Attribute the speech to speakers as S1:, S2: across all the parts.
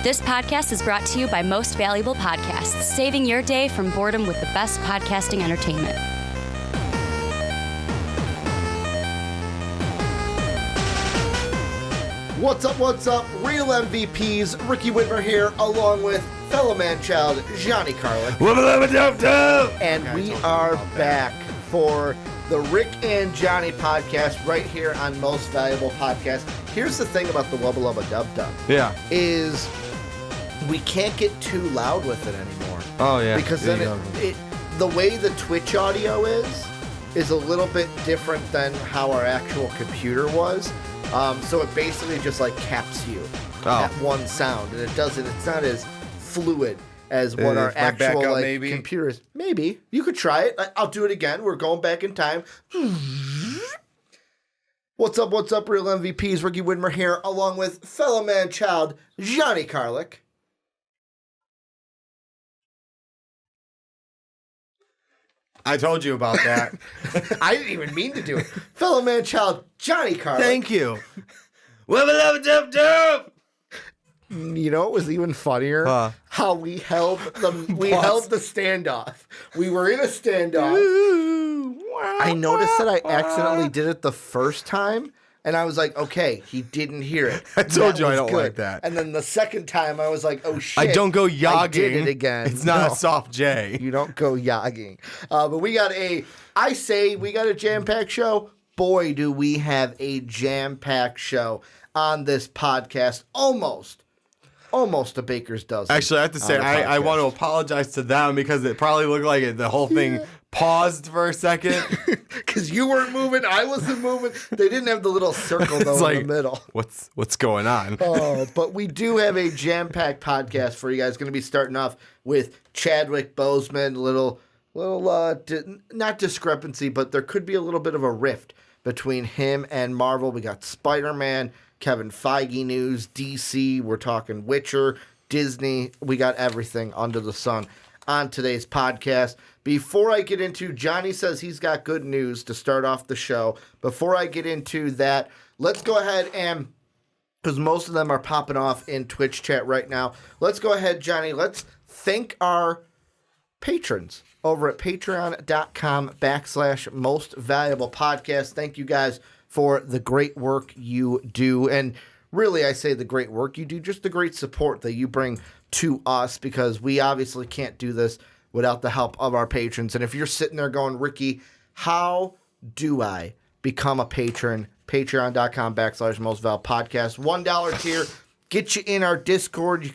S1: This podcast is brought to you by Most Valuable Podcasts, saving your day from boredom with the best podcasting entertainment.
S2: What's up? Real MVPs, Ricky Widmer here, along with fellow Manchild, Johnny Karlic. And we are back for the Rick and Johnny podcast right here on Most Valuable Podcast. Here's the thing about the Wubba Lubba Dub Dub.
S3: Yeah.
S2: Is we can't get too loud with it anymore.
S3: Oh, yeah.
S2: Because then it the way the Twitch audio is a little bit different than how our actual computer was. So it basically just like caps you at one sound, and it's not as fluid as what our actual computer is. Maybe you could try it. I'll do it again. We're going back in time. What's up, real MVPs? Ricky Widmer here, along with fellow Manchild, Johnny Karlic.
S3: I told you about that.
S2: I didn't even mean to do it. Fellow Manchild, Johnny Karlic.
S3: Thank you.
S2: You know what was even funnier? How we held the standoff. We were in a standoff. I noticed that I accidentally did it the first time, and I was like, okay, he didn't hear it.
S3: I told you I don't like that.
S2: And then the second time, I was like, oh shit.
S3: I don't go yogging.
S2: I did it again.
S3: It's not a soft J.
S2: You don't go yogging. But we got a jam-packed show. Boy, do we have a jam-packed show on this podcast. Almost a baker's dozen.
S3: Actually, I have to say, I want to apologize to them because it probably looked like the whole thing paused for a second.
S2: Because you weren't moving, I wasn't moving. They didn't have the little circle, though, in the middle.
S3: What's going on?
S2: But we do have a jam-packed podcast for you guys. Going to be starting off with Chadwick Boseman. Little not discrepancy, but there could be a little bit of a rift between him and Marvel. We got Spider-Man, Kevin Feige news, DC, we're talking Witcher, Disney. We got everything under the sun on today's podcast. Before I get into, Johnny says he's got good news to start off the show. Before I get into that, let's go ahead and, because most of them are popping off in Twitch chat right now, let's go ahead, Johnny, let's thank our patrons over at patreon.com/most valuable podcast. Thank you guys for the great work you do. And really, I say the great work you do, just the great support that you bring to us, because we obviously can't do this without the help of our patrons. And if you're sitting there going, Ricky, how do I become a patron? Patreon.com/most valuable podcast. $1 tier, get you in our Discord.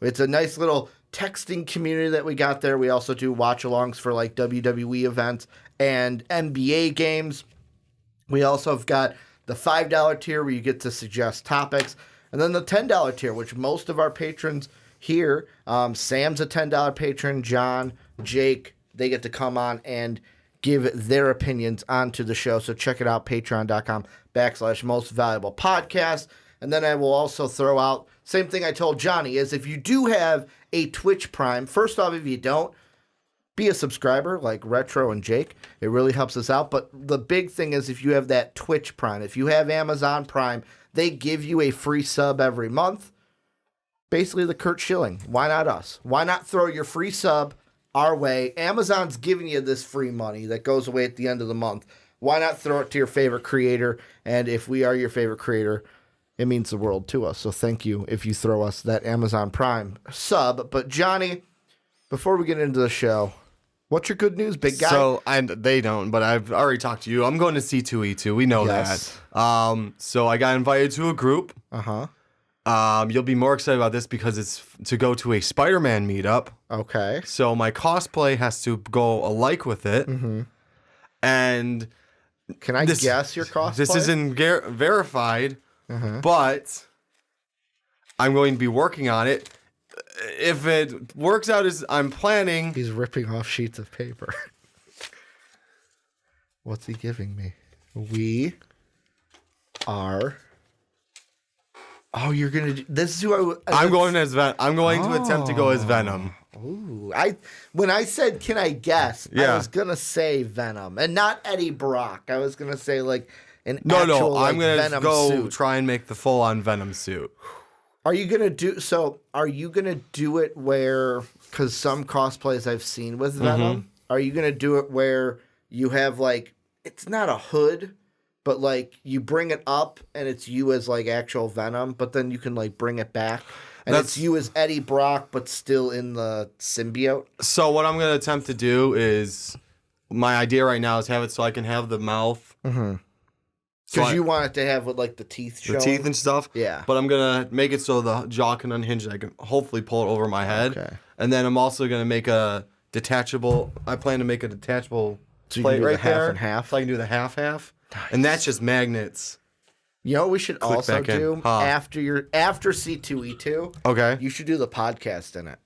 S2: It's a nice little texting community that we got there. We also do watch-alongs for like WWE events and NBA games. We also have got the $5 tier where you get to suggest topics, and then the $10 tier, which most of our patrons here, Sam's a $10 patron, John, Jake, they get to come on and give their opinions onto the show. So check it out, patreon.com/most valuable podcast. And then I will also throw out, same thing I told Johnny, is if you do have a Twitch Prime, first off, if you don't, be a subscriber like Retro and Jake. It really helps us out. But the big thing is if you have that Twitch Prime, if you have Amazon Prime, they give you a free sub every month. Basically the Kurt Schilling. Why not us? Why not throw your free sub our way? Amazon's giving you this free money that goes away at the end of the month. Why not throw it to your favorite creator? And if we are your favorite creator, it means the world to us. So thank you if you throw us that Amazon Prime sub. But Johnny, before we get into the show, what's your good news, big guy?
S3: So, they don't, but I've already talked to you. I'm going to C2E2. We know that. So I got invited to a group. You'll be more excited about this because it's to go to a Spider-Man meetup.
S2: Okay.
S3: So my cosplay has to go alike with it. Mm-hmm. And
S2: can I guess your cosplay?
S3: This isn't verified, but I'm going to be working on it. If it works out as I'm planning...
S2: He's ripping off sheets of paper. What's he giving me? We are... Oh, you're going to... This is who
S3: I'm going as Venom. I'm going to attempt to go as Venom.
S2: Ooh. When I said, can I guess? I was going to say Venom. And not Eddie Brock. I was going to say like an actual
S3: I'm going to go
S2: suit.
S3: try and make the full-on Venom suit.
S2: Are you gonna do it where? Because some cosplays I've seen with Venom, are you gonna do it where you have like it's not a hood, but like you bring it up and it's you as like actual Venom, but then you can like bring it back and it's you as Eddie Brock, but still in the symbiote? So
S3: what I'm gonna attempt to do is my idea right now is have it so I can have the mouth.
S2: Because you want it to have with like the teeth showing.
S3: The teeth and stuff.
S2: Yeah.
S3: But I'm going to make it so the jaw can unhinge and I can hopefully pull it over my head.
S2: Okay.
S3: And then I'm also going to make I plan to make a detachable plate right there.
S2: Half and half.
S3: So I can do the half. Nice. And that's just magnets.
S2: You know what we should also do? After C2E2.
S3: Okay.
S2: You should do the podcast in it.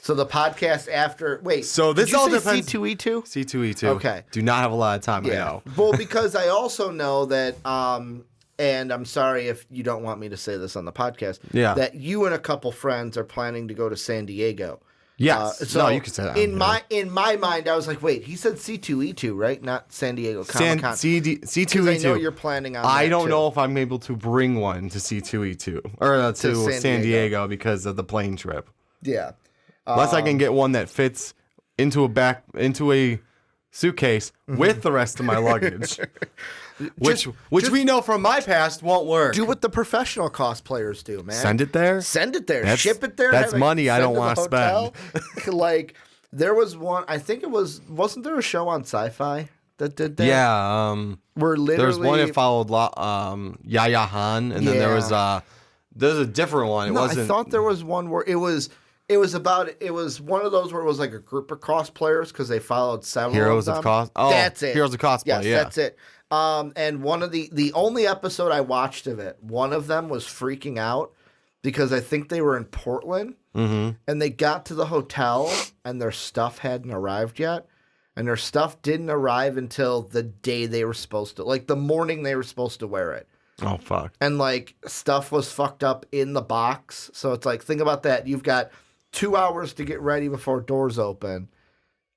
S2: So the podcast after... Wait.
S3: So this all depends...
S2: C2E2?
S3: C2E2.
S2: Okay.
S3: Do not have a lot of time, I know.
S2: Well, because I also know that... and I'm sorry if you don't want me to say this on the podcast.
S3: Yeah.
S2: That you and a couple friends are planning to go to San Diego.
S3: Yes.
S2: So
S3: no, you can say that.
S2: In my mind, I was like, wait, he said C2E2, right? Not San Diego Comic-Con.
S3: C2E2.
S2: I know you're planning on
S3: I
S2: that
S3: don't
S2: too.
S3: know if I'm able to bring one to C2E2. Or to San Diego because of the plane trip.
S2: Yeah.
S3: Unless I can get one that fits into a suitcase with the rest of my luggage. Which we know from my past won't work.
S2: Do what the professional cosplayers do, man.
S3: Send it there?
S2: Send it there. Ship it there.
S3: That's money I don't want to spend.
S2: Like, there was one, I think it was, wasn't there a show on Sci-Fi that did that?
S3: Yeah.
S2: Where literally...
S3: There was one that followed Yaya Han, and then there's a different one.
S2: I thought there was one where it was one of those where it was like a group of cosplayers because they followed several
S3: Heroes
S2: of them.
S3: of Cos. Oh,
S2: that's it.
S3: Heroes of Cosplay.
S2: Yes,
S3: yeah,
S2: that's it. And one of the only episode I watched of it, one of them was freaking out because I think they were in Portland and they got to the hotel and their stuff hadn't arrived yet. And their stuff didn't arrive until the day they were supposed to, like the morning they were supposed to wear it.
S3: Oh, fuck.
S2: And like stuff was fucked up in the box. So it's like, think about that. You've got 2 hours to get ready before doors open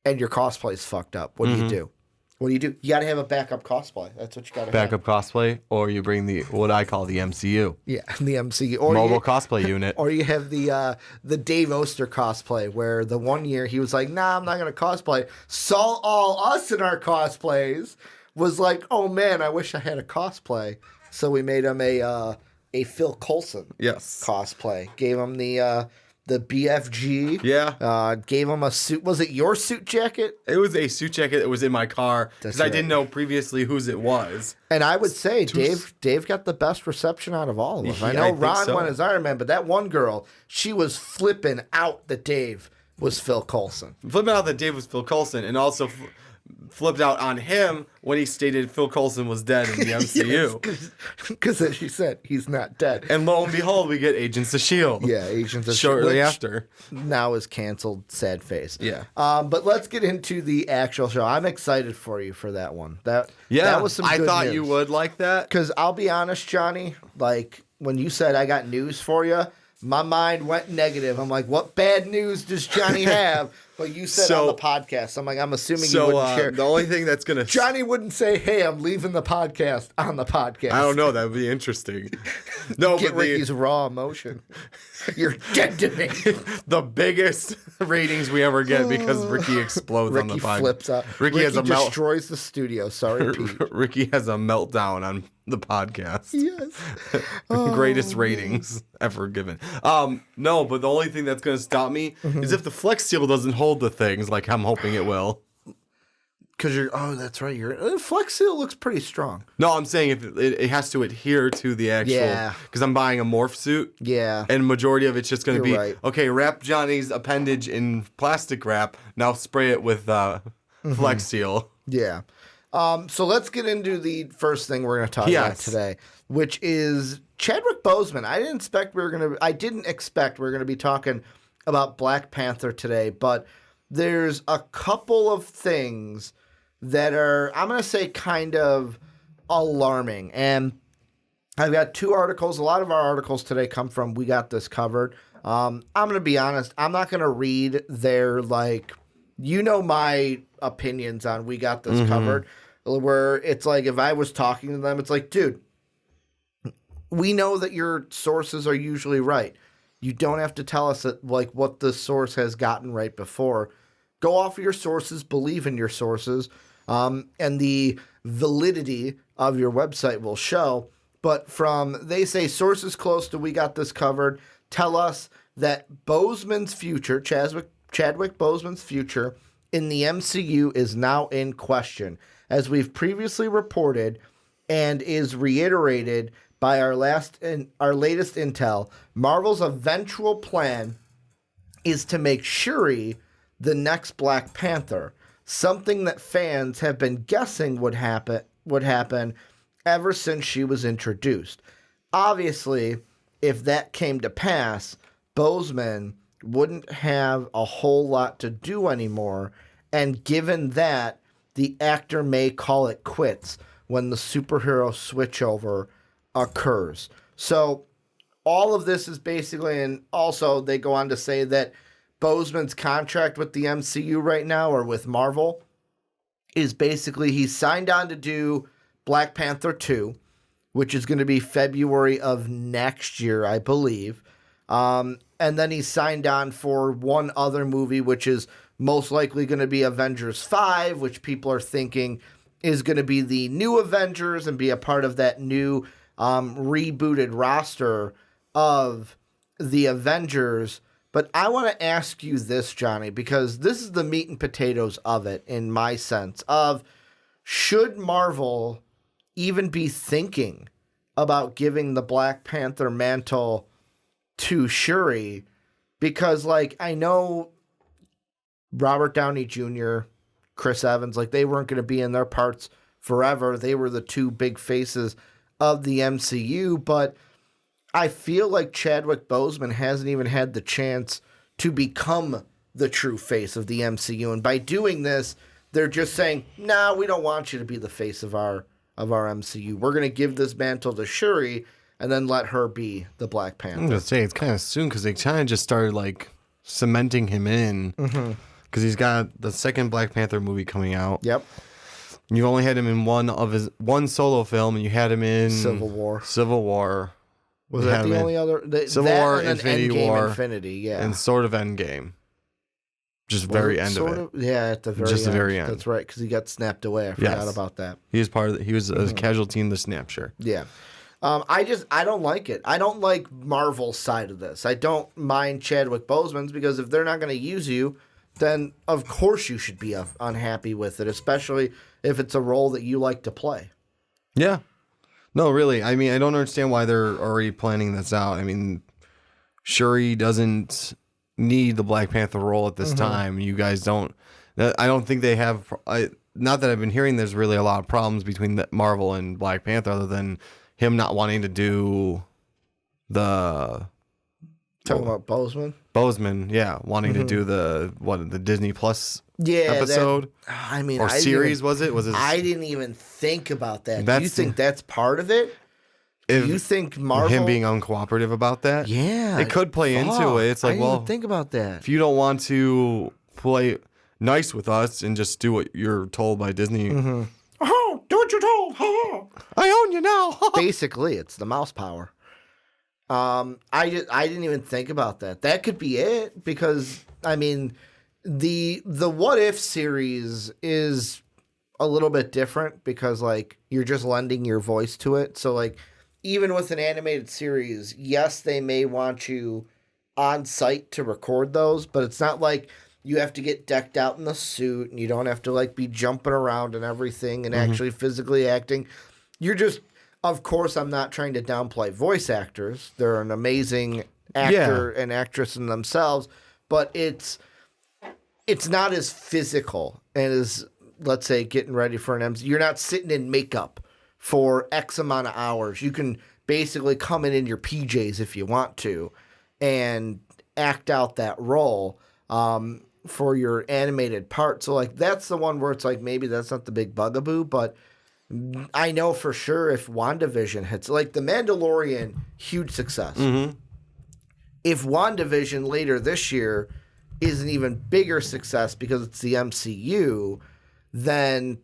S2: and your cosplay's fucked up. What do you do? What do? You got to have a backup cosplay. That's what you got to have.
S3: Backup cosplay, or you bring what I call the MCU.
S2: Yeah, the MCU. Or
S3: Mobile cosplay unit.
S2: Or you have the Dave Oster cosplay, where the one year he was like, nah, I'm not going to cosplay. Saw all us in our cosplays, was like, oh man, I wish I had a cosplay. So we made him a Phil Coulson cosplay. Gave him the BFG.
S3: Yeah.
S2: Gave him a suit. Was it your suit jacket?
S3: It was a suit jacket that was in my car because I didn't know previously whose it was.
S2: And I would say Dave got the best reception out of all of them. I know Ron went as Iron Man, but that one girl, she was flipping out that Dave was Phil Coulson.
S3: Flipping out that Dave was Phil Coulson, and also flipped out on him when he stated Phil Coulson was dead in the MCU.
S2: Because as she said, he's not dead.
S3: And lo and behold, we get Agents of S.H.I.E.L.D.
S2: Yeah, Agents of
S3: S.H.I.E.L.D. Shortly after.
S2: Now is canceled, sad face.
S3: Yeah.
S2: But let's get into the actual show. I'm excited for you for that one. That was some good news.
S3: I thought you would like that.
S2: Because I'll be honest, Johnny, like when you said I got news for you, my mind went negative. I'm like, what bad news does Johnny have? But you said on the podcast. I'm like, I'm assuming you wouldn't share.
S3: The only thing that's going to...
S2: Johnny wouldn't say, hey, I'm leaving the podcast on the podcast.
S3: I don't know. That would be interesting. No,
S2: Get Ricky's raw emotion. You're dead to me.
S3: The biggest ratings we ever get because Ricky explodes on the podcast.
S2: Ricky flips out. Ricky destroys the studio. Sorry, Pete.
S3: Ricky has a meltdown on the podcast.
S2: Yes.
S3: Greatest ratings ever given. No, but the only thing that's going to stop me is if the Flex Seal doesn't hold the things like I'm hoping it will.
S2: Because that's right. Flex Seal looks pretty strong.
S3: No, I'm saying if it has to adhere to the actual.
S2: Yeah.
S3: Because I'm buying a morph suit.
S2: Yeah.
S3: And majority of it's just going to be,
S2: right.
S3: Okay, wrap Johnny's appendage in plastic wrap. Now spray it with Flex Seal.
S2: Yeah. So let's get into the first thing we're going to talk about today, which is Chadwick Boseman. I didn't expect we were going to be talking about Black Panther today, but there's a couple of things that are, I'm going to say, kind of alarming. And I've got two articles. A lot of our articles today come from We Got This Covered. I'm going to be honest. I'm not going to read their, my opinions on We Got This Covered, where it's like if I was talking to them, it's like, dude, we know that your sources are usually right. You don't have to tell us that, like, what the source has gotten right before. Go off of your sources, believe in your sources, and the validity of your website will show. But they say sources close to We Got This Covered tell us that Boseman's future, Chadwick Boseman's future in the MCU is now in question. As we've previously reported and is reiterated by our latest intel, Marvel's eventual plan is to make Shuri the next Black Panther, something that fans have been guessing would happen ever since she was introduced. Obviously, if that came to pass, Boseman wouldn't have a whole lot to do anymore, and given that, the actor may call it quits when the superhero switchover occurs. So all of this is basically, and also they go on to say that Boseman's contract with the MCU right now, or with Marvel, is basically he's signed on to do Black Panther 2, which is going to be February of next year, I believe. And then he's signed on for one other movie, which is most likely going to be Avengers 5, which people are thinking is going to be the new Avengers and be a part of that new rebooted roster of the Avengers. But I want to ask you this, Johnny, because this is the meat and potatoes of it, in my sense, of should Marvel even be thinking about giving the Black Panther mantle to Shuri? Because, like, I know Robert Downey Jr., Chris Evans, like, they weren't going to be in their parts forever. They were the two big faces of the MCU, but I feel like Chadwick Boseman hasn't even had the chance to become the true face of the MCU. And by doing this, they're just saying, nah, we don't want you to be the face of our MCU. We're going to give this mantle to Shuri and then let her be the Black Panther.
S3: I'm going to say it's kind of soon because they kind of just started like cementing him in. Because he's got the second Black Panther movie coming out.
S2: Yep.
S3: You only had him in one solo film, and you had him in
S2: Civil War.
S3: Was
S2: that the only other?
S3: Civil War,
S2: and
S3: Infinity
S2: Endgame,
S3: War,
S2: Infinity, yeah,
S3: and sort of Endgame. Just very end of it.
S2: Yeah, at the very
S3: just
S2: end.
S3: the very end.
S2: That's right, because he got snapped away. I forgot about that.
S3: He was part of he was a casualty in the snapshot.
S2: Yeah. I don't like it. I don't like Marvel's side of this. I don't mind Chadwick Boseman's, because if they're not going to use you, then of course you should be unhappy with it, especially if it's a role that you like to play.
S3: Yeah. No, really. I mean, I don't understand why they're already planning this out. I mean, Shuri doesn't need the Black Panther role at this time. You guys don't. I don't think they have. Not that I've been hearing there's really a lot of problems between Marvel and Black Panther, other than him not wanting to do the.
S2: Talking about Boseman?
S3: Boseman, yeah, wanting to do the Disney Plus episode. Or series, was it?
S2: I didn't even think about that. Do you think that's part of it? Do you think Marvel,
S3: him being uncooperative about that?
S2: Yeah,
S3: it could play into it. It's like,
S2: I didn't even think about that.
S3: If you don't want to play nice with us and just do what you're told by Disney,
S2: oh, do what you're told.
S3: I own you now.
S2: Basically, it's the mouse power. I didn't even think about that. That could be it, because I mean, the What If series is a little bit different because, like, you're just lending your voice to it. So, like, even with an animated series, yes, they may want you on site to record those, but it's not like you have to get decked out in the suit and you don't have to, like, be jumping around and everything and actually physically acting. You're just, of course, I'm not trying to downplay voice actors. They're an amazing actor and actress in themselves, but it's not as physical and as, let's say, getting ready for an MC. You're not sitting in makeup for X amount of hours. You can basically come in your PJs if you want to and act out that role for your animated part. So, like, that's the one where it's like, maybe that's not the big bugaboo, but I know for sure if WandaVision hits, like, The Mandalorian, huge success. If WandaVision later this year is an even bigger success because it's the MCU, then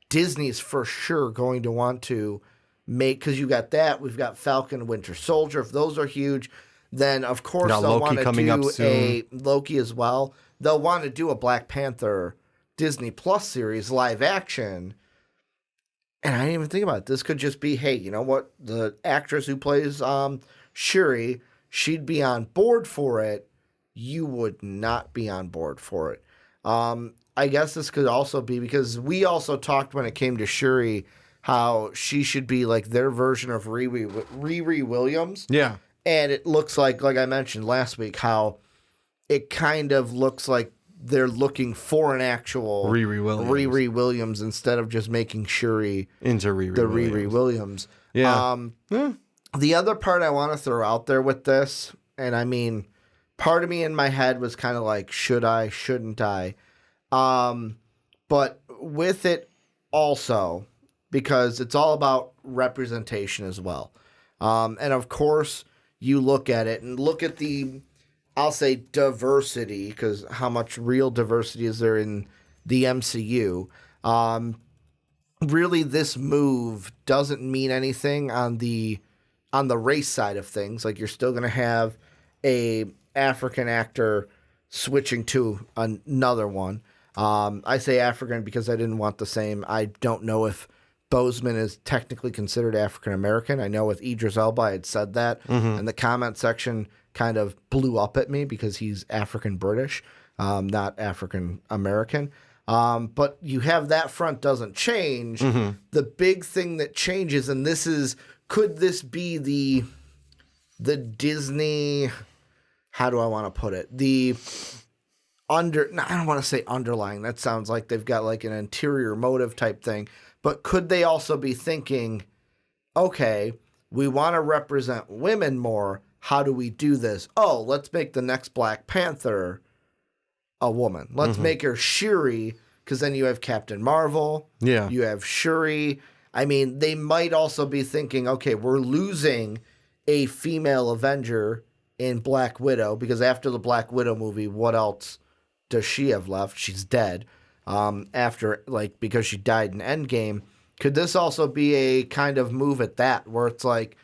S2: Disney's for sure going to want to make, because you got that. We've got Falcon and Winter Soldier. If those are huge, then of course they'll want to do a Loki as well. They'll want to do a Black Panther Disney Plus series live action. And I didn't even think about it. This could just be, hey, you know what? The actress who plays Shuri, she'd be on board for it. You would not be on board for it. I guess this could also be because we also talked when it came to Shuri how she should be like their version of Riri Williams.
S3: Yeah.
S2: And it looks like I mentioned last week, how it kind of looks like they're looking for an actual Riri Williams instead of just making Shuri
S3: into
S2: Riri Williams.
S3: Yeah.
S2: The other part I want to throw out there with this, and I mean, part of me in my head was kind of like, should I, shouldn't I? But with it also, because it's all about representation as well. And of course, you look at it and look at the, I'll say diversity, because how much real diversity is there in the MCU? Really, this move doesn't mean anything on the race side of things. Like, you're still going to have a African actor switching to another one. I say African because I didn't want the same. I don't know if Boseman is technically considered African American. I know with Idris Elba, I had said that, and the comment section kind of blew up at me because he's African British, not African American. But you have that front doesn't change. The big thing that changes, and this is, could this be the Disney? How do I want to put it? I don't want to say underlying. That sounds like they've got like an interior motive type thing. But could they also be thinking, okay, we want to represent women more. How do we do this? Oh, let's make the next Black Panther a woman. Let's make her Shuri, because then you have Captain Marvel. Yeah. You have Shuri. I mean, they might also be thinking, okay, we're losing a female Avenger in Black Widow, because after the Black Widow movie, what else does she have left? She's dead. After, like, because she died in Endgame. Could this also be a kind of move at that, where it's like,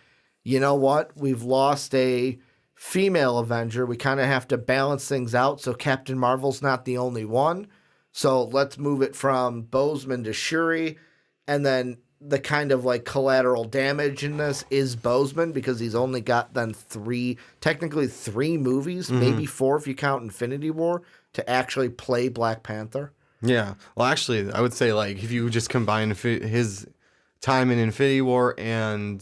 S2: you know what? We've lost a female Avenger. We kind of have to balance things out, so Captain Marvel's not the only one. So let's move it from Boseman to Shuri, and then the kind of like collateral damage in this is Boseman, because he's only got then technically three movies, maybe four if you count Infinity War, to actually play Black Panther.
S3: Yeah. Well, actually, I would say, like, if you just combine his time in Infinity War and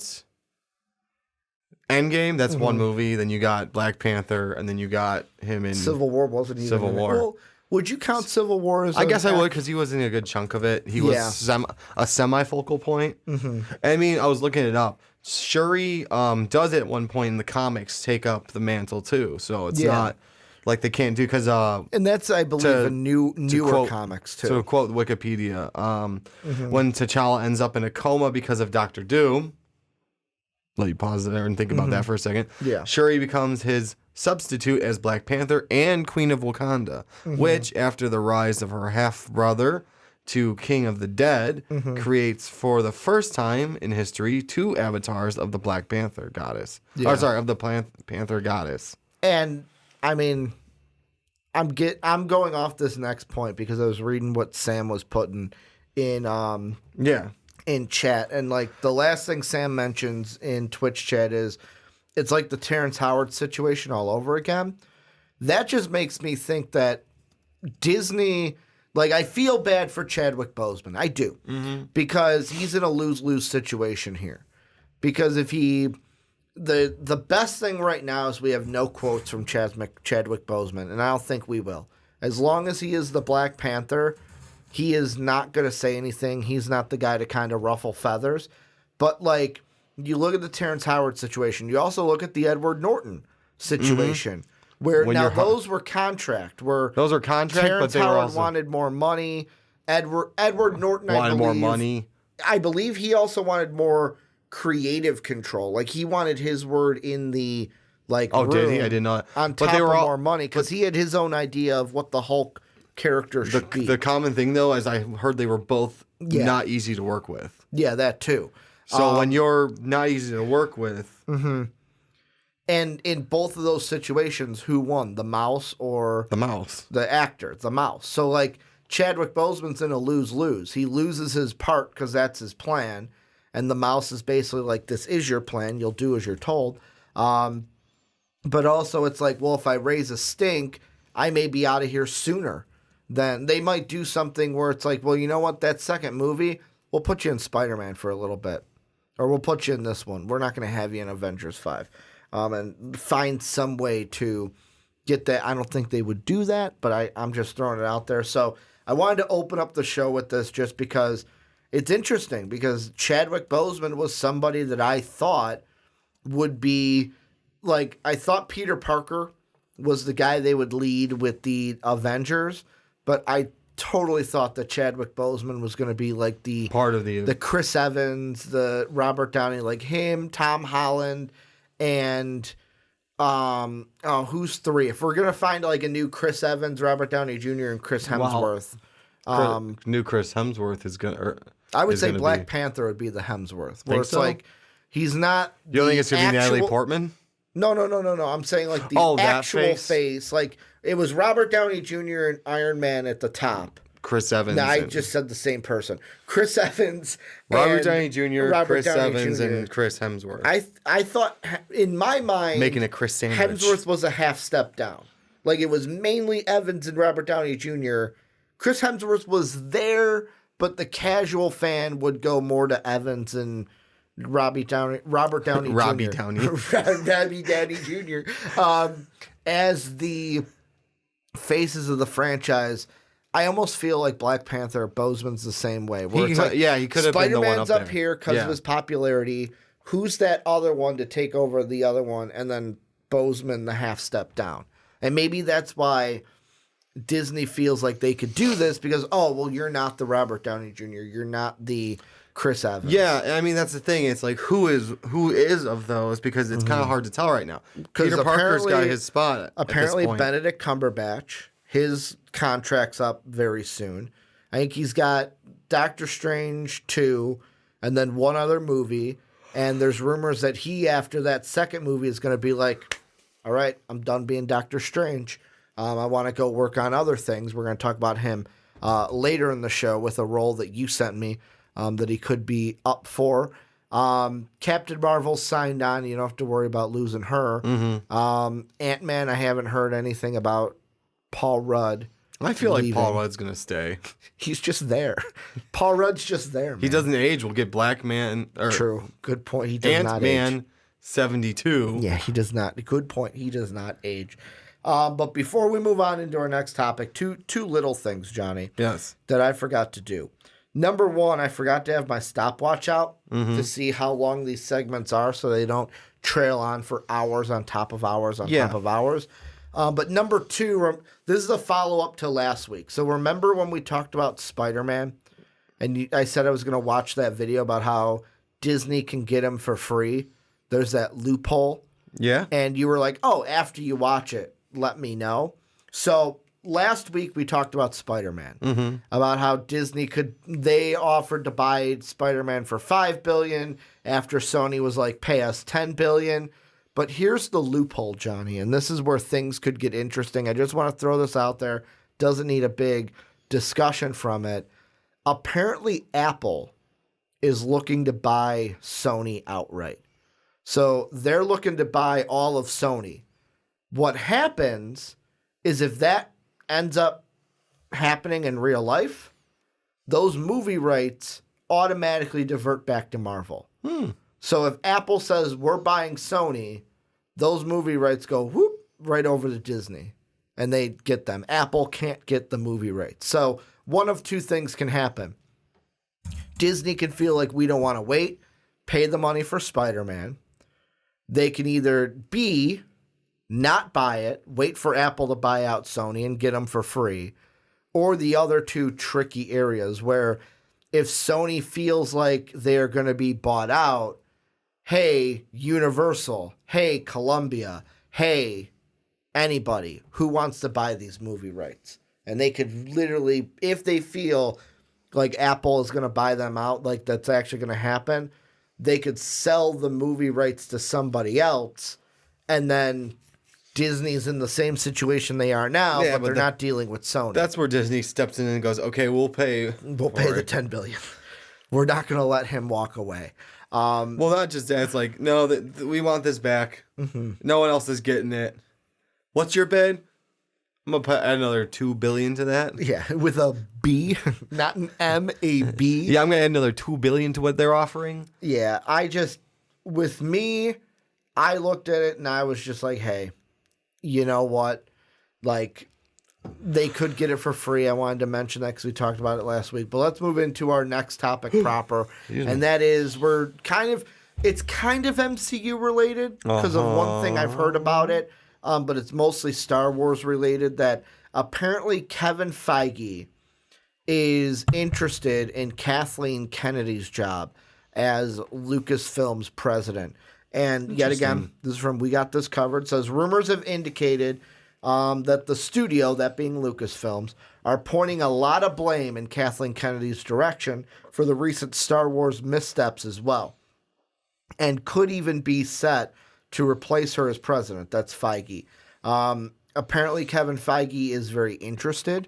S3: Endgame, that's one movie. Then you got Black Panther, and then you got him in
S2: Civil War. Wasn't he?
S3: Civil War.
S2: Well, would you count Civil War as?
S3: I guess I would, because he was in a good chunk of it. He was a semi-focal point. I mean, I was looking it up. Shuri does at one point in the comics take up the mantle too, so it's not like they can't do, because
S2: and that's, I believe, a newer comics too.
S3: To quote Wikipedia, when T'Challa ends up in a coma because of Doctor Doom, let you pause there and think about that for a second. Yeah, Shuri becomes his substitute as Black Panther and Queen of Wakanda, which, after the rise of her half-brother to King of the Dead, creates for the first time in history two avatars of the Black Panther goddess. Yeah. Of the Panther goddess.
S2: And I mean, I'm going off this next point because I was reading what Sam was putting in in chat, and like the last thing Sam mentions in Twitch chat is it's like the Terrence Howard situation all over again. That just makes me think that Disney, like, I feel bad for Chadwick Boseman. I do. Because he's in a lose-lose situation here. Because if the best thing right now is we have no quotes from Chadwick Boseman, and I don't think we will. As long as he is the Black Panther, he is not going to say anything. He's not the guy to kind of ruffle feathers. But, like, you look at the Terrence Howard situation. You also look at the Edward Norton situation, where those were contract.
S3: Those are contract,
S2: Terrence
S3: but they
S2: Howard
S3: were also
S2: wanted more money. Edward Norton
S3: wanted more money.
S2: I believe he also wanted more creative control. Like, he wanted his word in the room.
S3: Did he? I did not.
S2: On top of more money, because he had his own idea of what the Hulk character should be.
S3: The common thing, though, is I heard they were both not easy to work with.
S2: Yeah, that too.
S3: So when you're not easy to work with.
S2: Mm-hmm. And in both of those situations, who won? The mouse or
S3: the mouse?
S2: The actor, the mouse. So like Chadwick Boseman's in a lose-lose. He loses his part because that's his plan. And the mouse is basically like, this is your plan. You'll do as you're told. But also it's like, well, if I raise a stink, I may be out of here sooner. Then they might do something where it's like, well, you know what? That second movie, we'll put you in Spider-Man for a little bit. Or we'll put you in this one. We're not going to have you in Avengers 5. And find some way to get that. I don't think they would do that, but I'm just throwing it out there. So I wanted to open up the show with this just because it's interesting, because Chadwick Boseman was somebody that I thought would be, like, I thought Peter Parker was the guy they would lead with the Avengers, but I totally thought that Chadwick Boseman was going to be like the
S3: part of the
S2: Chris Evans, the Robert Downey, like him, Tom Holland, and who's three? If we're gonna find like a new Chris Evans, Robert Downey Jr., and Chris Hemsworth,
S3: new Chris Hemsworth is gonna.
S2: I would say Black Panther would be the Hemsworth, where it's like he's not.
S3: You don't think it's gonna be Natalie Portman?
S2: No. I'm saying like the actual face. Like it was Robert Downey Jr. and Iron Man at the top.
S3: Chris Evans.
S2: No, I just said the same person. Chris Evans,
S3: Robert Downey Jr., Chris Evans,
S2: Jr.
S3: and Chris Hemsworth.
S2: I thought, in my mind,
S3: making a Chris sandwich.
S2: Hemsworth was a half step down. Like it was mainly Evans and Robert Downey Jr. Chris Hemsworth was there, but the casual fan would go more to Evans and Robert Downey Jr.
S3: Robbie Downey.
S2: Robbie Downey Jr. As the faces of the franchise. I almost feel like Black Panther, Boseman's the same way. Where he could have been the one up there. Spider-Man's up here because of his popularity. Who's that other one to take over the other one? And then Boseman the half step down. And maybe that's why Disney feels like they could do this because, you're not the Robert Downey Jr. You're not the Chris Evans.
S3: Yeah, I mean, that's the thing. It's like, who is of those? Because it's kind of hard to tell right now. Peter Parker's got his spot.
S2: Apparently, Benedict Cumberbatch, his contract's up very soon. I think he's got Doctor Strange 2 and then one other movie. And there's rumors that he, after that second movie, is going to be like, all right, I'm done being Doctor Strange. I want to go work on other things. We're going to talk about him later in the show with a role that you sent me that he could be up for. Captain Marvel signed on. You don't have to worry about losing her.
S3: Mm-hmm.
S2: Ant-Man, I haven't heard anything about Paul Rudd.
S3: I feel like Paul Rudd's going to stay.
S2: He's just there. Paul Rudd's just there, man.
S3: He doesn't age. We'll get Black Man.
S2: True. Good point. He does not age.
S3: Ant-Man 72.
S2: Yeah, he does not. Good point. He does not age. But before we move on into our next topic, two little things, Johnny.
S3: Yes.
S2: That I forgot to do. Number one, I forgot to have my stopwatch out to see how long these segments are so they don't trail on for hours on top of hours on top of hours. But number two, this is a follow-up to last week. So remember when we talked about Spider-Man? And I said I was going to watch that video about how Disney can get him for free. There's that loophole.
S3: Yeah.
S2: And you were like, after you watch it, let me know. So last week we talked about Spider-Man, about how Disney they offered to buy Spider-Man for $5 billion after Sony was like, pay us $10 billion. But here's the loophole, Johnny, and this is where things could get interesting. I just want to throw this out there. Doesn't need a big discussion from it. Apparently, Apple is looking to buy Sony outright. So they're looking to buy all of Sony. What happens is if that ends up happening in real life, those movie rights automatically divert back to Marvel. So if Apple says we're buying Sony, those movie rights go whoop right over to Disney and they get them. Apple can't get the movie rights. So one of two things can happen. Disney can feel like we don't want to wait, pay the money for Spider-Man. They can either B, not buy it, wait for Apple to buy out Sony and get them for free, or the other two tricky areas where if Sony feels like they're going to be bought out, hey, Universal, hey, Columbia, hey, anybody who wants to buy these movie rights. And they could literally, if they feel like Apple is going to buy them out, like that's actually going to happen, they could sell the movie rights to somebody else, and then Disney's in the same situation they are now, but they're not dealing with Sony.
S3: That's where Disney steps in and goes, okay, we'll pay the
S2: $10 billion. We're not going to let him walk away.
S3: Well, not just that. It's like, no, we want this back. Mm-hmm. No one else is getting it. What's your bid? I'm going to put another $2 billion to that.
S2: Yeah, with a B, not an M, a B.
S3: Yeah, I'm going to add another $2 billion to what they're offering.
S2: Yeah, with me, I looked at it and I was just like, hey, you know what? Like, they could get it for free. I wanted to mention that because we talked about it last week. But let's move into our next topic proper. And that is it's kind of MCU related because of one thing I've heard about it. But it's mostly Star Wars related, that apparently Kevin Feige is interested in Kathleen Kennedy's job as Lucasfilms president. And yet again, this is from We Got This Covered. It says, rumors have indicated that the studio, that being Lucasfilms, are pointing a lot of blame in Kathleen Kennedy's direction for the recent Star Wars missteps as well, and could even be set to replace her as president. That's Feige. Apparently, Kevin Feige is very interested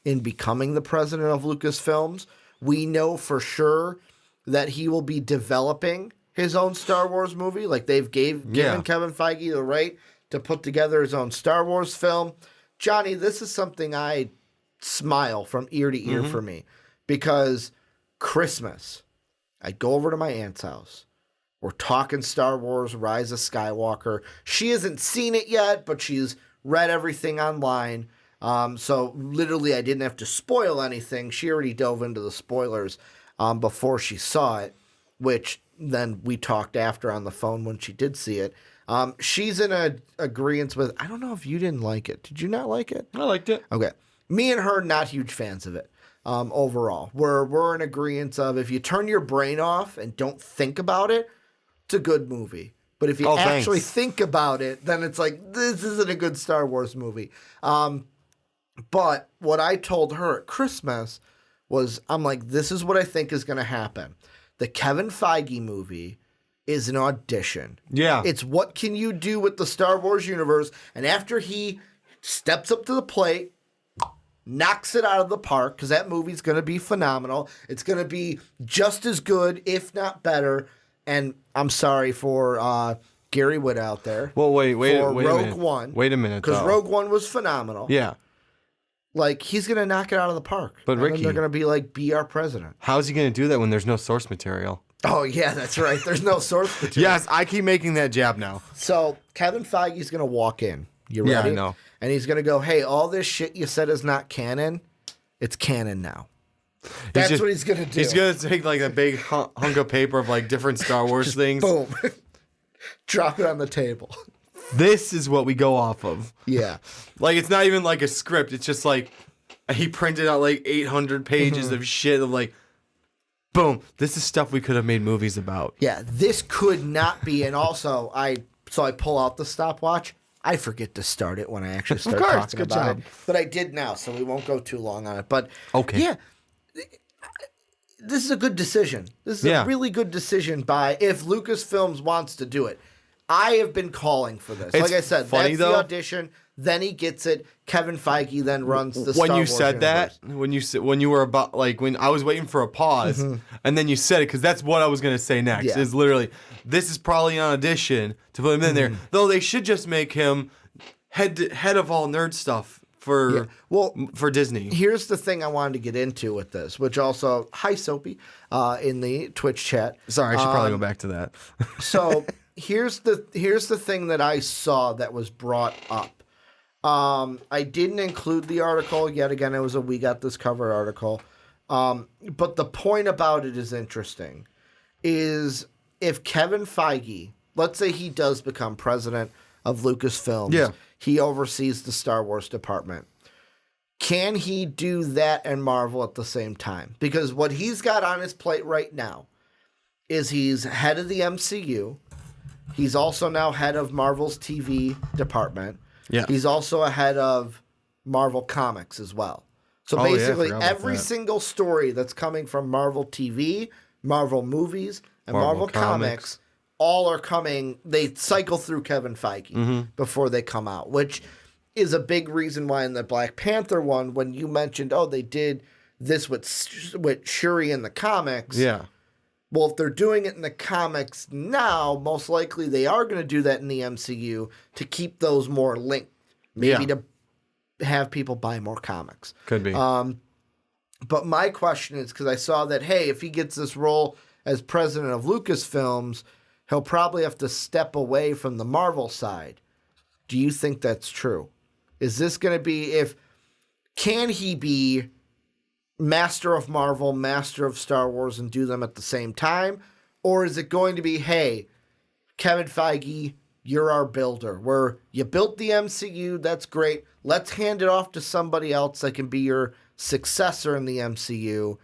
S2: in becoming the president of Lucasfilms. We know for sure that he will be developing his own Star Wars movie. Like, they've given Kevin Feige the right to put together his own Star Wars film. Johnny, this is something I smile from ear to ear for me, because Christmas, I go over to my aunt's house. We're talking Star Wars, Rise of Skywalker. She hasn't seen it yet, but she's read everything online. So literally I didn't have to spoil anything. She already dove into the spoilers before she saw it, which then we talked after on the phone when she did see it. She's in a agreement with, I don't know if you didn't like it. Did you not like it?
S3: I liked it.
S2: Okay. Me and her, not huge fans of it. Overall, we're in agreement of, if you turn your brain off and don't think about it, it's a good movie. But if you actually think about it, then it's like, this isn't a good Star Wars movie. But what I told her at Christmas was, I'm like, this is what I think is going to happen. The Kevin Feige movie is an audition.
S3: Yeah.
S2: It's what can you do with the Star Wars universe, and after he steps up to the plate, knocks it out of the park, because that movie's going to be phenomenal. It's going to be just as good, if not better. And I'm sorry for Gary Wood out there.
S3: Well, wait a minute.
S2: Rogue One.
S3: Wait a minute,
S2: because Rogue One was phenomenal.
S3: Yeah.
S2: Like, he's going to knock it out of the park.
S3: But Ricky,
S2: they're going to be like, be our president.
S3: How's he going to do that when there's no source material?
S2: Oh, yeah, that's right. There's no source material.
S3: Yes, I keep making that jab now.
S2: So Kevin Feige's going to walk in. You ready?
S3: Yeah, I know.
S2: And he's going to go, hey, all this shit you said is not canon. It's canon now. That's what he's going to do.
S3: He's going to take like a big hunk of paper of like different Star Wars things.
S2: Boom. Drop it on the table.
S3: This is what we go off of.
S2: Yeah.
S3: Like, it's not even like a script. It's just like he printed out like 800 pages of shit of like, boom, this is stuff we could have made movies about.
S2: Yeah, this could not be. And also, I pull out the stopwatch. I forget to start it when I actually start talking about it. But I did now, so we won't go too long on it. But
S3: okay.
S2: Yeah, this is a good decision. This is a really good decision if Lucasfilms wants to do it. I have been calling for this. Like I said, that's the audition. Then he gets it. Kevin Feige then runs the Star Wars
S3: When you said
S2: universe.
S3: that, when you were about, like, when I was waiting for a pause, and then you said it, because that's what I was going to say next.
S2: Yeah.
S3: Is literally, this is probably an audition to put him in there. Though they should just make him head of all nerd stuff for Disney.
S2: Here's the thing I wanted to get into with this, which also, hi Soapy, in the Twitch chat.
S3: Sorry, I should probably go back to that.
S2: So here's the thing that I saw that was brought up. I didn't include the article. Yet again, it was a We Got This Covered article. But the point about it is interesting. Is if Kevin Feige, let's say he does become president of Lucasfilms, he oversees the Star Wars department. Can he do that and Marvel at the same time? Because what he's got on his plate right now is he's head of the MCU. He's also now head of Marvel's TV department. Yeah. He's also a head of Marvel Comics as well. So basically every single story that's coming from Marvel TV Marvel movies and Marvel comics all are coming. They cycle through Kevin Feige before they come out, which is a big reason why in the Black Panther one, when you mentioned, they did this with Shuri in the comics. Yeah. Well, if they're doing it in the comics now, most likely they are going to do that in the MCU to keep those more linked. Maybe to have people buy more comics.
S3: Could be.
S2: But my question is, because I saw that, hey, if he gets this role as president of LucasFilms, he'll probably have to step away from the Marvel side. Do you think that's true? Is this going to be, can he be master of Marvel, master of Star Wars, and do them at the same time? Or is it going to be, hey, Kevin Feige, you're our builder. You built the MCU, that's great. Let's hand it off to somebody else that can be your successor in the MCU,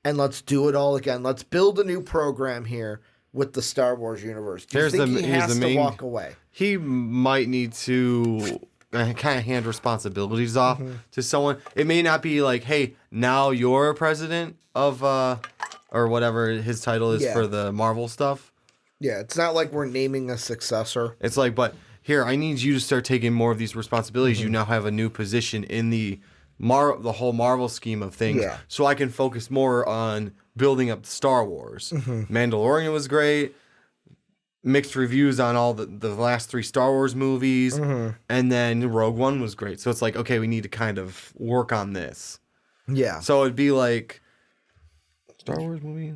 S2: and let's do it all again. Let's build a new program here with the Star Wars universe. Do you think he has to walk away? He
S3: might need to kind of hand responsibilities off to someone. It may not be like, hey, now you're president of, or whatever his title is for the Marvel stuff.
S2: Yeah, it's not like we're naming a successor.
S3: It's like, but here, I need you to start taking more of these responsibilities. You now have a new position in the whole Marvel scheme of things, so I can focus more on building up Star Wars. Mandalorian was great. Mixed reviews on all the last 3 Star Wars movies, and then Rogue One was great. So it's like, okay, we need to kind of work on this. Yeah. So it'd be like Star Wars movie.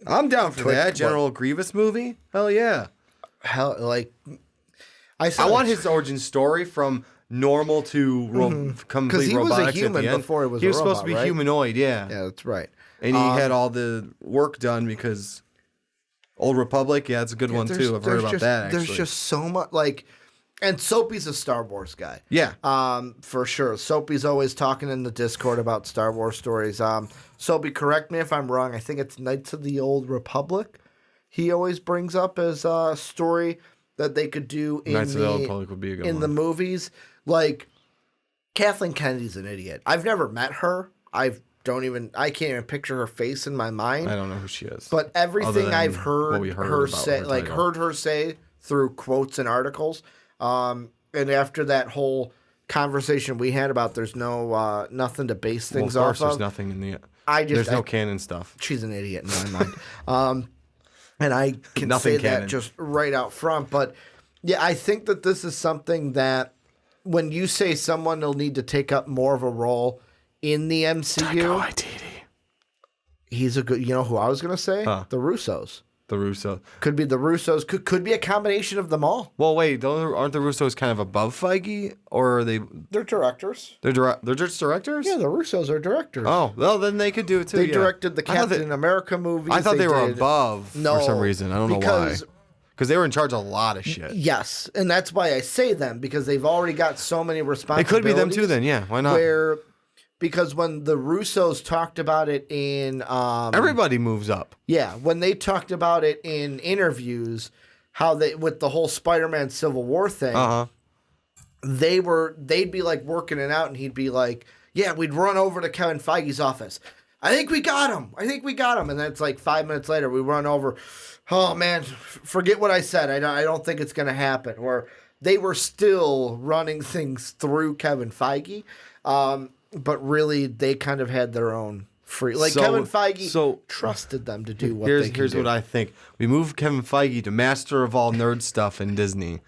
S3: I'm down for that. General Grievous movie. Hell yeah.
S2: I
S3: want his origin story from normal to complete robotics. He was a human
S2: before he was
S3: He was supposed to be humanoid,
S2: Yeah, that's right.
S3: And he had all the work done because Old Republic, that's a good one too. I've heard about that, actually.
S2: There's just so much, and Soapy's a Star Wars guy.
S3: Yeah.
S2: For sure. Soapy's always talking in the Discord about Star Wars stories. Soapy, correct me if I'm wrong. I think it's Knights of the Old Republic he always brings up as a story that they could do in
S3: Knights of the Old Republic would be a good one.
S2: The movies. Like, Kathleen Kennedy's an idiot. I've never met her. I can't even picture her face in my mind.
S3: I don't know who she is.
S2: But everything I've heard her say through quotes and articles, and after that whole conversation we had about there's nothing to base things off of.
S3: There's nothing in the. There's no canon stuff.
S2: She's an idiot in my mind. And I can say that just right out front. But yeah, I think that this is something that when you say someone will need to take up more of a role in the MCU, he's a good. You know who I was going to say? The Russos.
S3: The Russos.
S2: Could be the Russos. Could be a combination of them all.
S3: Well, wait. Aren't the Russos kind of above Feige? Or are they...
S2: They're directors.
S3: They're just directors?
S2: Yeah, the Russos are directors.
S3: Oh, well, then they could do it too.
S2: They directed the Captain America movies.
S3: I thought they were above for some reason. I don't know why. Because they were in charge of a lot of shit.
S2: Yes, and that's why I say them, because they've already got so many responsibilities.
S3: It could be them too then, yeah. Why not?
S2: Because when the Russos talked about it in...
S3: everybody moves up.
S2: Yeah, when they talked about it in interviews, how with the whole Spider-Man Civil War thing, they'd be like working it out, and he'd be like, yeah, we'd run over to Kevin Feige's office. I think we got him. And then it's like 5 minutes later, we run over. Oh, man, forget what I said. I don't think it's going to happen. Where they were still running things through Kevin Feige. But really, they kind of had their own free... Kevin Feige trusted them to do what they could do.
S3: Here's what I think. We move Kevin Feige to master of all nerd stuff in Disney.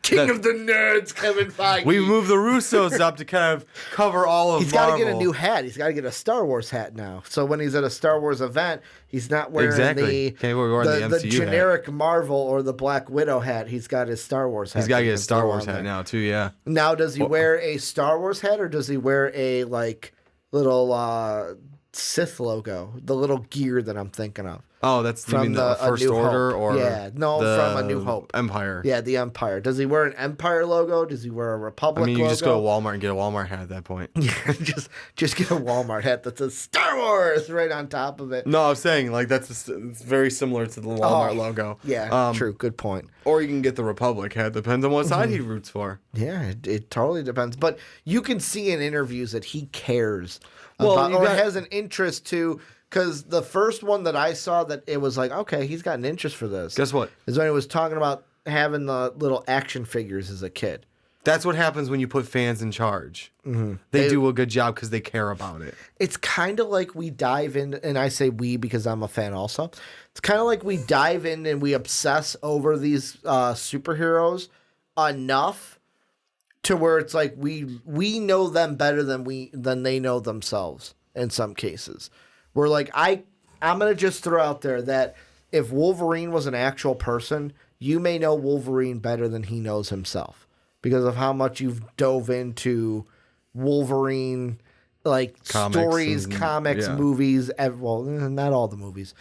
S2: King of the nerds, Kevin Feige.
S3: We move the Russos up to kind of cover all of Marvel.
S2: He's got to get a new hat. He's got to get a Star Wars hat now. So when he's at a Star Wars event, he's not wearing the generic hat. Marvel or the Black Widow hat. He's got his Star Wars hat.
S3: He's got to get a Star Wars hat now too, yeah.
S2: Now, does he wear a Star Wars hat, or does he wear a little Sith logo, the little gear that I'm thinking of?
S3: Oh, that's from the First Order, or
S2: from A New Hope,
S3: Empire.
S2: Yeah, the Empire. Does he wear an Empire logo? Does he wear a Republic logo?
S3: You just go to Walmart and get a Walmart hat at that point.
S2: Yeah, just get a Walmart hat that says Star Wars right on top of it.
S3: No, I'm saying it's very similar to the Walmart logo.
S2: Yeah, true. Good point.
S3: Or you can get the Republic hat. Depends on what side he roots for.
S2: Yeah, it totally depends. But you can see in interviews that he cares about, has an interest to. Because the first one that I saw that it was like, okay, he's got an interest for this.
S3: Guess what?
S2: Is when he was talking about having the little action figures as a kid.
S3: That's what happens when you put fans in charge. Mm-hmm. They do a good job because they care about it.
S2: It's kind of like we dive in, and I say we because I'm a fan also. It's kind of like we dive in and we obsess over these superheroes enough to where it's like we know them better than they know themselves in some cases. We're like, I'm going to just throw out there that if Wolverine was an actual person, you may know Wolverine better than he knows himself because of how much you've dove into Wolverine, like stories, comics, movies. Well, not all the movies.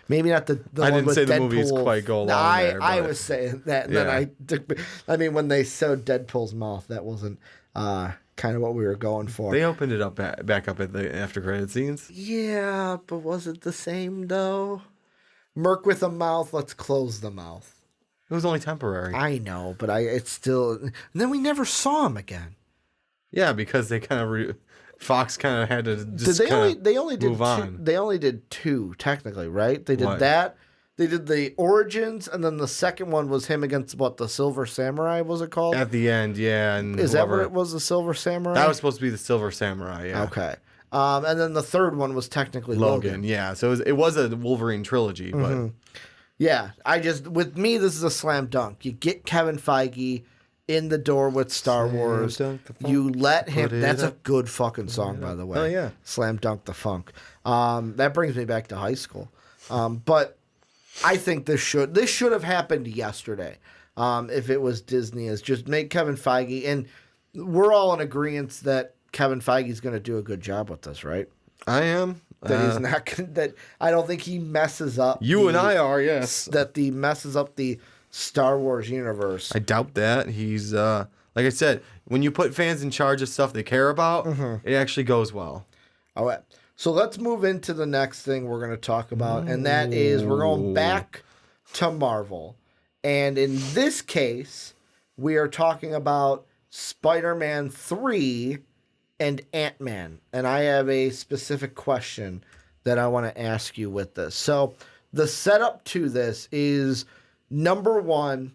S2: Maybe not the
S3: I
S2: one
S3: didn't
S2: with
S3: say
S2: Deadpool.
S3: The movies quite go along there.
S2: I was saying that, and then I mean, when they sewed Deadpool's mouth, that wasn't kind of what we were going for.
S3: They opened it up back up at the after credit scenes.
S2: Yeah, but was it the same though? Merc with a mouth. Let's close the mouth.
S3: It was only temporary.
S2: I know, but it's still. And then we never saw him again.
S3: Yeah, because they kind of Fox kind of had to just
S2: they only did
S3: move on.
S2: They only did two technically, right? They did that. They did the Origins, and then the second one was him against the Silver Samurai, was it called?
S3: At the end, yeah. And
S2: is that what it was, the Silver Samurai?
S3: That was supposed to be the Silver Samurai, yeah.
S2: Okay. And then the third one was technically Logan.
S3: Yeah, so it was a Wolverine trilogy, but...
S2: Yeah, with me, this is a slam dunk. You get Kevin Feige in the door with Star Wars. You let him... That's a good fucking song, by the way.
S3: Oh, yeah.
S2: Slam dunk the funk. That brings me back to high school. But... I think this should have happened yesterday. If it was Disney, is just make Kevin Feige, and we're all in agreement that Kevin Feige is going to do a good job with this, right?
S3: I am.
S2: That he's not going. That I don't think he messes up.
S3: And I are, yes.
S2: That he messes up the Star Wars universe.
S3: I doubt that. He's like I said, when you put fans in charge of stuff they care about, it actually goes well.
S2: All right. So let's move into the next thing we're going to talk about, and that is we're going back to Marvel. And in this case, we are talking about Spider-Man 3 and Ant-Man. And I have a specific question that I want to ask you with this. So the setup to this is, number one,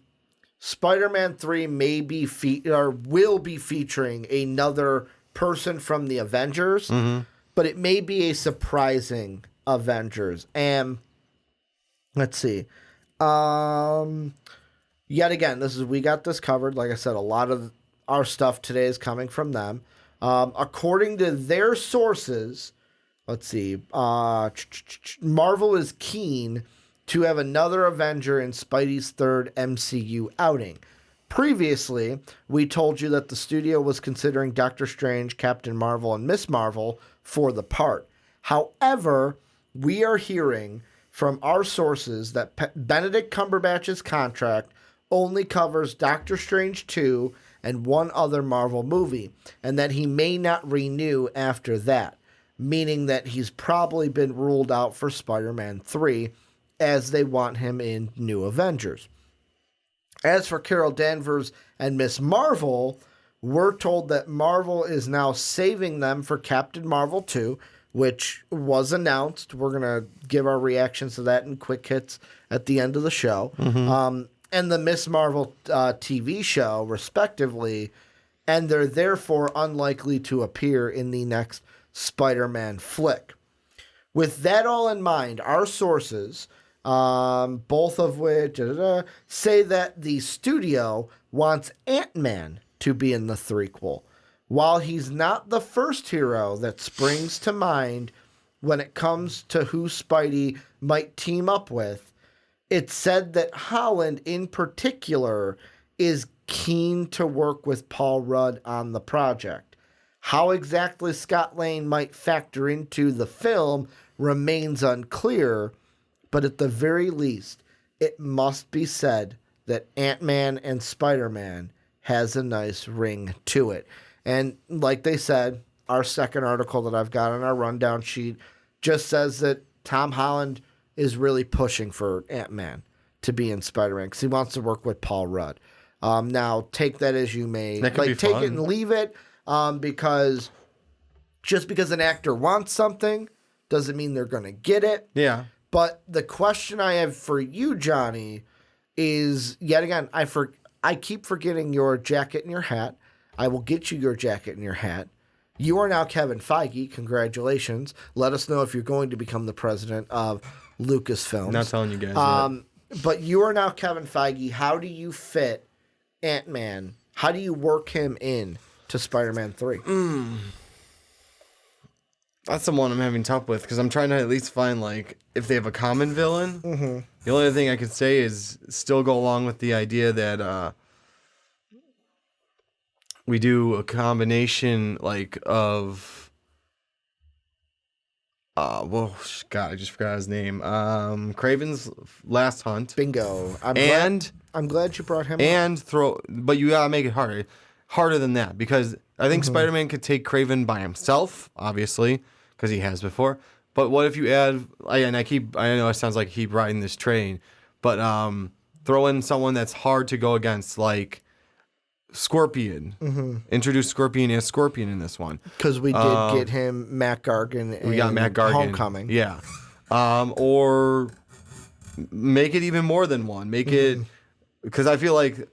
S2: Spider-Man 3 will be featuring another person from the Avengers. Mm-hmm. But it may be a surprising Avengers. And let's see. Yet again, we got this covered. Like I said, a lot of our stuff today is coming from them. According to their sources, let's see. Marvel is keen to have another Avenger in Spidey's third MCU outing. Previously, we told you that the studio was considering Doctor Strange, Captain Marvel, and Miss Marvel for the part. However, we are hearing from our sources that Benedict Cumberbatch's contract only covers Doctor Strange 2 and one other Marvel movie, and that he may not renew after that, meaning that he's probably been ruled out for Spider-Man 3, as they want him in New Avengers. As for Carol Danvers and Miss Marvel, we're told that Marvel is now saving them for Captain Marvel 2, which was announced. We're going to give our reactions to that in quick hits at the end of the show. Mm-hmm. And the Miss Marvel TV show, respectively, and they're therefore unlikely to appear in the next Spider-Man flick. With that all in mind, our sources, both of which say that the studio wants Ant-Man to be in the threequel. While he's not the first hero that springs to mind when it comes to who Spidey might team up with, it's said that Holland in particular is keen to work with Paul Rudd on the project. How exactly Scott Lang might factor into the film remains unclear, but at the very least, it must be said that Ant-Man and Spider-Man has a nice ring to it. And like they said, our second article that I've got on our rundown sheet just says that Tom Holland is really pushing for Ant-Man to be in Spider-Man because he wants to work with Paul Rudd. Now, take that as you may.
S3: That could be
S2: take
S3: fun.
S2: it and leave it because just because an actor wants something Doesn't mean they're going to get it.
S3: Yeah.
S2: But the question I have for you, Johnny, is yet again, I keep forgetting your jacket and your hat. I will get you your jacket and your hat. You are now Kevin Feige. Congratulations. Let us know if you're going to become the president of LucasFilms.
S3: Not telling you guys
S2: But you are now Kevin Feige. How do you fit Ant-Man? How do you work him in to Spider-Man 3?
S3: That's the one I'm having tough with because I'm trying to at least find, like, if they have a common villain. Mm-hmm. The only thing I could say is still go along with the idea that we do a combination, like, of... well, God, I just forgot his name. Kraven's Last Hunt.
S2: Bingo. I'm glad you brought him
S3: up. But you gotta make it harder than that, because I think Spider-Man could take Kraven by himself, obviously, because he has before. But what if you add, I know it sounds like I keep riding this train, but throw in someone that's hard to go against, like Scorpion. Introduce Scorpion as Scorpion in this one.
S2: Because we did get him Matt Gargan in Homecoming.
S3: Yeah. Or make it even more than one. Make it, because I feel like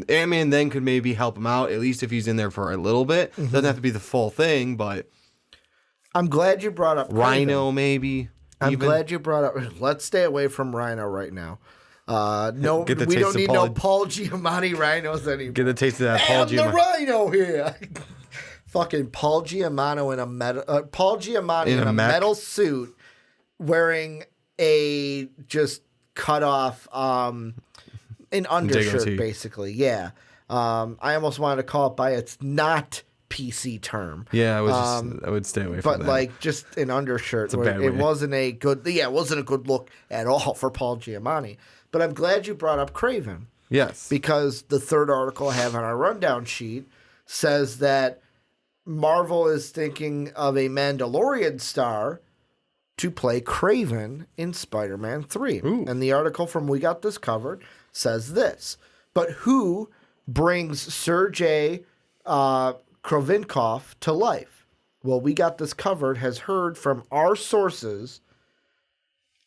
S3: Ant-Man then could maybe help him out, at least if he's in there for a little bit. Doesn't have to be the full thing, but...
S2: I'm glad you brought up
S3: Rhino, maybe.
S2: I'm glad you brought up... Let's stay away from Rhino right now. No, we don't need no Paul Giamatti rhinos anymore.
S3: Get the taste of that Paul Giamatti.
S2: I'm the rhino here. Fucking Paul Giamatti in a metal suit, wearing a just cut off an undershirt, basically. Yeah. I almost wanted to call it by its not PC term.
S3: Yeah, I would stay away from that.
S2: But like just an undershirt. It wasn't a good look at all for Paul Giamatti. But I'm glad you brought up Kraven.
S3: Yes.
S2: Because the third article I have on our rundown sheet says that Marvel is thinking of a Mandalorian star to play Kraven in Spider-Man 3.
S3: Ooh.
S2: And the article from We Got This Covered says this. But who brings Sergei Krovinkov to life? Well, We Got This Covered has heard from our sources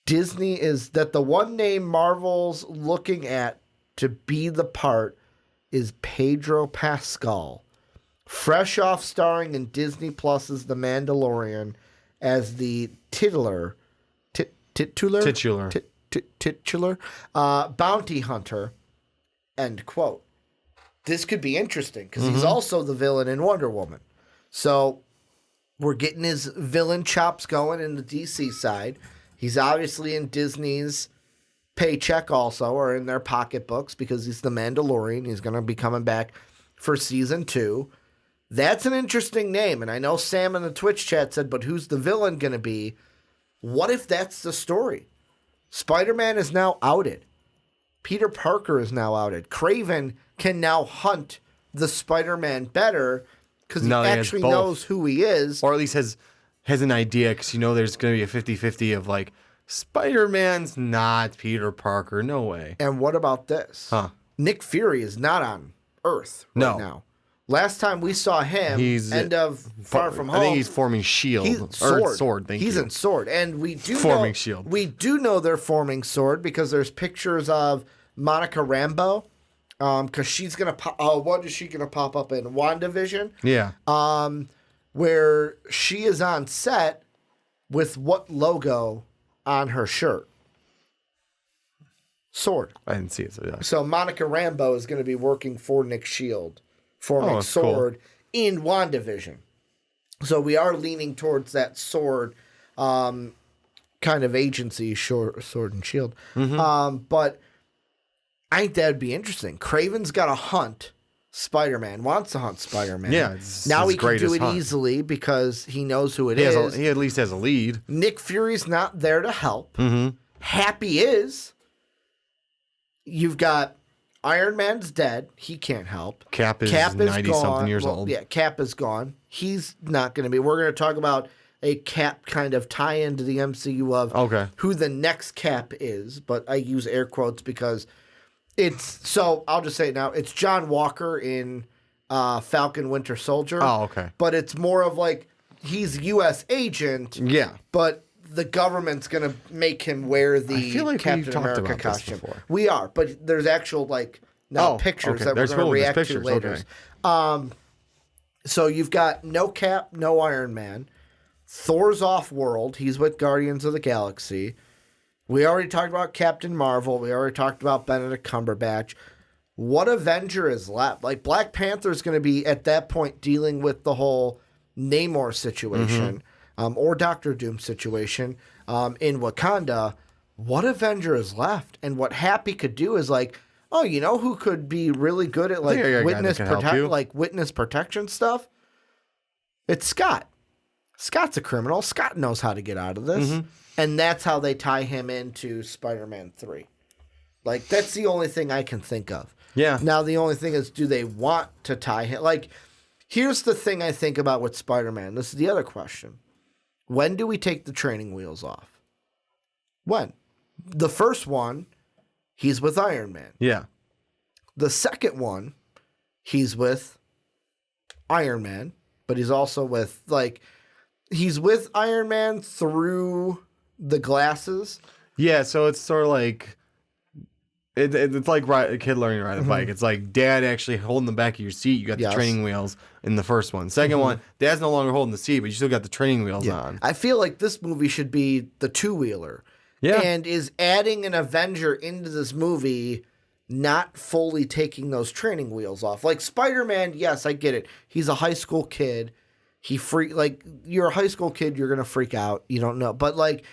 S2: Disney is that the one name Marvel's looking at to be the part is Pedro Pascal, fresh off starring in Disney Plus's The Mandalorian as the titular bounty hunter. End quote. This could be interesting because he's also the villain in Wonder Woman. So we're getting his villain chops going in the DC side. He's obviously in Disney's paycheck also, or in their pocketbooks, because he's the Mandalorian. He's going to be coming back for season 2. That's an interesting name. And I know Sam in the Twitch chat said, but who's the villain going to be? What if that's the story? Spider-Man is now outed. Peter Parker is now outed. Kraven can now hunt the Spider-Man better because he actually knows who he is.
S3: Or at least has an idea, because there's going to be a 50-50 of like, Spider-Man's not Peter Parker. No way.
S2: And what about this? Nick Fury is not on Earth right now. Last time we saw him, Far From Home.
S3: I think he's forming S.H.I.E.L.D. Sword.
S2: He's in S.W.O.R.D. And we do
S3: forming S.H.I.E.L.D.
S2: We do know they're forming S.W.O.R.D. because there's pictures of Monica Rambeau. Because she's going to what is she going to pop up in? WandaVision?
S3: Yeah.
S2: Where she is on set with what logo on her shirt? S.W.O.R.D.
S3: I didn't see it.
S2: So Monica Rambeau is going to be working for Nick S.H.I.E.L.D. forming S.W.O.R.D. in WandaVision. So we are leaning towards that S.W.O.R.D. Kind of agency, S.W.O.R.D. and S.H.I.E.L.D. But I think that'd be interesting. Kraven's got to hunt Spider-Man, wants to hunt Spider-Man.
S3: Yeah,
S2: now he can do it easily because he knows who it is.
S3: He at least has a lead.
S2: Nick Fury's not there to help. Happy is. You've got Iron Man's dead. He can't help.
S3: Cap is 90-something years old.
S2: Yeah, Cap is gone. He's not going to be. We're going to talk about a Cap kind of tie-in to the MCU of who the next Cap is, but I use air quotes because I'll just say it now. It's John Walker in Falcon Winter Soldier.
S3: Oh, okay.
S2: But it's more of like he's U.S. agent.
S3: Yeah.
S2: But the government's going to make him wear the
S3: I feel like
S2: Captain America costume.
S3: Before.
S2: We are, but there's actual pictures that we're going to react to later. Okay. So you've got no Cap, no Iron Man. Thor's off-world. He's with Guardians of the Galaxy. We already talked about Captain Marvel. We already talked about Benedict Cumberbatch. What Avenger is left? Like, Black Panther is going to be, at that point, dealing with the whole Namor situation or Doctor Doom situation in Wakanda. What Avenger is left? And what Happy could do is like, oh, you know who could be really good at like witness protection stuff? It's Scott. Scott's a criminal. Scott knows how to get out of this. And that's how they tie him into Spider-Man 3. Like, that's the only thing I can think of.
S3: Yeah.
S2: Now, the only thing is, do they want to tie him? Like, here's the thing I think about with Spider-Man. This is the other question. When do we take the training wheels off? When? The first one, he's with Iron Man.
S3: Yeah.
S2: The second one, he's with Iron Man, but he's also with, like, he's with Iron Man through the glasses.
S3: Yeah, so it's sort of like, it's like a kid learning to ride a bike. It's like dad actually holding the back of your seat. You got the training wheels in the first one. Second one, dad's no longer holding the seat, but you still got the training wheels on.
S2: I feel like this movie should be the two-wheeler.
S3: Yeah.
S2: And is adding an Avenger into this movie not fully taking those training wheels off. Like Spider-Man, yes, I get it. He's a high school kid. You're a high school kid, you're going to freak out. You don't know. But like,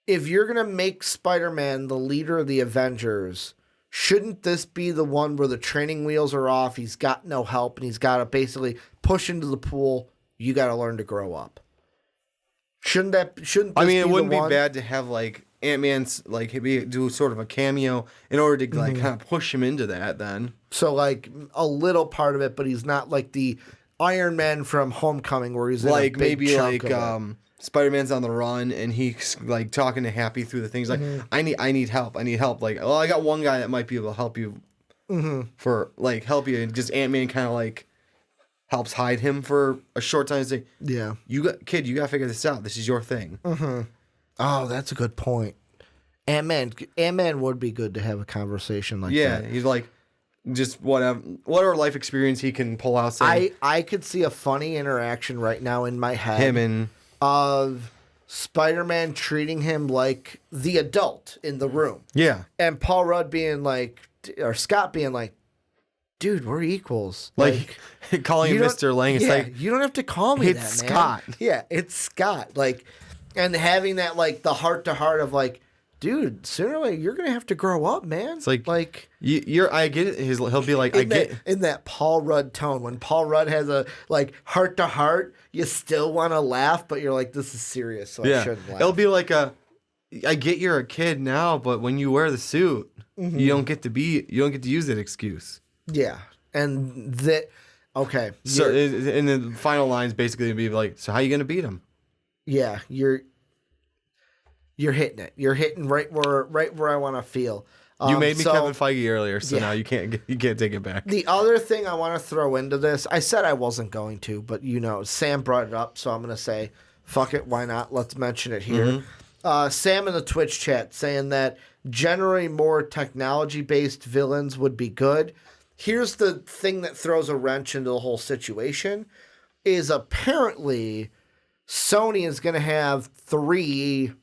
S2: if you're going to make Spider-Man the leader of the Avengers, shouldn't this be the one where the training wheels are off? He's got no help and he's got to basically push into the pool. You got to learn to grow up. Shouldn't this
S3: it wouldn't be bad to have like Ant-Man's like do sort of a cameo in order to like kind of push him into that then. So like a little part of it, but he's not like the Iron Man from Homecoming where he's like in a big chunk of it. Spider-Man's on the run and he's like talking to Happy through the things like I need help. Like, oh, I got one guy that might be able to help you for like help you, and just Ant-Man kind of like helps hide him for a short time and say, yeah, you got to figure this out. This is your thing. Oh, that's a good point. Ant-Man would be good to have a conversation like that. Yeah, he's like just whatever life experience he can pull out. I could see a funny interaction right now in my head. Of Spider-Man treating him like the adult in the room. Yeah. And Paul Rudd being like, or Scott being like, dude, we're equals. Like calling him Mr. Lang. It's like, you don't have to call me that, man. It's Scott. Yeah, it's Scott. Like, and having that, like, the heart to heart of like, dude, sooner or later, you're going to have to grow up, man. It's like I get it. He'll be like, in that Paul Rudd tone. When Paul Rudd has a, like, heart to heart, you still want to laugh, but you're like, this is serious, so I shouldn't laugh. It'll be like I get you're a kid now, but when you wear the suit, you don't get to use that excuse. Yeah. And okay. So, and the final line's basically be like, so how you going to beat him? Yeah, you're hitting it. You're hitting right where I want to feel. You made me Kevin Feige earlier, so now you can't take it back. The other thing I want to throw into this, I said I wasn't going to, but Sam brought it up, so I'm going to say, fuck it, why not? Let's mention it here. Sam in the Twitch chat saying that generally more technology-based villains would be good. Here's the thing that throws a wrench into the whole situation, is apparently Sony is going to have three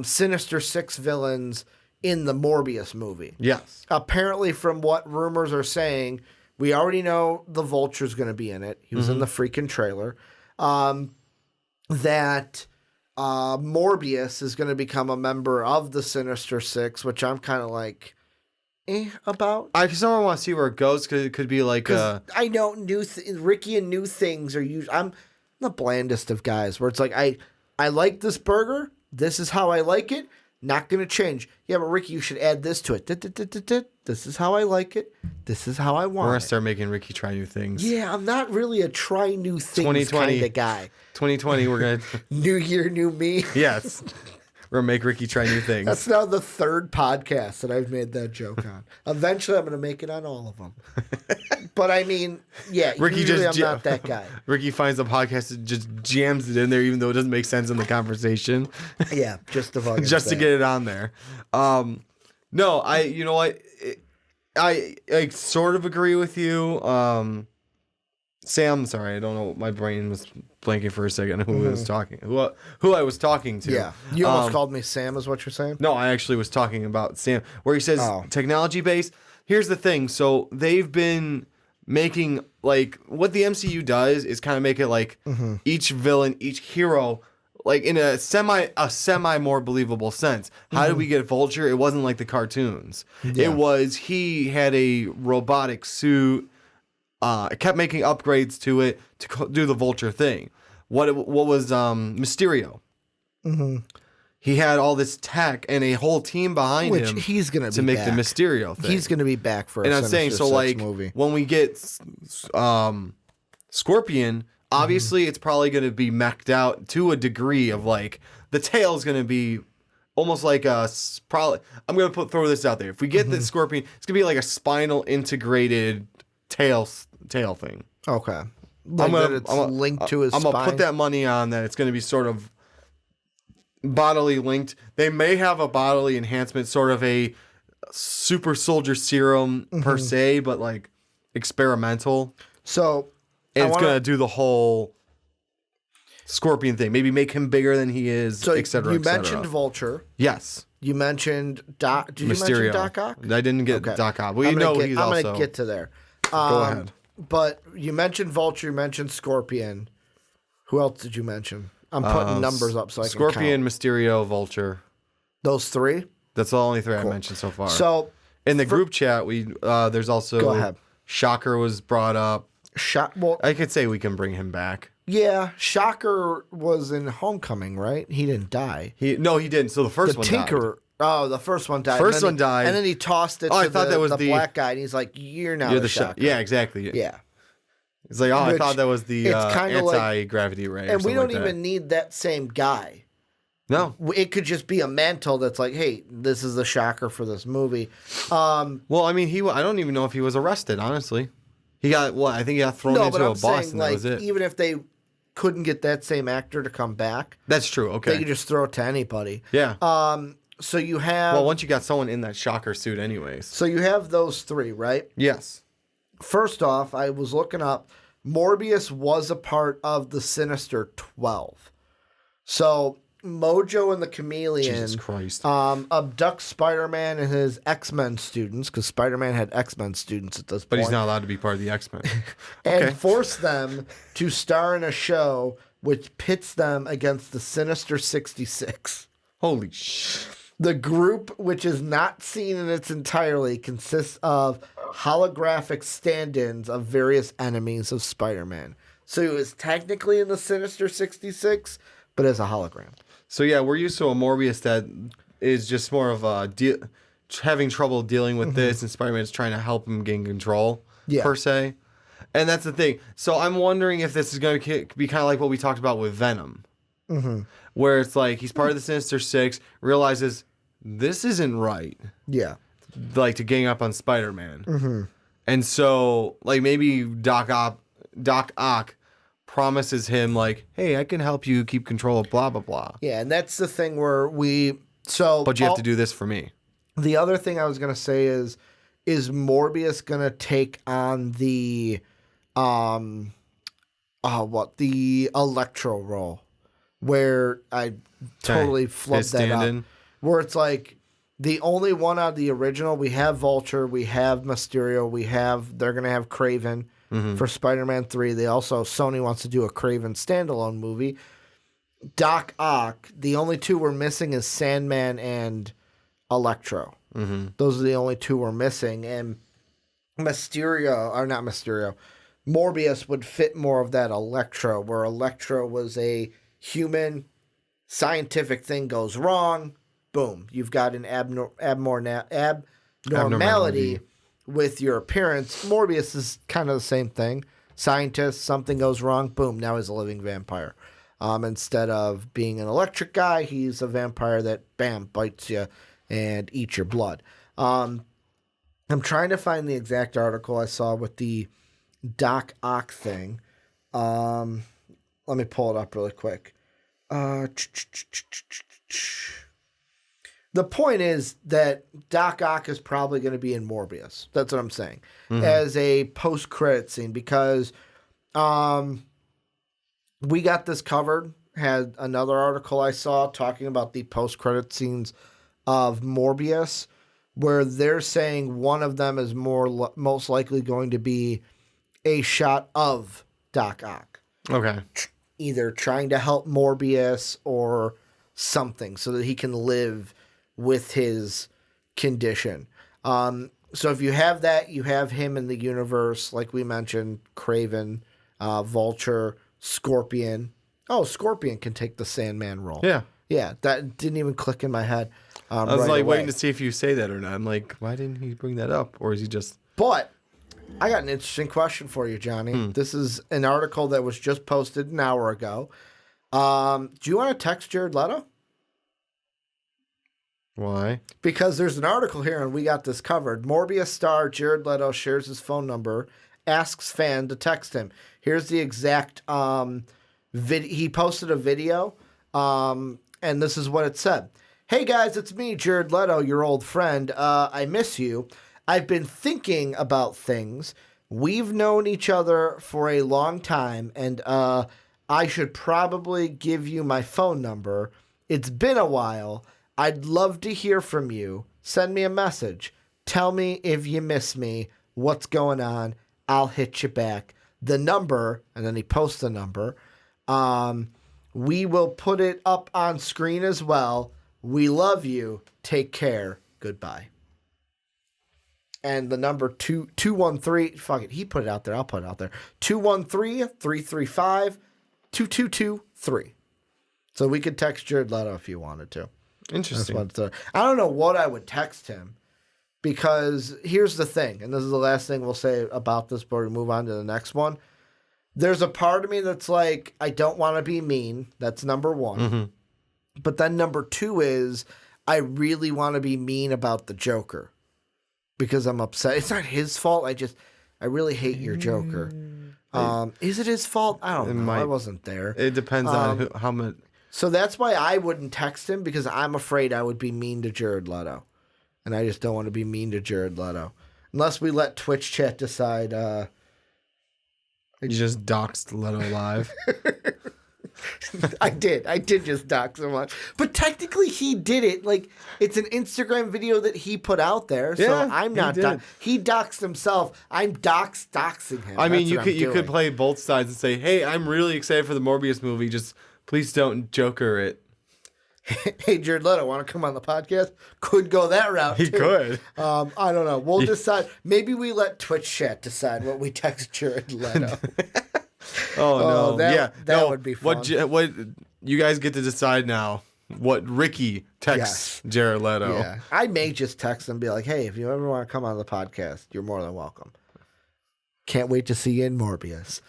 S3: Sinister Six villains in the Morbius movie. Yes. Apparently, from what rumors are saying, we already know the Vulture's going to be in it. He was in the freaking trailer. That Morbius is going to become a member of the Sinister Six, which I'm kind of like, about. I just don't want to see where it goes, because it could be like I know Ricky and new things are usually. I'm the blandest of guys, where it's like I like this burger. This is how I like it. Not going to change. Yeah, but Ricky, you should add this to it. This is how I like it. This is how I want it. We're going to start making Ricky try new things. Yeah, I'm not really a try new things kind of guy. 2020, we're going to... New year, new me. Yes. We're gonna make Ricky try new things.
S2: That's now the third podcast that I've made that joke on. Eventually, I'm going to make it on all of them. But I mean, yeah,
S3: Ricky
S2: usually I'm not that guy.
S3: Ricky finds a podcast and just jams it in there, even though it doesn't make sense in the conversation.
S2: Yeah, just to fucking
S3: just to get it on there. No, you know what? I sort of agree with you. Sam, sorry, I don't know. My brain was blanking for a second. Who was talking? Who I was talking to?
S2: Yeah, you almost called me Sam, is what you're saying?
S3: No, I actually was talking about Sam, where he says technology based. Here's the thing. So they've been making like what the MCU does is kind of make it like each villain, each hero, like in a semi more believable sense. How did we get Vulture? It wasn't like the cartoons. Yeah. It was he had a robotic suit. It kept making upgrades to it to do the Vulture thing. What was Mysterio? He had all this tech and a whole team behind him.
S2: Which he's gonna
S3: to
S2: be
S3: make
S2: back.
S3: the Mysterio thing.
S2: He's gonna be back for.
S3: And
S2: a
S3: I'm saying so, like
S2: movie.
S3: when we get Scorpion, obviously it's probably gonna be mech'd out to a degree of like the tail's gonna be almost like probably. I'm gonna throw this out there. If we get the Scorpion, it's gonna be like a spinal integrated tail thing.
S2: Okay. Like it's linked to his spine.
S3: I'm going to put that money on that. It's going to be sort of bodily linked. They may have a bodily enhancement, sort of a super soldier serum per se, but like experimental.
S2: So
S3: and it's going to do the whole Scorpion thing. Maybe make him bigger than he is, et cetera,
S2: you mentioned Vulture.
S3: Yes.
S2: You mentioned Doc. Did
S3: Mysterio.
S2: You mention Doc Ock?
S3: I didn't get Doc Ock. Well,
S2: I'm
S3: going
S2: to get to there.
S3: Go ahead.
S2: But you mentioned Vulture, you mentioned Scorpion. Who else did you mention? I'm putting numbers up so I can count.
S3: Scorpion, Mysterio, Vulture.
S2: Those three?
S3: That's the only three I mentioned so far.
S2: So
S3: in the group chat, there's also
S2: go ahead.
S3: Shocker was brought up.
S2: Well,
S3: I could say we can bring him back.
S2: Yeah, Shocker was in Homecoming, right? He didn't die.
S3: No, he didn't. So the first one died.
S2: Oh, the first one died.
S3: First one died.
S2: And then he tossed it to the black guy, and he's like, you're the Shocker.
S3: Yeah, exactly.
S2: Yeah.
S3: It's like, I thought that was the anti-gravity ray.
S2: And we don't even need that same guy.
S3: No.
S2: It could just be a mantle that's like, hey, this is the Shocker for this movie.
S3: Well, I mean, I don't even know if he was arrested, honestly. He got, I think he got thrown into a bus, and that was it.
S2: Even if they couldn't get that same actor to come back.
S3: That's true, okay.
S2: They could just throw it to anybody.
S3: Yeah.
S2: So you have...
S3: Well, once you got someone in that Shocker suit anyways.
S2: So you have those three, right?
S3: Yes.
S2: First off, I was looking up, Morbius was a part of the Sinister 12. So Mojo and the Chameleon
S3: Jesus Christ.
S2: Abduct Spider-Man and his X-Men students, because Spider-Man had X-Men students at this point.
S3: But he's not allowed to be part of the X-Men.
S2: And force them to star in a show which pits them against the Sinister 66.
S3: Holy shit.
S2: The group, which is not seen in its entirety, consists of holographic stand-ins of various enemies of Spider-Man. So he was technically in the Sinister 66, but as a hologram.
S3: So yeah, we're used to a Morbius that is just more of having trouble dealing with this, and Spider-Man is trying to help him gain control, per se. And that's the thing. So I'm wondering if this is going to be kind of like what we talked about with Venom. Where it's like he's part of the Sinister Six, realizes this isn't right.
S2: Yeah.
S3: Like to gang up on Spider-Man. And so like maybe Doc Ock promises him like, hey, I can help you keep control of blah, blah, blah.
S2: Yeah, and that's the thing where but
S3: you have to do this for me.
S2: The other thing I was going to say is Morbius going to take on the Electro role? Where I totally flubbed that up. Where it's like the only one out of the original, we have Vulture, we have Mysterio, they're going to have Kraven for Spider-Man 3. Sony wants to do a Kraven standalone movie. Doc Ock, the only two we're missing is Sandman and Electro. Those are the only two we're missing. And Morbius would fit more of that Electro, where Electro was a human, scientific thing goes wrong, boom, you've got an abnormality with your appearance. Morbius is kind of the same thing. Scientist, something goes wrong, boom, now he's a living vampire. Instead of being an electric guy, he's a vampire that, bam, bites you and eats your blood. I'm trying to find the exact article I saw with the Doc Ock thing. Let me pull it up really quick. The point is that Doc Ock is probably going to be in Morbius. That's what I'm saying. As a post-credit scene, because we got this covered. Had another article I saw talking about the post-credit scenes of Morbius, where they're saying one of them is most likely going to be a shot of Doc Ock.
S3: Okay.
S2: Either trying to help Morbius or something so that he can live with his condition. So if you have that, you have him in the universe, like we mentioned, Kraven, Vulture, Scorpion. Oh, Scorpion can take the Sandman role.
S3: Yeah.
S2: Yeah, that didn't even click in my head.
S3: I was waiting to see if you say that or not. I'm like, why didn't he bring that up? Or is he just...
S2: But I got an interesting question for you, Johnny. This is an article that was just posted an hour ago. Do you want to text Jared Leto?
S3: Why?
S2: Because there's an article here and we got this covered. Morbius star Jared Leto shares his phone number, asks fan to text him. Here's the exact he posted a video, and this is what it said. Hey guys, it's me, Jared Leto, your old friend. I miss you. I've been thinking about things. We've known each other for a long time, and I should probably give you my phone number. It's been a while. I'd love to hear from you. Send me a message. Tell me if you miss me. What's going on? I'll hit you back. The number, and then he posts the number. We will put it up on screen as well. We love you. Take care. Goodbye. And the number 213, fuck it, he put it out there. I'll put it out there. 213-335-2223. So we could text Jared Leto if you wanted to.
S3: Interesting.
S2: I don't know what I would text him, because here's the thing, and this is the last thing we'll say about this before we move on to the next one. There's a part of me that's like, I don't want to be mean. That's number one.
S3: Mm-hmm.
S2: But then number two is, I really want to be mean about the Joker because I'm upset. It's not his fault. I really hate your Joker. Is it his fault? I don't know. I wasn't there.
S3: It depends on how much.
S2: So that's why I wouldn't text him, because I'm afraid I would be mean to Jared Leto. And I just don't want to be mean to Jared Leto. Unless we let Twitch chat decide.
S3: You just doxed Leto live.
S2: I did just dox him on. But technically he did it. Like, it's an Instagram video that he put out there. So
S3: Yeah,
S2: I'm not he doxed himself. I'm doxing him.
S3: I mean, you could play both sides and say, hey, I'm really excited for the Morbius movie. Just please don't Joker it.
S2: Hey, Jared Leto, want to come on the podcast? Could go that route.
S3: He could.
S2: I don't know. We'll decide. Maybe we let Twitch chat decide what we text Jared Leto.
S3: Oh, no.
S2: That would be fun.
S3: What you guys get to decide now. What Ricky texts Jared Leto.
S2: Yeah. I may just text him and be like, hey, if you ever want to come on the podcast, you're more than welcome. Can't wait to see you in Morbius.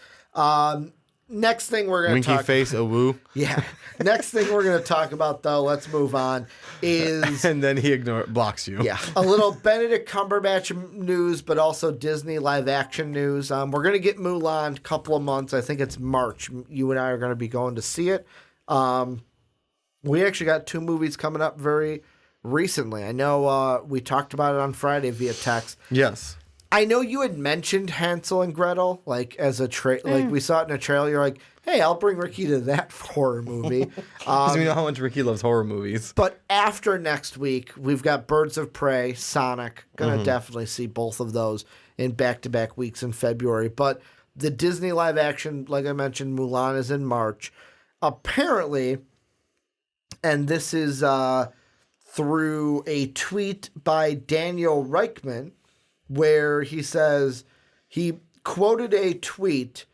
S2: Next thing we're going to talk...
S3: Winky face, a woo.
S2: Yeah. Next thing we're going to talk about, though, let's move on, is...
S3: And then he blocks you.
S2: Yeah. A little Benedict Cumberbatch news, but also Disney live-action news. We're going to get Mulan a couple of months. I think it's March. You and I are going to be going to see it. We actually got 2 movies coming up very recently. I know we talked about it on Friday via text.
S3: Yes.
S2: I know you had mentioned Hansel and Gretel, like as a like we saw it in a trailer. You're like, hey, I'll bring Ricky to that horror movie.
S3: Because we know how much Ricky loves horror movies.
S2: But after next week, we've got Birds of Prey, Sonic. Gonna definitely see both of those in back-to-back weeks in February. But the Disney live action, like I mentioned, Mulan is in March. Apparently, and this is through a tweet by Daniel Reichman, where he says he quoted a tweet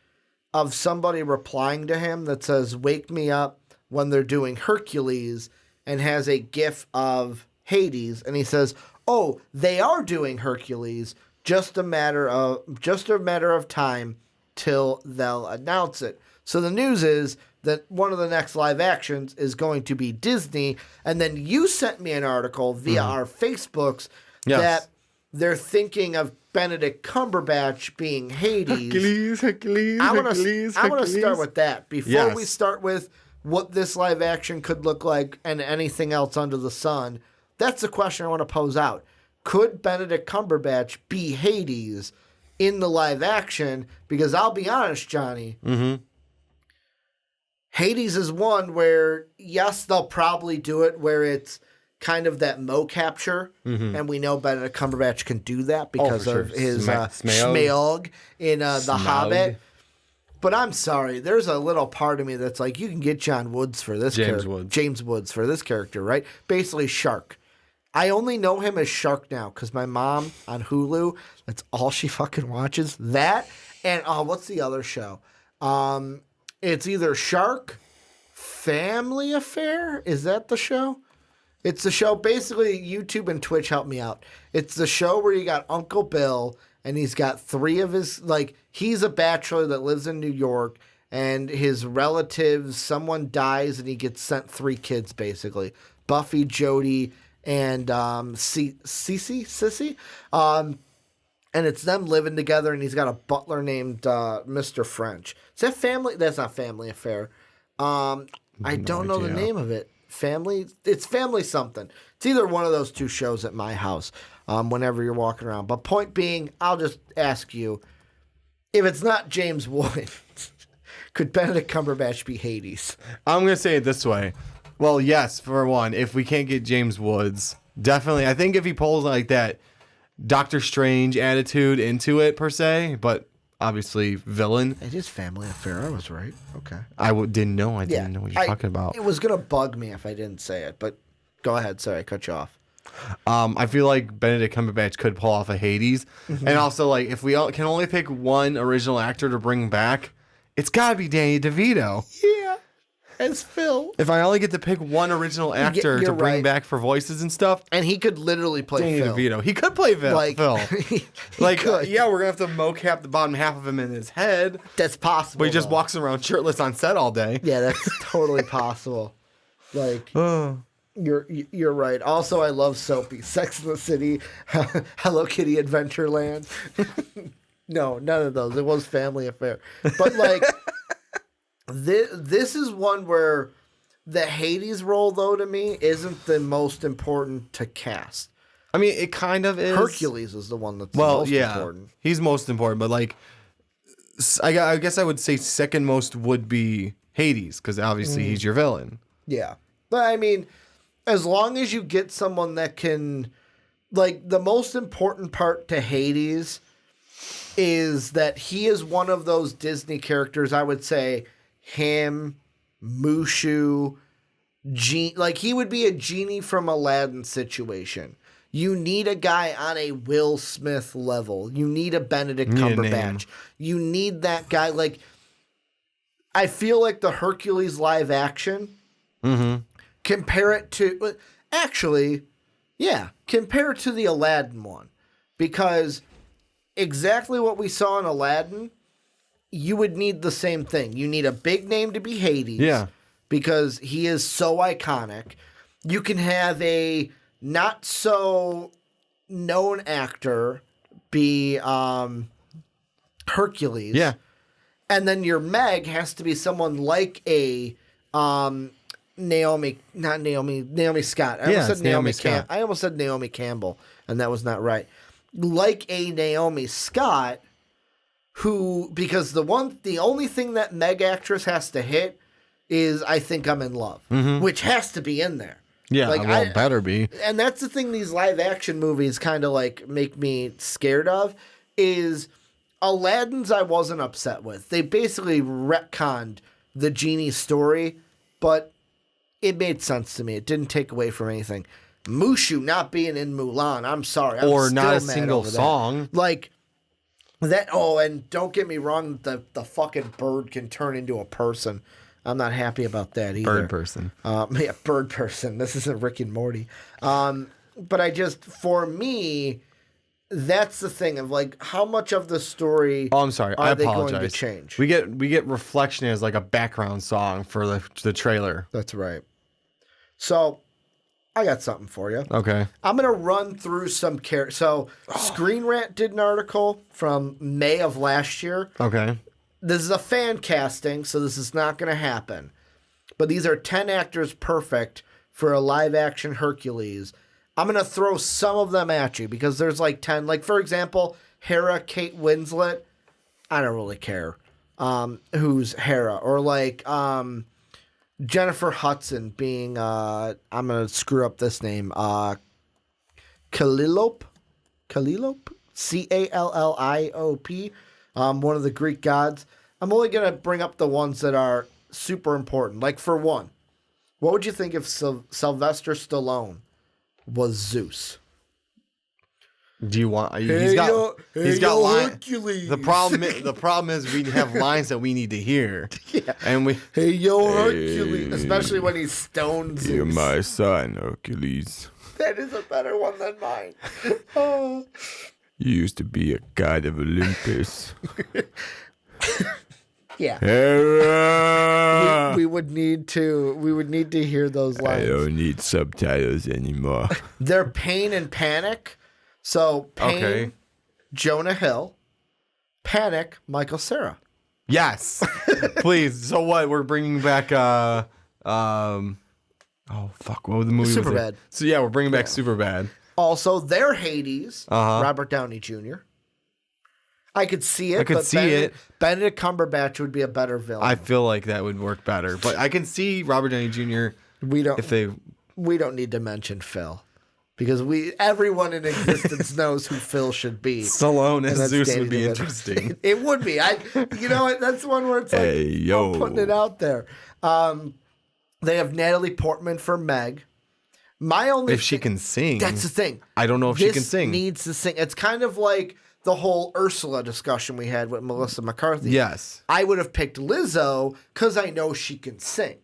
S2: of somebody replying to him that says, wake me up when they're doing Hercules, and has a gif of Hades. And he says, oh, they are doing Hercules. Just a matter of time till they'll announce it. So the news is that one of the next live actions is going to be Disney. And then you sent me an article via our Facebooks that they're thinking of Benedict Cumberbatch being Hades.
S3: Hercules.
S2: I want to start with that before we start with what this live action could look like and anything else under the sun. That's the question I want to pose out. Could Benedict Cumberbatch be Hades in the live action? Because I'll be honest, Johnny, Hades is one where, yes, they'll probably do it where it's kind of that mo capture, and we know Benedict Cumberbatch can do that because of his Smaug in The Hobbit. But I'm sorry, there's a little part of me that's like, you can get James Woods for this character, right? Basically, Shark. I only know him as Shark now because my mom on Hulu, that's all she fucking watches. That and what's the other show? It's either Shark, Family Affair. Is that the show? It's the show. Basically, YouTube and Twitch help me out. It's the show where you got Uncle Bill and he's got three of his, like, he's a bachelor that lives in New York and his relatives, someone dies and he gets sent three kids, basically. Buffy, Jody, and Sissy. And it's them living together, and he's got a butler named Mr. French. Is that Family? That's not Family Affair. I don't know the name of it. It's Family something. It's either one of those two shows at my house whenever you're walking around. But point being, I'll just ask you, if it's not James Woods, could Benedict Cumberbatch be Hades?
S3: I'm going to say it this way. Well, yes, for one, if we can't get James Woods, definitely. I think if he pulls like that Doctor Strange attitude into it, per se, but obviously villain.
S2: It is Family Affair. I was right. Okay.
S3: I didn't know. I didn't know what you're talking about.
S2: It was going to bug me if I didn't say it, but go ahead. Sorry, I cut you off.
S3: I feel like Benedict Cumberbatch could pull off a Hades. And also, like, if we can only pick one original actor to bring back, it's got to be Danny DeVito.
S2: Yeah. As Phil.
S3: If I only get to pick one original actor to bring back for voices and stuff.
S2: And he could literally play
S3: Danny
S2: Phil.
S3: DeVito. He could play Phil.
S2: He
S3: could. Yeah, we're going to have to mocap the bottom half of him in his head.
S2: That's possible.
S3: But he just walks around shirtless on set all day.
S2: Yeah, that's totally possible. Like, you're right. Also, I love Soapy. Sex in the City, Hello Kitty Adventureland. No, none of those. It was Family Affair. But, like... This is one where the Hades role, though, to me, isn't the most important to cast.
S3: I mean, it kind of is.
S2: Hercules is the one that's most important.
S3: He's most important, but, like, I guess I would say second most would be Hades, because obviously he's your villain.
S2: Yeah. But, I mean, as long as you get someone that can... Like, the most important part to Hades is that he is one of those Disney characters, I would say... Him, Mushu, like he would be a genie from Aladdin situation. You need a guy on a Will Smith level. You need a Benedict Cumberbatch. You need that guy. Like, I feel like the Hercules live action, compare it to, actually, compare it to the Aladdin one. Because exactly what we saw in Aladdin, you would need the same thing. You need a big name to be Hades. Yeah. Because he is so iconic. You can have a not so known actor be Hercules. Yeah. And then your Meg has to be someone like a Naomi Scott. I almost said Naomi Scott. I almost said Naomi Campbell, and that was not right. Like a Naomi Scott, who, because the only thing that Meg actress has to hit is I Think I'm in Love, which has to be in there.
S3: Yeah, like, well, better be.
S2: And that's the thing these live action movies kind of like make me scared of is Aladdin's I wasn't upset with. They basically retconned the genie story, but it made sense to me. It didn't take away from anything. Mushu not being in Mulan, I'm sorry.
S3: Or not a single song.
S2: Like that. Oh, and don't get me wrong, the fucking bird can turn into a person. I'm not happy about that either.
S3: Bird person.
S2: Yeah, bird person. This isn't Rick and Morty. But for me, that's the thing of like how much of the story.
S3: Oh, I'm sorry. I
S2: they
S3: apologize.
S2: going to change?
S3: We get Reflection as like a background song for the trailer.
S2: That's right. So, I got something for you.
S3: Okay.
S2: I'm gonna run through some characters. So, Screen Rant did an article from May of last year.
S3: Okay.
S2: This is a fan casting, so this is not gonna happen. But these are 10 actors perfect for a live action Hercules. I'm going to throw some of them at you because there's like 10. Like, for example, Hera, Kate Winslet. I don't really care who's Hera. Or like Jennifer Hudson being, I'm going to screw up this name, Kalliop? C-A-L-L-I-O-P. One of the Greek gods. I'm only going to bring up the ones that are super important. Like, for one, what would you think if Sylvester Stallone was Zeus?
S3: Do you want? He's got lines.
S2: Hercules.
S3: The problem is we have lines that we need to hear.
S2: Yeah.
S3: And we.
S2: Hey, yo, Hercules. Especially when he's stoned Zeus.
S4: You're my son, Hercules.
S2: That is a better one than mine. Oh.
S4: You used to be a god of Olympus.
S2: Yeah.
S4: Hera!
S2: We would need to hear those
S4: I
S2: lines.
S4: don't need subtitles anymore.
S2: They're Pain and Panic. So Pain,
S3: Okay.
S2: Jonah Hill, Panic, Michael Cera.
S3: Yes. Please. So what? We're bringing back. Oh fuck! What was the movie?
S2: Superbad.
S3: So yeah, we're bringing back Superbad.
S2: Also, their Hades,
S3: Uh-huh.
S2: Robert Downey Jr. I could see it.
S3: I could
S2: but
S3: see
S2: Benedict,
S3: it.
S2: Benedict Cumberbatch would be a better villain.
S3: I feel like that would work better, but I can see Robert Downey Jr.
S2: we don't.
S3: if they.
S2: We don't need to mention Phil, because everyone in existence knows who Phil should be.
S3: Stallone as
S2: that's
S3: Zeus
S2: Danny
S3: would be
S2: DeVito.
S3: interesting.
S2: It would be. You know what? That's the one where it's like
S4: Hey, yo.
S2: I'm putting it out there. They have Natalie Portman for Meg. My only
S3: If she can sing,
S2: That's the thing.
S3: I don't know if she can sing.
S2: Needs to sing. It's kind of like the whole Ursula discussion we had with Melissa McCarthy.
S3: Yes.
S2: I would have picked Lizzo because I know she can sing.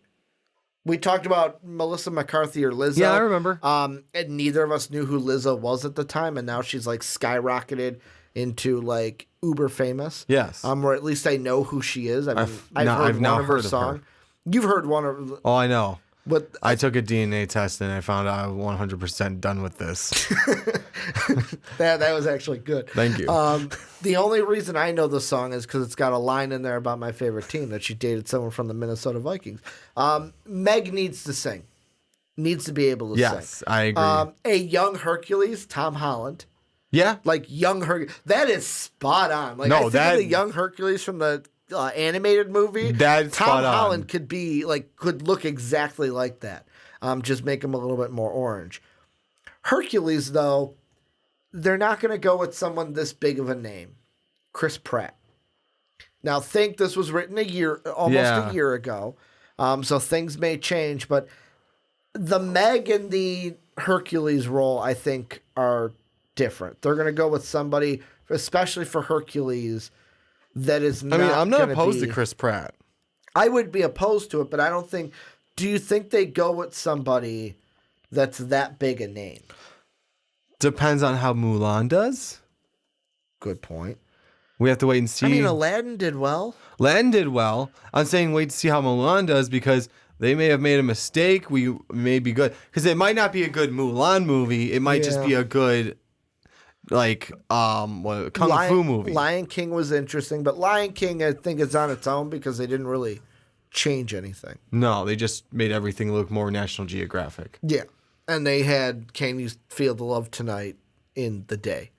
S2: We talked about Melissa McCarthy or Lizzo.
S3: Yeah, I remember.
S2: And neither of us knew who Lizzo was at the time, and now she's like skyrocketed into like uber famous.
S3: Yes.
S2: Or at least I know who she is. I mean, I've heard
S3: now
S2: one of her
S3: heard of
S2: songs.
S3: her.
S2: You've heard one of,
S3: Oh, I know.
S2: but
S3: I took a DNA test and I found out I'm 100% done with this.
S2: that was actually good.
S3: Thank you.
S2: The only reason I know the song is because it's got a line in there about my favorite team, that she dated someone from the Minnesota Vikings. Meg needs to sing. Needs to be able to sing.
S3: Yes, I agree.
S2: A young Hercules, Tom Holland.
S3: Yeah.
S2: Like young Hercules. That is spot on. Like,
S3: No,
S2: I think
S3: that-
S2: of the young Hercules from the animated movie.
S3: That's
S2: Tom
S3: spot on.
S2: Holland could look exactly like that. Just make him a little bit more orange. Hercules, though, they're not going to go with someone this big of a name. Chris Pratt. Now, think this was written almost a year ago. So things may change, but the Meg and the Hercules role, I think, are different. They're going to go with somebody, especially for Hercules, that is not.
S3: I mean, I'm not
S2: gonna
S3: opposed
S2: be,
S3: to Chris Pratt.
S2: I would be opposed to it, but I don't think. Do you think they go with somebody that's that big a name?
S3: Depends on how Mulan does.
S2: Good point.
S3: We have to wait and see.
S2: I mean, Aladdin did well.
S3: Aladdin did well. I'm saying wait to see how Mulan does because they may have made a mistake. We may be good because it might not be a good Mulan movie. It might just be a good, like, kung fu movie.
S2: Lion King was interesting, but Lion King, I think, is on its own because they didn't really change anything.
S3: No, they just made everything look more National Geographic.
S2: Yeah, and they had "Can You Feel the Love Tonight" in the day.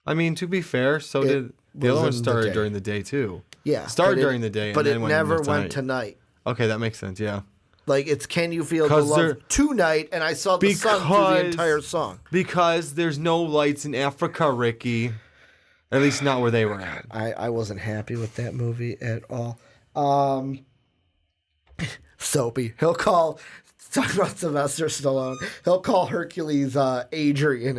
S3: I mean, to be fair, so did the other one
S2: was in the
S3: started
S2: day.
S3: during the day too.
S2: Yeah,
S3: started
S2: but
S3: during the day,
S2: but
S3: and
S2: it
S3: then
S2: never
S3: went
S2: went tonight.
S3: Okay, that makes sense. Yeah,
S2: Like it's "Can You Feel the
S3: 'Cause
S2: Love
S3: they're-
S2: Tonight," and I saw the sun through the
S3: Because-
S2: entire song.
S3: because there's no lights in Africa, Ricky. At least not where they were at.
S2: I wasn't happy with that movie at all. Soapy. He'll call. Talking about Sylvester Stallone, he'll call Hercules Adrian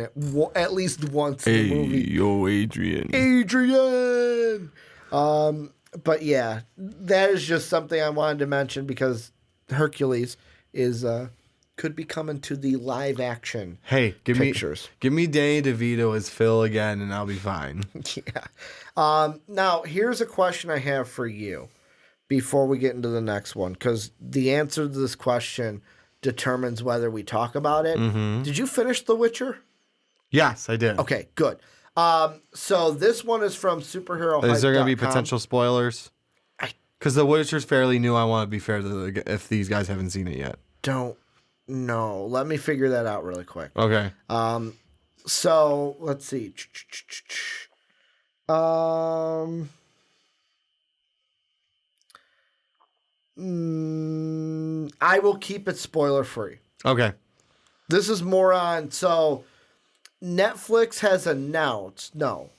S2: at least once in the movie.
S4: yo, Adrian.
S2: Adrian. But yeah, that is just something I wanted to mention because Hercules is could be coming to the live action.
S3: Hey, give
S2: pictures.
S3: me Danny DeVito as Phil again, and I'll be fine.
S2: Yeah. Now, here's a question I have for you before we get into the next one, because the answer to this question determines whether we talk about it.
S3: Mm-hmm.
S2: Did you finish The Witcher?
S3: Yes, I did.
S2: Okay, good. So this one is from superherohype.com.
S3: Is there going to be potential spoilers? Because The Witcher's fairly new. I want to be fair to if these guys haven't seen it yet.
S2: Don't know. Let me figure that out really quick.
S3: Okay.
S2: So let's see. I will keep it spoiler free.
S3: Okay.
S2: This is more on. So Netflix has announced. No.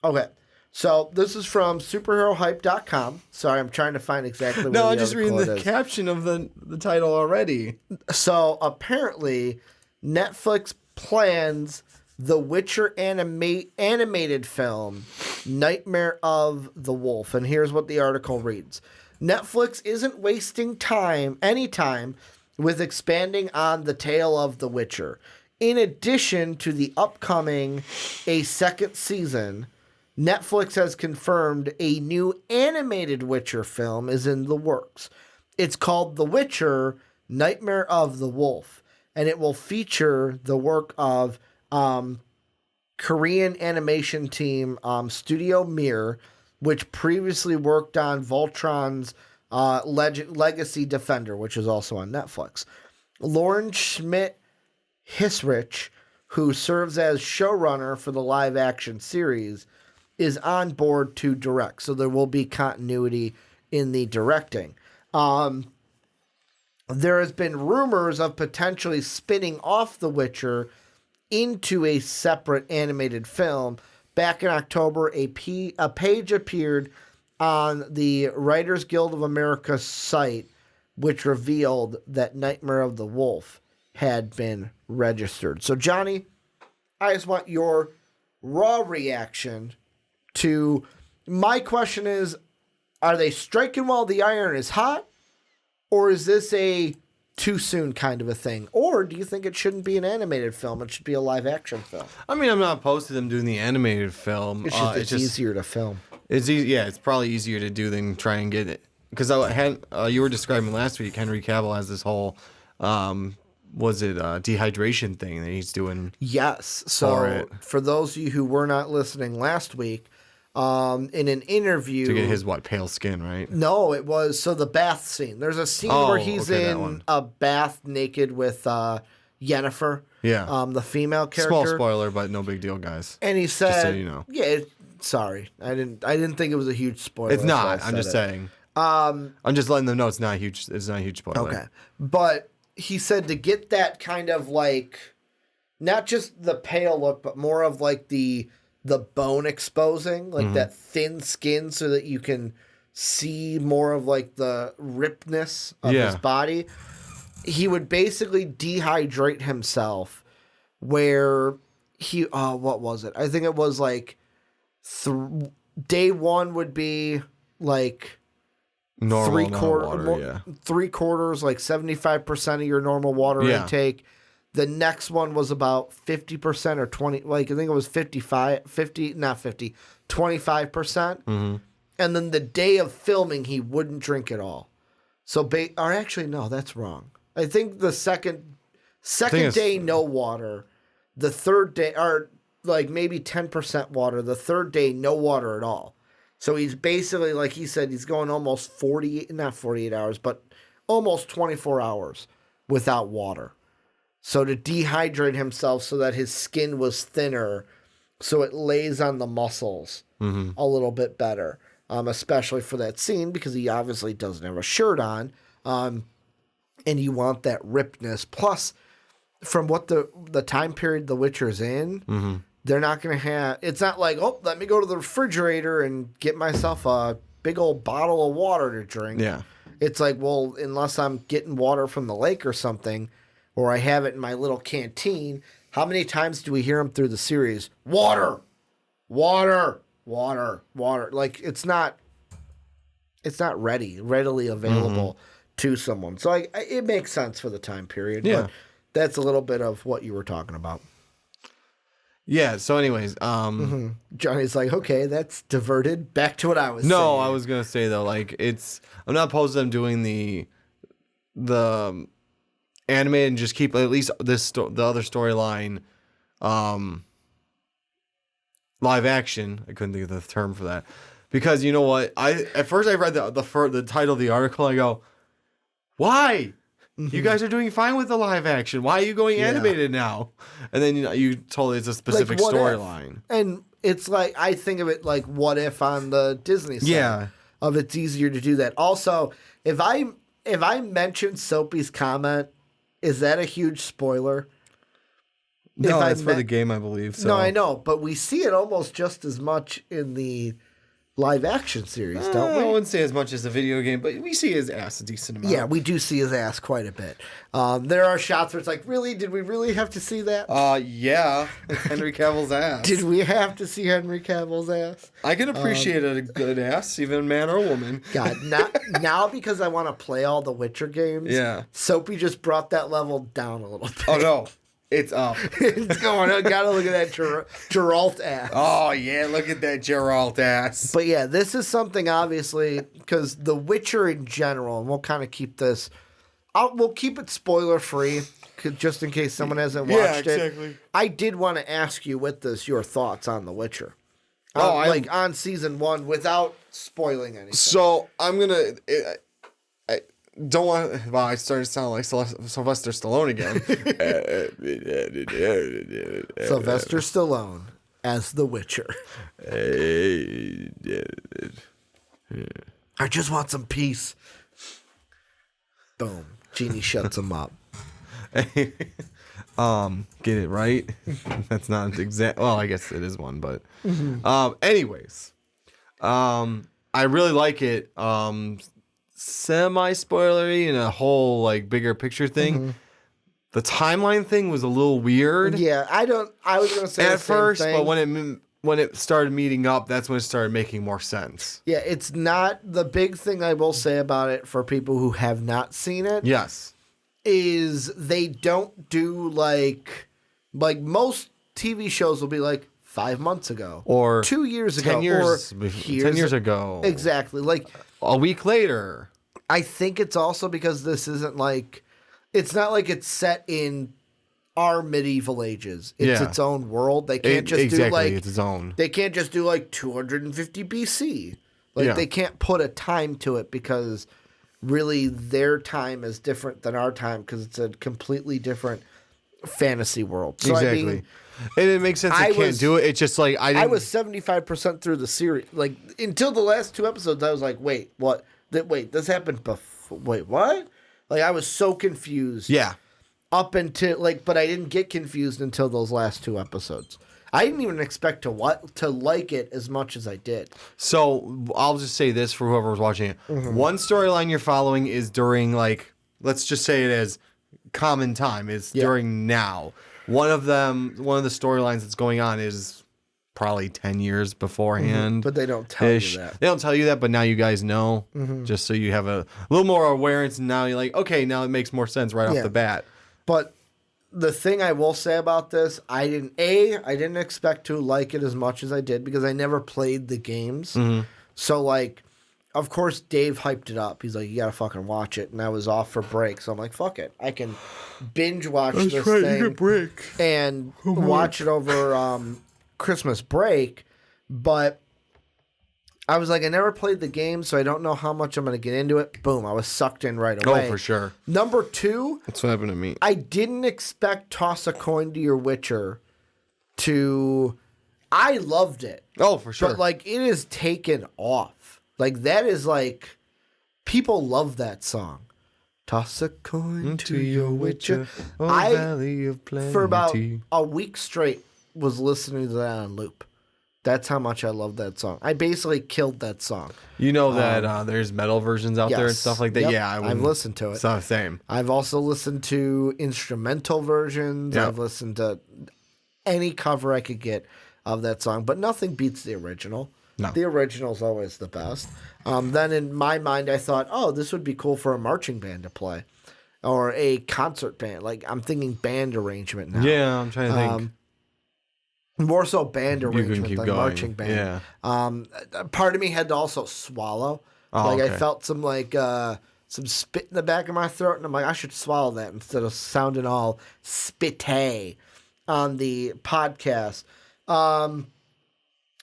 S2: Okay. So this is from superherohype.com. Sorry, I'm trying to find exactly where
S3: No,
S2: the
S3: I'm just reading
S2: article
S3: the
S2: is.
S3: caption of the title already.
S2: So apparently, Netflix plans the Witcher animated film, Nightmare of the Wolf. And here's what the article reads. Netflix isn't wasting any time with expanding on the tale of The Witcher. In addition to the upcoming a second season, Netflix has confirmed a new animated Witcher film is in the works. It's called The Witcher, Nightmare of the Wolf, and it will feature the work of Korean animation team Studio Mir, which previously worked on Voltron's Legacy Defender, which is also on Netflix. Lauren Schmidt-Hissrich, who serves as showrunner for the live-action series, is on board to direct, so there will be continuity in the directing. There has been rumors of potentially spinning off The Witcher into a separate animated film. Back in October, a page appeared on the Writers Guild of America site, which revealed that Nightmare of the Wolf had been registered. So, Johnny, I just want your raw reaction to my question is, are they striking while the iron is hot? Or is this a too soon kind of a thing? Or do you think it shouldn't be an animated film? It should be a live action film.
S3: I mean, I'm not opposed to them doing the animated film.
S2: It's just easier to film.
S3: It's easy. Yeah, it's probably easier to do than try and get it. Because you were describing last week, Henry Cavill has this whole, dehydration thing that he's doing.
S2: Yes. So for those of you who were not listening last week, in an interview
S3: to get his pale skin, right?
S2: No, it was the bath scene. There's a scene where he's in a bath naked with Yennefer, the female character.
S3: Small spoiler, but no big deal, guys.
S2: And he said,
S3: just so you know.
S2: Yeah, sorry, I didn't think it was a huge spoiler.
S3: It's not. I'm just saying. I'm just letting them know it's not huge. It's not a huge spoiler.
S2: Okay, but he said to get that kind of not just the pale look, but more of the bone exposing, that thin skin, so that you can see more of the rippedness of his body. He would basically dehydrate himself where he, what was it? I think it was day one would be
S3: normal water,
S2: 3/4, 75% of your normal water intake. The next one was about 50% or 20, I think it was 25%.
S3: Mm-hmm.
S2: And then the day of filming, he wouldn't drink at all. So, or actually, no, that's wrong. I think the second day, no water. The third day, or maybe 10% water. The third day, no water at all. So he's basically, like he said, he's going almost not 48 hours, but almost 24 hours without water. So to dehydrate himself so that his skin was thinner, so it lays on the muscles a little bit better, especially for that scene, because he obviously doesn't have a shirt on, and you want that rippedness. Plus, from what the time period The Witcher's in, they're not going to have... It's not let me go to the refrigerator and get myself a big old bottle of water to drink.
S3: Yeah.
S2: It's unless I'm getting water from the lake or something, or I have it in my little canteen. How many times do we hear him through the series? Water, water, water, water. It's not readily available to someone. So it makes sense for the time period.
S3: Yeah.
S2: But that's a little bit of what you were talking about.
S3: Yeah. So, anyways,
S2: Johnny's like, okay, that's diverted. Back to what I was saying.
S3: No, I was gonna say though, like I'm not opposed to them doing the animated and just keep at least the other storyline, live action. I couldn't think of the term for that because you know what? At first I read the title of the article. I go, why? You guys are doing fine with the live action. Why are you going animated now? And then you told it's a specific storyline.
S2: And it's like, I think of it like what if on the Disney side.
S3: Yeah.
S2: Of it's easier to do that. Also, if I mention Soapy's comment, is that a huge spoiler?
S3: No, that's for the game, I believe. So.
S2: No, I know, but we see it almost just as much in the live action series, don't we?
S3: I wouldn't say as much as the video game, but we see his ass a decent amount.
S2: Yeah, we do see his ass quite a bit. There are shots where it's like, really? Did we really have to see that?
S3: Yeah. It's Henry Cavill's ass.
S2: Did we have to see Henry Cavill's ass?
S3: I can appreciate a good ass, even man or woman.
S2: God, now because I want to play all the Witcher games, Soapy just brought that level down a little bit.
S3: Oh, no. It's up.
S2: It's going up. Gotta look at that Geralt ass.
S3: Oh, yeah, look at that Geralt ass.
S2: But yeah, this is something obviously, because The Witcher in general, and we'll kind of keep this, we'll keep it spoiler free, just in case someone hasn't watched it. I did want to ask you with this your thoughts on The Witcher. On season 1 without spoiling anything.
S3: So I'm going to. Don't want. Wow, I started to sound like Sylvester Stallone again.
S2: Sylvester Stallone as the Witcher. I just want some peace. Boom. Genie shuts him up.
S3: Get it right? That's not exact. Well, I guess it is one, but anyways, I really like it. Semi-spoilery and a whole like bigger picture thing. The timeline thing was a little weird.
S2: Yeah, I was gonna say
S3: at first, but when it started meeting up, that's when it started making more sense.
S2: Yeah, it's not the big thing I will say about it for people who have not seen it.
S3: Yes, is
S2: they don't do like most TV shows will be like 5 months ago
S3: or
S2: 2 years ago
S3: 10 years,
S2: or
S3: 10 years ago.
S2: Exactly, like
S3: a week later.
S2: I think it's also because this isn't like, it's not like it's set in our medieval ages. It's its own world. They can't just do like
S3: it's its own.
S2: They can't just do like 250 BC. Like they can't put a time to it because really their time is different than our time because it's a completely different fantasy world. So
S3: exactly. I mean, and it makes sense. I can't do it. It's just like I was
S2: 75% through the series. Like until the last 2 episodes, I was like, wait, what? Wait, this happened before. Wait, what? Like I was so confused.
S3: Yeah.
S2: Up until but I didn't get confused until those last 2 episodes. I didn't even expect to like it as much as I did.
S3: So I'll just say this for whoever was watching it. One storyline you're following is during let's just say it as common time. It's during now. One of the storylines that's going on is probably 10 years beforehand.
S2: But they don't tell you that.
S3: They don't tell you that, but now you guys know, just so you have a little more awareness. And now you're like, okay, now it makes more sense right off the bat. But
S2: the thing I will say about this, I didn't expect to like it as much as I did because I never played the games. So of course Dave hyped it up. He's like, you gotta fucking watch it. And I was off for break. So I'm like, fuck it. I can binge watch this thing and watch it over Christmas break. But I was like, I never played the game, so I don't know how much I'm going to get into it. Boom, I was sucked in right away.
S3: Oh, for sure.
S2: Number 2.
S3: That's what happened to me.
S2: I didn't expect Toss a Coin to Your Witcher to... I loved it.
S3: Oh, for sure.
S2: But, it is taken off. That is, people love that song. Toss a coin to your Witcher. Valley of Plenty. For about a week straight, was listening to that on loop. That's how much I love that song. I basically killed that song.
S3: You know that there's metal versions out there and stuff like that?
S2: Yep.
S3: Yeah,
S2: I've listened to it.
S3: It's not the same.
S2: I've also listened to instrumental versions. Yep. I've listened to any cover I could get of that song, but nothing beats the original.
S3: No.
S2: The original's always the best. Then in my mind, I thought, oh, this would be cool for a marching band to play. Or a concert band. Like, I'm thinking band arrangement now.
S3: Yeah, I'm trying to think.
S2: More so band arrangement than
S3: going.
S2: marching band.
S3: Yeah.
S2: Part of me had to also swallow.
S3: Oh,
S2: I
S3: okay.
S2: felt some spit in the back of my throat, and I'm like, I should swallow that instead of sounding all spitty on the podcast.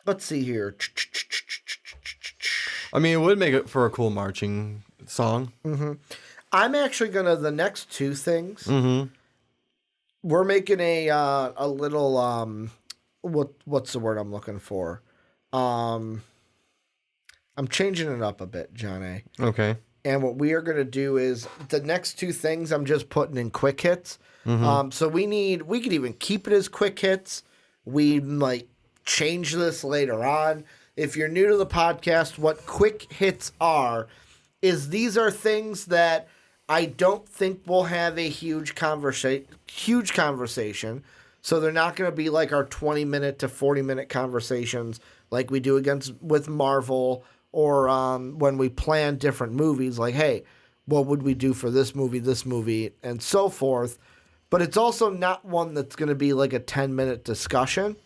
S2: Let's see here.
S3: I mean, it would make it for a cool marching song.
S2: Mm-hmm. I'm actually gonna the next two things.
S3: Mm-hmm.
S2: We're making a little what's the word I'm looking for? I'm changing it up a bit, John A.
S3: Okay.
S2: And what we are gonna do is the next two things I'm just putting in quick hits.
S3: Mm-hmm.
S2: So we could even keep it as quick hits. We might change this later on. If you're new to the podcast, what quick hits are is these are things that I don't think we'll have a huge conversation. So they're not going to be like our 20-minute to 40-minute conversations like we do with Marvel or when we plan different movies. Like, hey, what would we do for this movie, and so forth. But it's also not one that's going to be like a 10-minute discussion.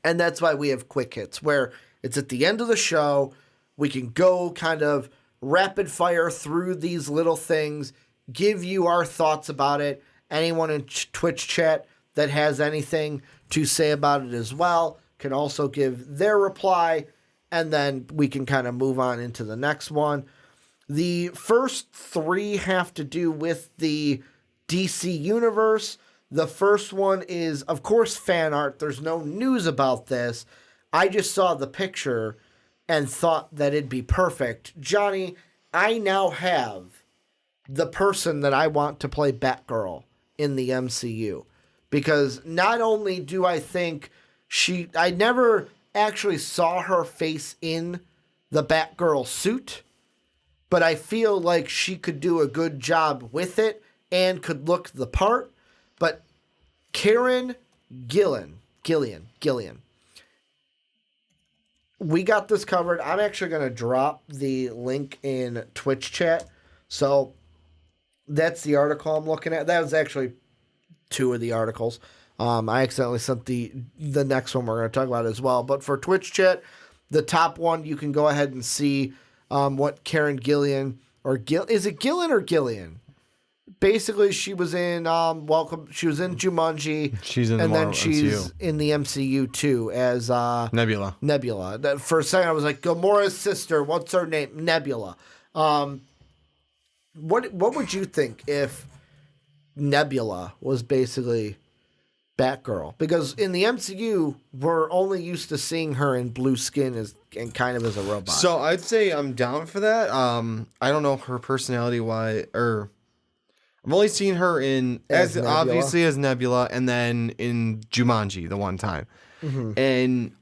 S2: And that's why we have quick hits, where it's at the end of the show. We can go kind of rapid fire through these little things, give you our thoughts about it. Anyone in Twitch chat that has anything to say about it as well can also give their reply, and then we can kind of move on into the next one. The first three have to do with the DC universe. The first one is, of course, fan art. There's no news about this. I just saw the picture and thought that it'd be perfect. Johnny, I now have the person that I want to play Batgirl in the MCU. Because not only do I think I never actually saw her face in the Batgirl suit, but I feel like she could do a good job with it and could look the part. But Karen Gillan. We got this covered. I'm actually going to drop the link in Twitch chat. So that's the article I'm looking at. That was actually two of the articles. I accidentally sent the next one we're going to talk about as well. But for Twitch chat, the top one, you can go ahead and see what Karen Gillan, is it Gillan or Gillian? Basically, she was in She was in Jumanji.
S3: She's in the
S2: then
S3: Marvel
S2: she's
S3: MCU.
S2: in the MCU too as
S3: Nebula.
S2: For a second, I was like, Gamora's sister. What's her name? Nebula. What would you think if Nebula was basically Batgirl? Because in the MCU, we're only used to seeing her in blue skin and kind of as a robot.
S3: So I'd say I'm down for that. I don't know her personality I've only seen her as obviously as Nebula, and then in Jumanji the one time. Mm-hmm. And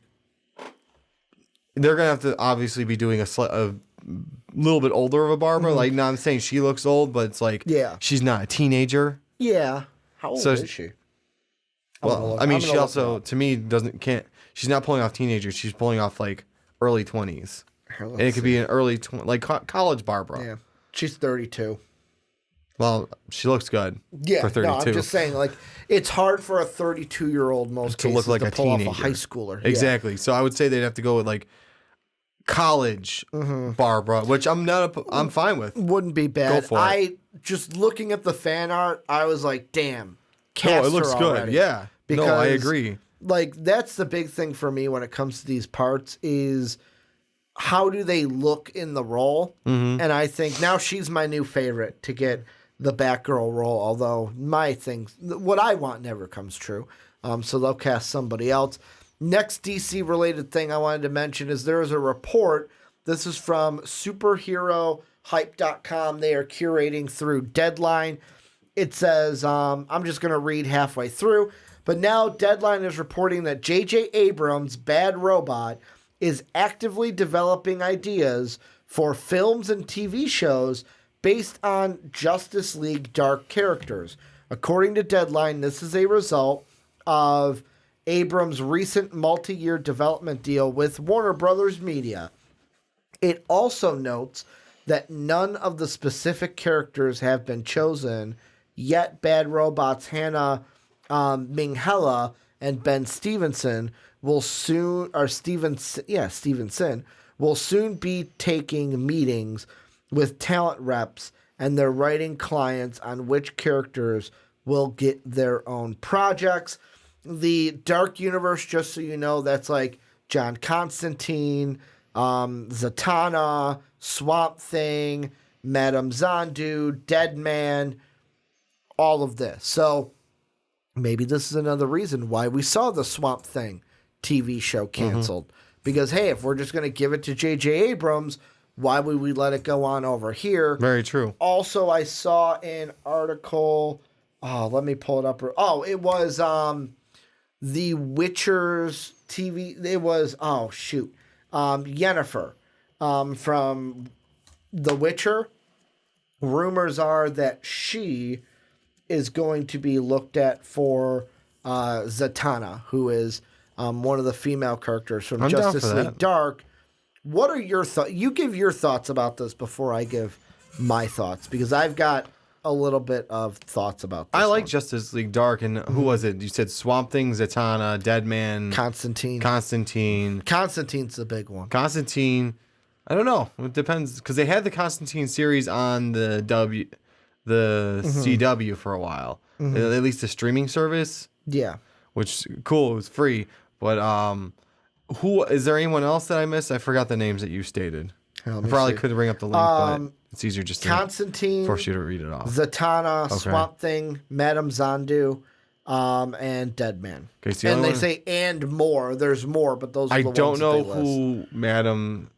S3: they're gonna have to obviously be doing a little bit older of a Barbara. Mm-hmm. Like, not I'm saying she looks old, but it's like she's not a teenager.
S2: Yeah. How old is she?
S3: Well, I mean, she also to me she's not pulling off teenagers. She's pulling off like early 20s. And it could be an early college Barbara.
S2: Yeah. She's 32.
S3: Well, she looks good for 32.
S2: No, I'm just saying, like, it's hard for a 32-year-old
S3: to look like a teenager.
S2: Off a high schooler.
S3: Exactly. Yeah. So I would say they'd have to go with like college Barbara, which I'm fine with.
S2: Wouldn't be bad.
S3: Go for it.
S2: Just looking at the fan art, I was like, damn.
S3: No, it looks good.
S2: Already.
S3: Yeah.
S2: Because,
S3: no, I agree.
S2: Like, that's the big thing for me when it comes to these parts is how do they look in the role? Mm-hmm. And I think now she's my new favorite to get the Batgirl role, although what I want never comes true. So they'll cast somebody else. Next DC-related thing I wanted to mention is there is a report. This is from superherohype.com. They are curating through Deadline. It says, I'm just going to read halfway through, but now Deadline is reporting that J.J. Abrams' Bad Robot is actively developing ideas for films and TV shows based on Justice League Dark characters. According to Deadline, this is a result of Abrams' recent multi-year development deal with Warner Brothers Media. It also notes that none of the specific characters have been chosen, yet Bad Robot's Hannah Minghella and Ben Stevenson will soon be taking meetings with talent reps and their writing clients on which characters will get their own projects. The Dark Universe, just so you know, that's like John Constantine, Zatanna, Swamp Thing, Madame Zandu, Deadman, all of this. So maybe this is another reason why we saw the Swamp Thing TV show canceled. Because, hey, if we're just going to give it to J.J. Abrams, why would we let it go on over here?
S3: Very true.
S2: Also, I saw an article. Oh, let me pull it up. Oh, it was The Witcher's TV. It was, Yennefer from The Witcher. Rumors are that she is going to be looked at for Zatanna, who is one of the female characters from Justice League Dark. What are your thoughts? You give your thoughts about this before I give my thoughts, because I've got a little bit of thoughts about this.
S3: I like Justice League Dark, and who was it? You said Swamp Thing, Zatanna, Deadman,
S2: Constantine.
S3: Constantine's
S2: the big one.
S3: Constantine, I don't know. It depends, because they had the Constantine series on the CW for a while, at least the streaming service.
S2: Yeah,
S3: which cool. It was free, but who is there? Anyone else that I missed? I forgot the names that you stated. I probably could bring up the link, but it's easier just to
S2: Constantine,
S3: force you to read it off.
S2: Zatanna, Swamp Thing, Madame Zandu, and Deadman. Okay, and they say and more. There's more, but those are the ones
S3: I don't know
S2: that
S3: who Madame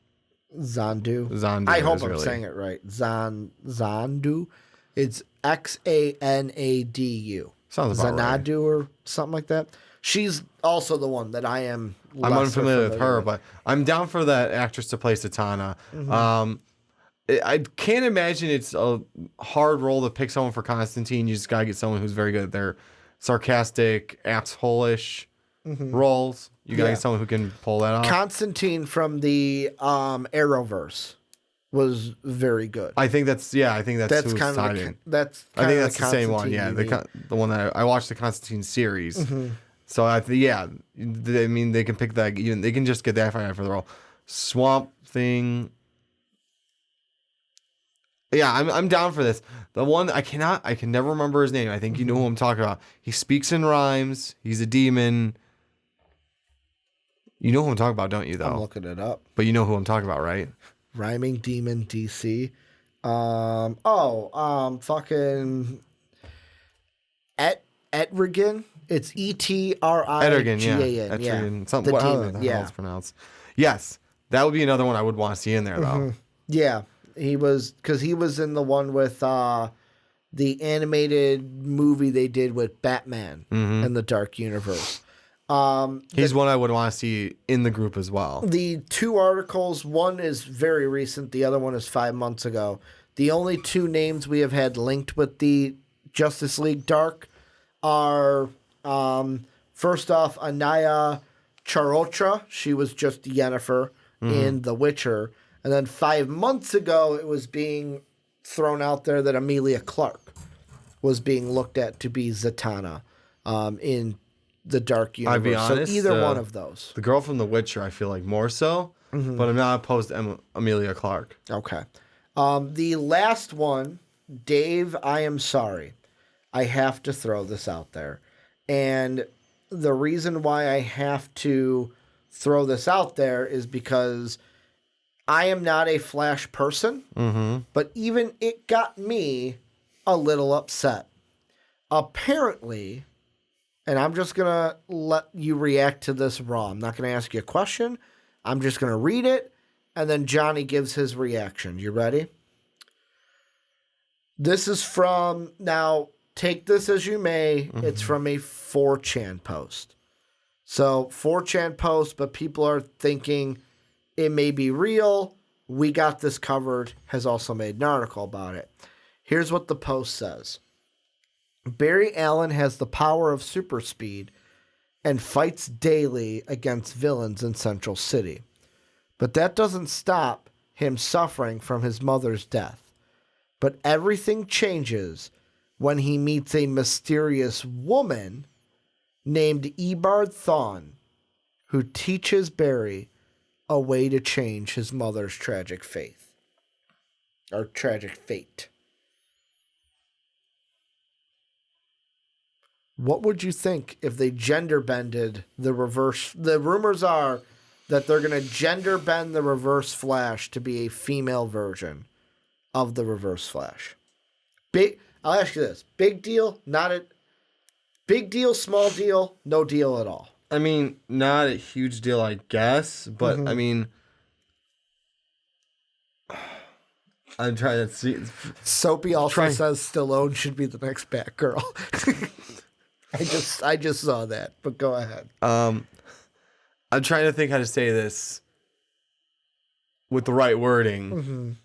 S2: Zandu. I hope I'm saying it right. Zandu. It's Xanadu.
S3: Sounds about right.
S2: Xanadu or something like that. She's also the one that I am.
S3: I'm unfamiliar with her, but I'm down for that actress to play Zatanna. I can't imagine it's a hard role to pick someone for Constantine. You just gotta get someone who's very good at their sarcastic, asshole-ish roles. You gotta get someone who can pull that off.
S2: Constantine from the Arrowverse was very good.
S3: I think that's who's signing. I think that's the same one. Yeah, the one that I watched, the Constantine series. So I mean they can pick that. They can just get that for the role. Swamp Thing. Yeah, I'm down for this. The one I can never remember his name. I think you know who I'm talking about. He speaks in rhymes. He's a demon. You know who I'm talking about, don't you? Though
S2: I'm looking it up.
S3: But you know who I'm talking about, right?
S2: Rhyming demon DC. Fucking Etrigan. It's Etrigan.
S3: Etrigan, yeah. Something.
S2: The
S3: how
S2: demon,
S3: the hell it's pronounced. Yes, that would be another one I would want to see in there, though.
S2: Yeah, he was in the one with the animated movie they did with Batman and the Dark Universe.
S3: He's one I would want to see in the group as well.
S2: The two articles, one is very recent, the other one is 5 months ago. The only two names we have had linked with the Justice League Dark are, first off, Anaya Charotra. She was just Yennefer in The Witcher. And then 5 months ago, it was being thrown out there that Emilia Clarke was being looked at to be Zatanna in the Dark Universe.
S3: I'll be honest,
S2: so either one of those.
S3: The girl from The Witcher, I feel like more so, but I'm not opposed to Emilia Clarke.
S2: Okay. The last one, Dave, I am sorry. I have to throw this out there. And the reason why I have to throw this out there is because I am not a Flash person, but even it got me a little upset. Apparently, and I'm just going to let you react to this raw. I'm not going to ask you a question. I'm just going to read it, and then Johnny gives his reaction. You ready? This is from, now take this as you may, it's from a 4chan post. So 4chan post, but people are thinking it may be real. We Got This Covered has also made an article about it. Here's what the post says. Barry Allen has the power of super speed and fights daily against villains in Central City. But that doesn't stop him suffering from his mother's death. But everything changes when he meets a mysterious woman named Eobard Thawne, who teaches Barry a way to change his mother's tragic fate. Or tragic fate. What would you think if they gender bended the reverse? The rumors are that they're going to gender bend the Reverse Flash to be a female version of the Reverse Flash. I'll ask you this. Big deal? Not a big deal, small deal, no deal at all.
S3: I mean, not a huge deal, I guess, but I mean, I'm trying to see.
S2: Soapy also says Stallone should be the next Batgirl. I just saw that, but go ahead.
S3: I'm trying to think how to say this with the right wording.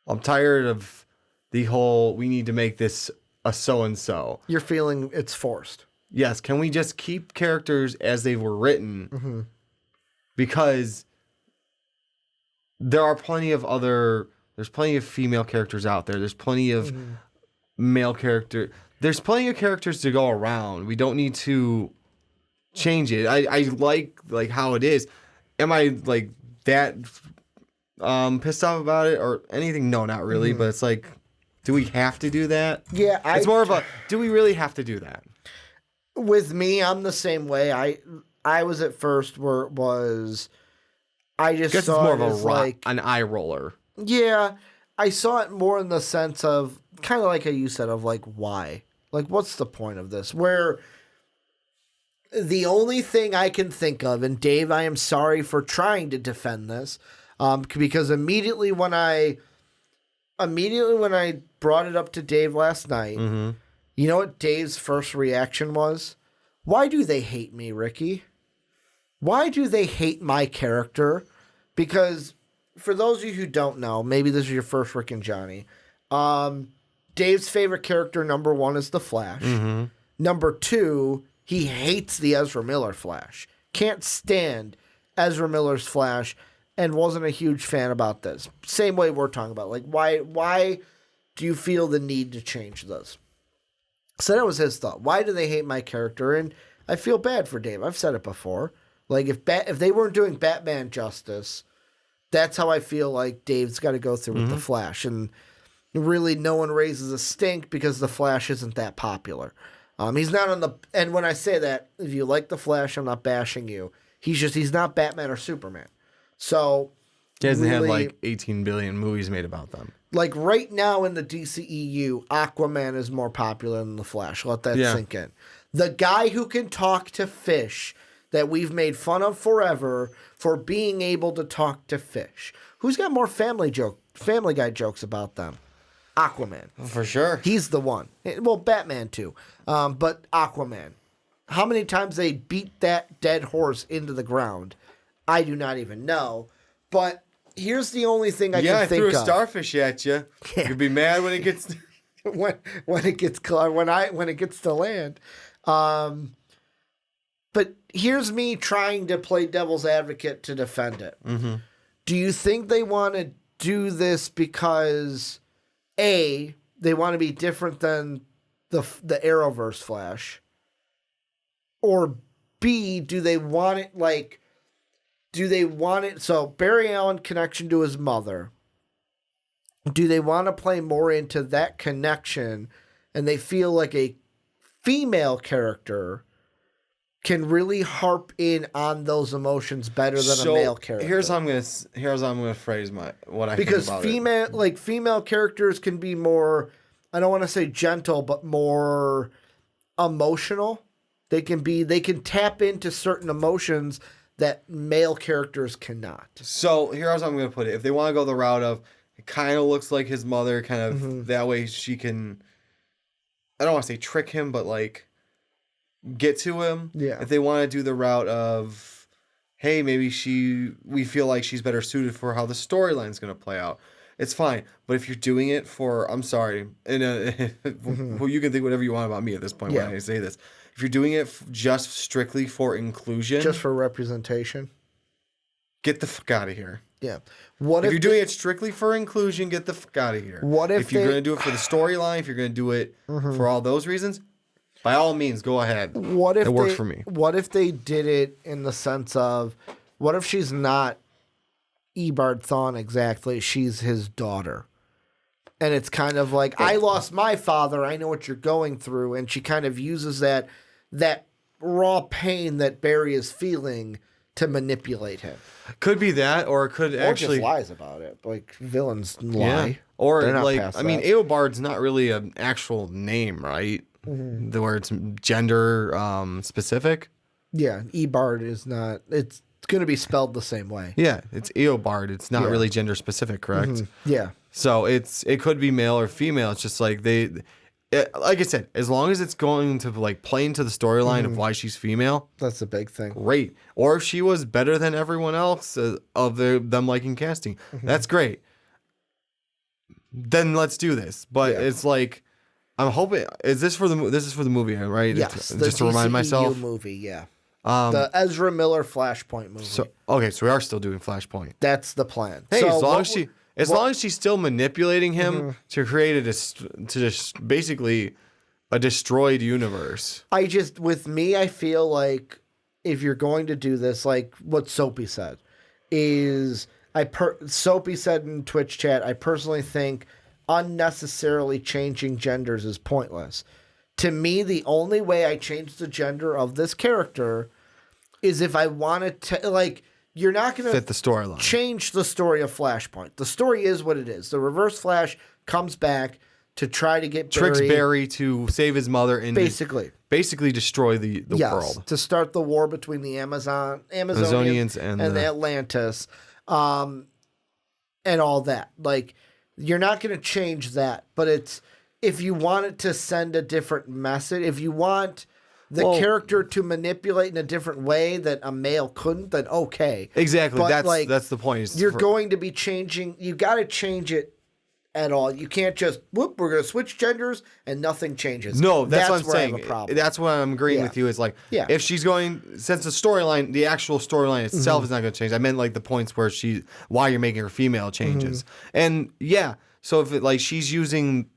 S3: I'm tired of the whole, we need to make this a so-and-so.
S2: You're feeling it's forced.
S3: Yes, can we just keep characters as they were written? Because there's plenty of female characters out there. There's plenty of male character. There's plenty of characters to go around. We don't need to change it. I like how it is. Am I like that pissed off about it or anything? No, not really. But it's like, do we have to do that?
S2: Yeah,
S3: it's more of a, do we really have to do that?
S2: With me, I'm the same way. I was at first where it was. I just
S3: guess
S2: saw
S3: it's more of
S2: like
S3: an eye roller.
S2: Yeah, I saw it more in the sense of kind of like how you said of like why, like what's the point of this? Where the only thing I can think of, and Dave, I am sorry for trying to defend this, because immediately when I brought it up to Dave last night, you know what Dave's first reaction was? Why do they hate me, Ricky? Why do they hate my character? Because for those of you who don't know, maybe this is your first Rick and Johnny. Dave's favorite character, number one, is the Flash. Number two, he hates the Ezra Miller Flash. Can't stand Ezra Miller's Flash and wasn't a huge fan about this. Same way we're talking about. Like, why do you feel the need to change this? So that was his thought. Why do they hate my character? And I feel bad for Dave. I've said it before. Like, if they weren't doing Batman justice, that's how I feel like Dave's got to go through with the Flash. And really no one raises a stink because the Flash isn't that popular. He's not on the... And when I say that, if you like the Flash, I'm not bashing you. He's not Batman or Superman. So...
S3: He hasn't had like 18 billion movies made about them.
S2: Like right now in the DCEU, Aquaman is more popular than the Flash. Let that sink in. The guy who can talk to fish that we've made fun of forever for being able to talk to fish. Who's got more Family Guy jokes about them? Aquaman.
S3: For sure.
S2: He's the one. Well, Batman too. But Aquaman. How many times they beat that dead horse into the ground, I do not even know. But here's the only thing I can think of.
S3: Yeah, I threw a starfish at you. Yeah. You'd be mad when it gets
S2: when it gets to land. But here's me trying to play devil's advocate to defend it. Do you think they want to do this because A, they want to be different than the Arrowverse Flash, or B, do they want it like? Do they want it... So, Barry Allen connection to his mother. Do they want to play more into that connection and they feel like a female character can really harp in on those emotions better than a male character?
S3: Here's how I'm gonna phrase what I think about
S2: it. Female characters can be more, I don't want to say gentle, but more emotional. They can tap into certain emotions that male characters cannot.
S3: So here's how I'm going to put it. If they want to go the route of, it kind of looks like his mother, kind of that way she can, I don't want to say trick him, but like get to him.
S2: Yeah.
S3: If they want to do the route of, hey, maybe we feel like she's better suited for how the storyline's going to play out, it's fine. But if you're doing it for, I'm sorry, well, you can think whatever you want about me at this point when I say this. if you're doing it just strictly for inclusion,
S2: Just for representation.
S3: get the fuck out of here.
S2: Yeah.
S3: If you're doing it strictly for inclusion, get the fuck out of here. If you're going to do it for the storyline, if you're going to do it for all those reasons, by all means, go ahead. It works for me.
S2: What if they did it in the sense of, what if she's not Eobard Thawne exactly? She's his daughter. And it's kind of like, I lost my father. I know what you're going through. And she kind of uses that raw pain that Barry is feeling to manipulate him.
S3: Could be that, or it could actually
S2: just lies about it. Like, villains lie.
S3: Yeah. Or
S2: like,
S3: I mean, Eobard's not really an actual name, right? Where it's gender specific.
S2: Yeah, Eobard is not. It's going to be spelled the same way.
S3: Yeah, it's Eobard. It's not really gender specific, correct?
S2: Yeah.
S3: So it could be male or female. It's just like like I said, as long as it's going to like play into the storyline of why she's female,
S2: That's the big thing.
S3: great. Or if she was better than everyone else of them liking casting, that's great. Then let's do this. But it's like, I'm hoping this is for the movie, right?
S2: Yes,
S3: Just to remind myself.
S2: movie, yeah. The Ezra Miller Flashpoint movie.
S3: So we are still doing Flashpoint.
S2: That's the plan.
S3: Hey,
S2: So
S3: as long as she's still manipulating him to create basically a destroyed universe.
S2: with me, I feel like if you're going to do this, like what Soapy said, Soapy said in Twitch chat, I personally think unnecessarily changing genders is pointless. To me, the only way I change the gender of this character is if I wanted to, like, you're not going to
S3: fit the storyline.
S2: Change the story of Flashpoint. The story is what it is. The Reverse Flash comes back to try to get
S3: tricks Barry to save his mother and basically destroy the world.
S2: To start the war between the Amazonians and the Atlantis, and all that. Like, you're not going to change that, but it's, if you want it to send a different message, if you want the character to manipulate in a different way that a male couldn't, then okay.
S3: Exactly.
S2: But
S3: that's the point.
S2: You're going to be changing. You got to change it at all. You can't just we're going to switch genders and nothing changes.
S3: No, that's what I'm
S2: where I
S3: saying.
S2: have a problem.
S3: That's what I'm agreeing with you. Is like, if she's going, since the actual storyline itself is not going to change. I meant like the points where why you're making her female changes, and so if she's using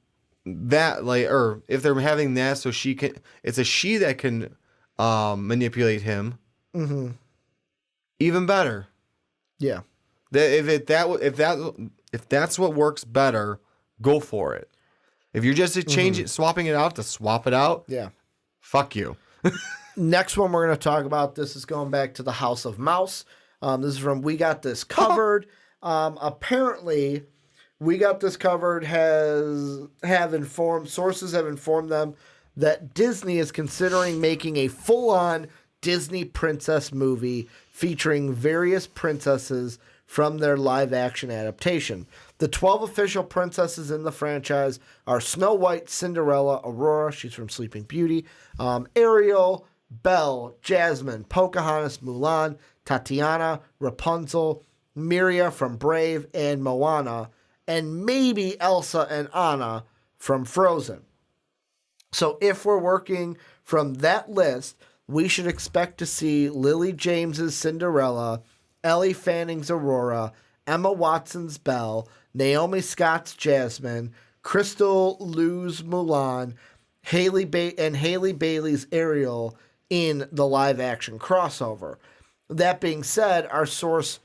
S3: that, or if they're having that, so it's a she that can manipulate him. Even better.
S2: Yeah.
S3: If that's what works better, go for it. If you're just swapping it out to swap it out, fuck you.
S2: Next one we're going to talk about, this is going back to the House of Mouse. This is from We Got This Covered. Apparently, We Got This Covered sources have informed them that Disney is considering making a full-on Disney princess movie featuring various princesses from their live-action adaptation. The 12 official princesses in the franchise are Snow White, Cinderella, Aurora, she's from Sleeping Beauty, Ariel, Belle, Jasmine, Pocahontas, Mulan, Tatiana, Rapunzel, Miria from Brave, and Moana, and maybe Elsa and Anna from Frozen. So if we're working from that list, we should expect to see Lily James's Cinderella, Ellie Fanning's Aurora, Emma Watson's Belle, Naomi Scott's Jasmine, Crystal Liu's Mulan, Haley Bailey's Ariel in the live-action crossover. That being said, our sources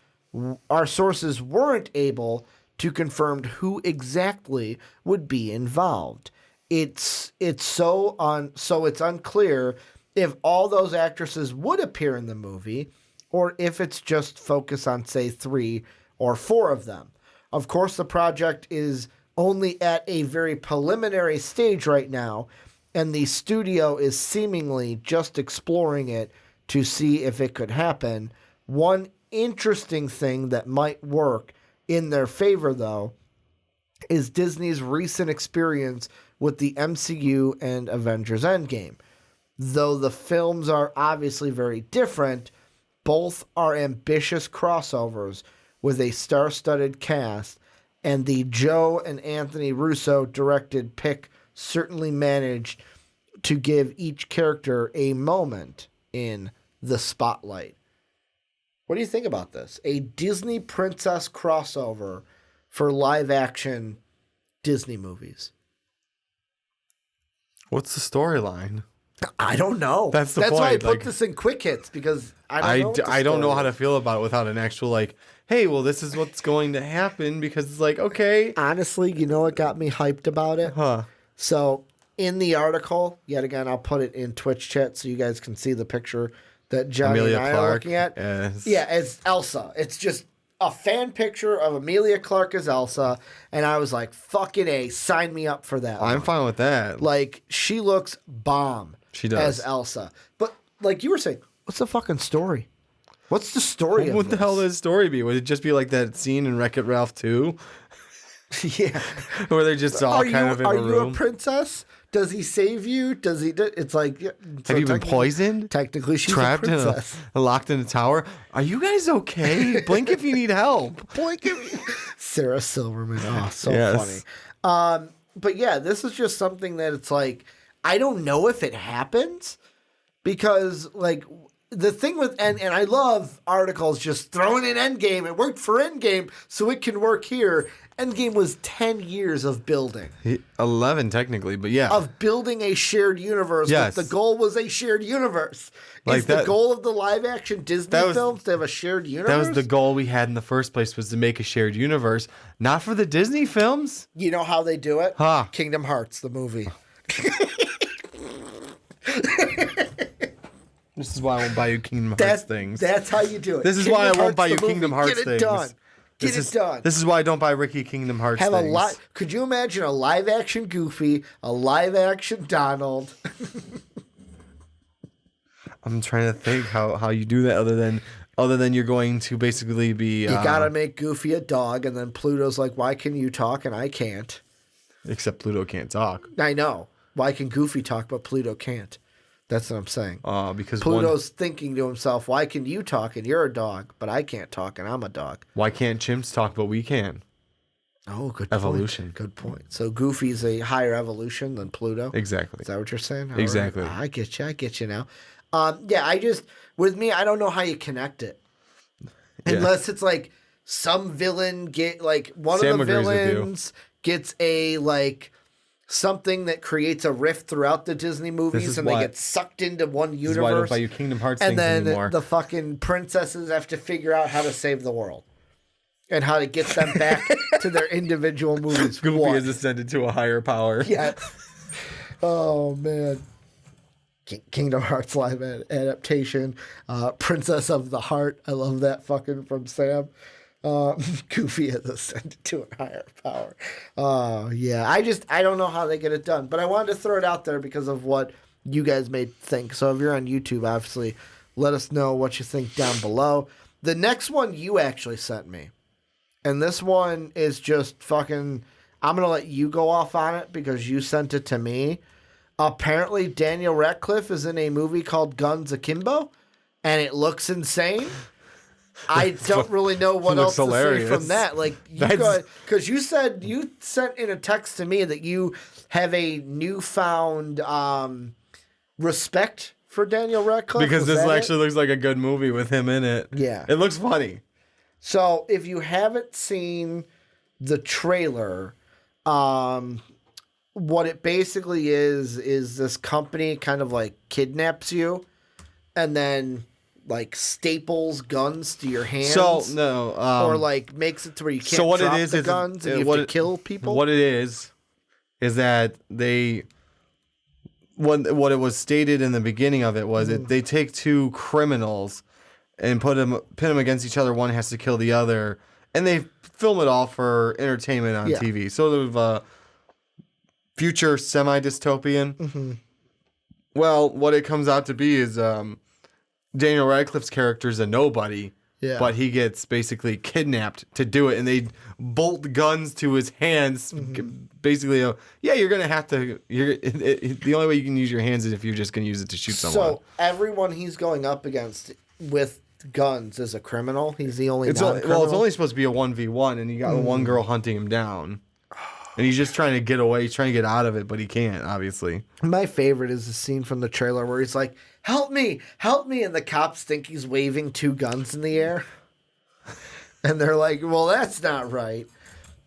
S2: weren't able to confirm who exactly would be involved. It's unclear if all those actresses would appear in the movie, or if it's just focus on, say, 3 or 4 of them. Of course, the project is only at a very preliminary stage right now, and the studio is seemingly just exploring it to see if it could happen. One interesting thing that might work in their favor, though, is Disney's recent experience with the MCU and Avengers Endgame. Though the films are obviously very different, both are ambitious crossovers with a star-studded cast, and the Joe and Anthony Russo directed pick certainly managed to give each character a moment in the spotlight. What do you think about this? A Disney princess crossover for live action Disney movies.
S3: What's the storyline?
S2: I don't know.
S3: That's the
S2: That's
S3: point.
S2: why I put this in quick hits, because I
S3: don't know how to feel about it without an actual, like, hey, well, this is what's going to happen, because it's like, okay.
S2: Honestly, you know what got me hyped about it?
S3: Huh.
S2: So in the article, yet again, I'll put it in Twitch chat so you guys can see the picture that Johnny
S3: Emilia
S2: and I
S3: Clarke
S2: are looking at.
S3: as-
S2: Yeah, it's Elsa. It's just a fan picture of Emilia Clarke as Elsa, and I was like, fucking A, sign me up for that.
S3: I'm fine with that.
S2: Like, she looks bomb.
S3: She does.
S2: As Elsa. But like you were saying, what's the fucking story? What's the story of
S3: What the hell does the story be? Would it just be like that scene in Wreck-It Ralph 2?
S2: Yeah.
S3: Where they're just all kind of in a room?
S2: Are you a princess? Does he save you? Does he? It's like...
S3: Have you been poisoned?
S2: Technically, she's
S3: trapped
S2: a princess.
S3: locked in a tower? Are you guys okay? Blink if you need help.
S2: Blink Sarah Silverman. Oh, so
S3: Yes.
S2: funny. But yeah, this is just something that it's like... I don't know if it happens, because like the thing with and I love articles just throwing in Endgame. It worked for Endgame, so it can work here. Endgame was 10 years of building.
S3: 11 technically, but yeah.
S2: Of building a shared universe.
S3: Yes.
S2: But the goal was a shared universe.
S3: Like
S2: Is the goal of the live action Disney films to have a shared universe?
S3: That was the goal we had in the first place, was to make a shared universe. Not for the Disney films.
S2: You know how they do it?
S3: Huh.
S2: Kingdom Hearts, the movie.
S3: This is why I won't buy you Kingdom Hearts things.
S2: That's how you do it.
S3: This is why I won't buy you Kingdom Hearts
S2: things.
S3: things.
S2: Get it done. Get it done.
S3: This is why I don't buy Ricky Kingdom Hearts
S2: Have
S3: things.
S2: a lot. Could you imagine a live action Goofy, a live action Donald?
S3: I'm trying to think how you do that other than you're going to basically be.
S2: You gotta make Goofy a dog, and then Pluto's like, "Why can you talk and I can't?"
S3: Except Pluto can't talk.
S2: I know. Why can Goofy talk but Pluto can't? That's what I'm saying.
S3: Because
S2: Pluto's thinking to himself, "Why can you talk and you're a dog, but I can't talk and I'm a dog?"
S3: Why can't chimps talk but we can?
S2: Oh, good
S3: Evolution.
S2: point. Good point. So Goofy's a higher evolution than Pluto.
S3: Exactly.
S2: Is that what you're saying? All
S3: Exactly.
S2: right. I get you now. Yeah, with me, I don't know how you connect it. Unless it's like some villain one
S3: Sam
S2: of the
S3: agrees with you.
S2: villains gets a something that creates a rift throughout the Disney movies, and they get sucked into one universe.
S3: This is why I don't buy you Kingdom Hearts
S2: and
S3: things
S2: then
S3: anymore.
S2: the fucking princesses have to figure out how to save the world and how to get them back to their individual movies.
S3: Goofy has ascended to a higher power.
S2: Yeah. Oh man. Kingdom Hearts live adaptation, Princess of the Heart. I love that fucking from Sam. Goofy has ascended to a higher power. Yeah. I don't know how they get it done, but I wanted to throw it out there because of what you guys may think. So if you're on YouTube, obviously, let us know what you think down below. The next one you actually sent me, and this one is just fucking. I'm gonna let you go off on it because you sent it to me. Apparently, Daniel Radcliffe is in a movie called Guns Akimbo, and it looks insane. I don't really know what else to say from that. Like, because you said you sent in a text to me that you have a newfound respect for Daniel Radcliffe.
S3: Because this actually looks like a good movie with him in it.
S2: Yeah.
S3: It looks funny.
S2: So, if you haven't seen the trailer, what it basically is this company kind of like kidnaps you and then like staples guns to your hands.
S3: So no,
S2: or like makes it to where you can't drop the guns and you have to kill people.
S3: What it is that what it was stated in the beginning of it was they take two criminals and pit them against each other. One has to kill the other, and they film it all for entertainment on TV. Sort of future semi-dystopian. Mm-hmm. Well, what it comes out to be is Daniel Radcliffe's character is a nobody, but he gets basically kidnapped to do it, and they bolt guns to his hands. Mm-hmm. Basically, you're gonna have to. The only way you can use your hands is if you're just gonna use it to shoot someone.
S2: So everyone he's going up against with guns is a criminal. He's the only non-criminal.
S3: Well, it's only supposed to be a 1v1, and you got one girl hunting him down. And he's just trying to get away, he's trying to get out of it, but he can't, obviously.
S2: My favorite is the scene from the trailer where he's like, help me, and the cops think he's waving 2 guns in the air. And they're like, well, that's not right.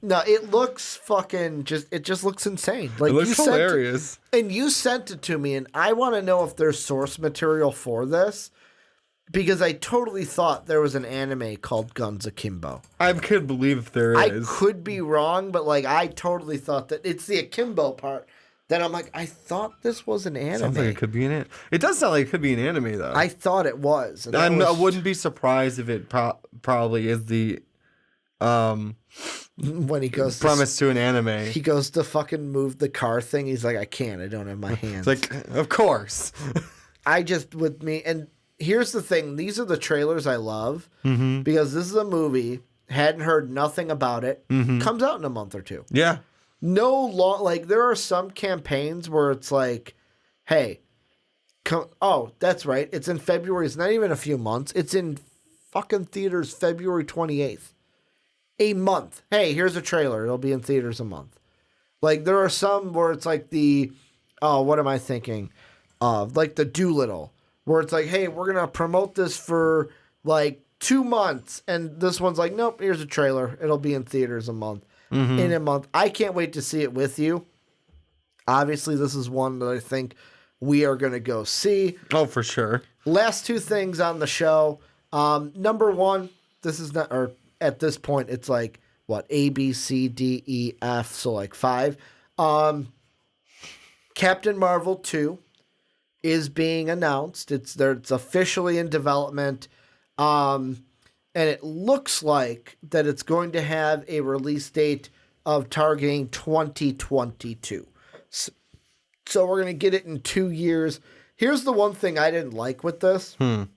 S2: No, it looks it just looks insane. Like,
S3: it looks hilarious.
S2: And you sent it to me, and I want to know if there's source material for this, because I totally thought there was an anime called Guns Akimbo.
S3: I could believe there is.
S2: I could be wrong, but like I totally thought that it's the Akimbo part. Then I'm like, I thought this was an anime.
S3: Sounds like it could be an anime. It does sound like it could be an anime, though.
S2: I thought it was.
S3: I wouldn't be surprised if it probably is the
S2: when he goes
S3: premise to an anime.
S2: He goes to fucking move the car thing. He's like, I can't. I don't have my hands.
S3: It's like, of course.
S2: And here's the thing. These are the trailers I love because this is a movie. Hadn't heard nothing about it. Comes out in a month or 2.
S3: Yeah.
S2: There are some campaigns where it's like, hey, that's right. It's in February. It's not even a few months. It's in fucking theaters February 28th. A month. Hey, here's a trailer. It'll be in theaters a month. Like, there are some where it's like what am I thinking of? Like the Doolittle, where it's like, hey, we're going to promote this for like 2 months. And this one's like, nope, here's a trailer. It'll be in theaters a month. In a month. I can't wait to see it with you. Obviously, this is one that I think we are going to go see.
S3: Oh, for sure.
S2: Last 2 things on the show. Number 1, this is not, or at this point, it's like, what, A, B, C, D, E, F, so like 5. Captain Marvel 2 is being announced. It's officially in development. And it looks like that it's going to have a release date of targeting 2022. So we're going to get it in 2 years. Here's the one thing I didn't like with this. And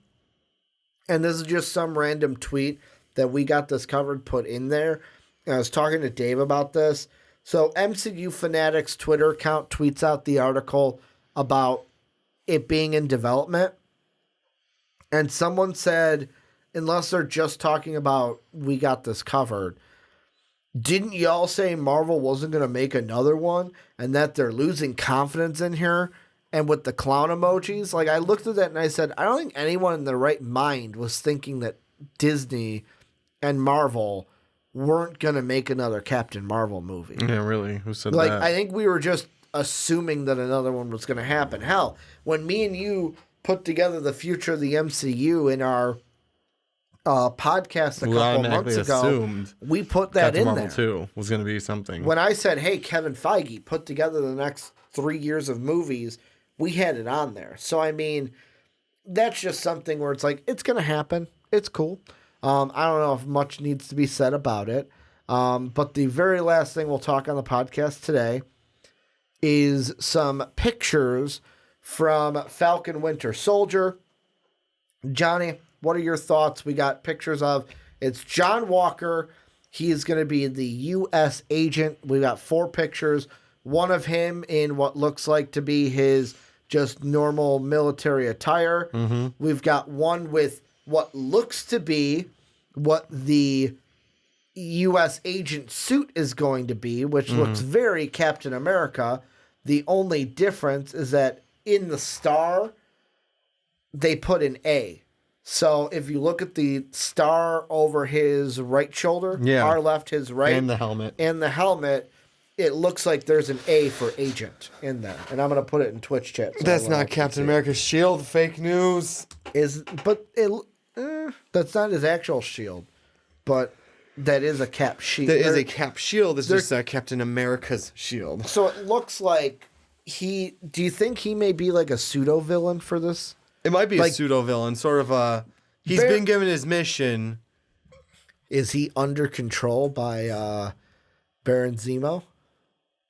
S2: this is just some random tweet that we got this covered put in there. And I was talking to Dave about this. So MCU Fanatics Twitter account tweets out the article about it being in development. And someone said, unless they're just talking about we got this covered, didn't y'all say Marvel wasn't going to make another one and that they're losing confidence in here? And with the clown emojis, like I looked at that and I said, I don't think anyone in their right mind was thinking that Disney and Marvel weren't going to make another Captain Marvel movie.
S3: Yeah, really? Who said that?
S2: Like, I think we were just assuming that another one was going to happen. Hell, when me and you put together the future of the MCU in our podcast a couple months ago, we put that
S3: Captain
S2: in
S3: Marvel
S2: there.
S3: 2 was going to be something.
S2: When I said, hey, Kevin Feige, put together the next 3 years of movies, we had it on there. So, I mean, that's just something where it's like, it's going to happen. It's cool. I don't know if much needs to be said about it. But the very last thing we'll talk on the podcast today is some pictures from Falcon Winter Soldier. Johnny, what are your thoughts? We got pictures of, it's John Walker. He is going to be the U.S. agent. We got 4 pictures. One of him in what looks like to be his just normal military attire. We've got one with what looks to be what the U.S. agent suit is going to be, which looks very Captain America. The only difference is that in the star, they put an A. So if you look at the star over his right shoulder, our left, his right,
S3: and the helmet,
S2: it looks like there's an A for agent in there. And I'm going to put it in Twitch chat. So
S3: that's not Captain America's shield. Fake news.
S2: That's not his actual shield, but that is a cap shield.
S3: That is a cap shield. It's just Captain America's shield.
S2: So it looks like do you think he may be like a pseudo villain for this?
S3: It might be like, a pseudo villain, sort of he's been given his mission.
S2: Is he under control by Baron Zemo?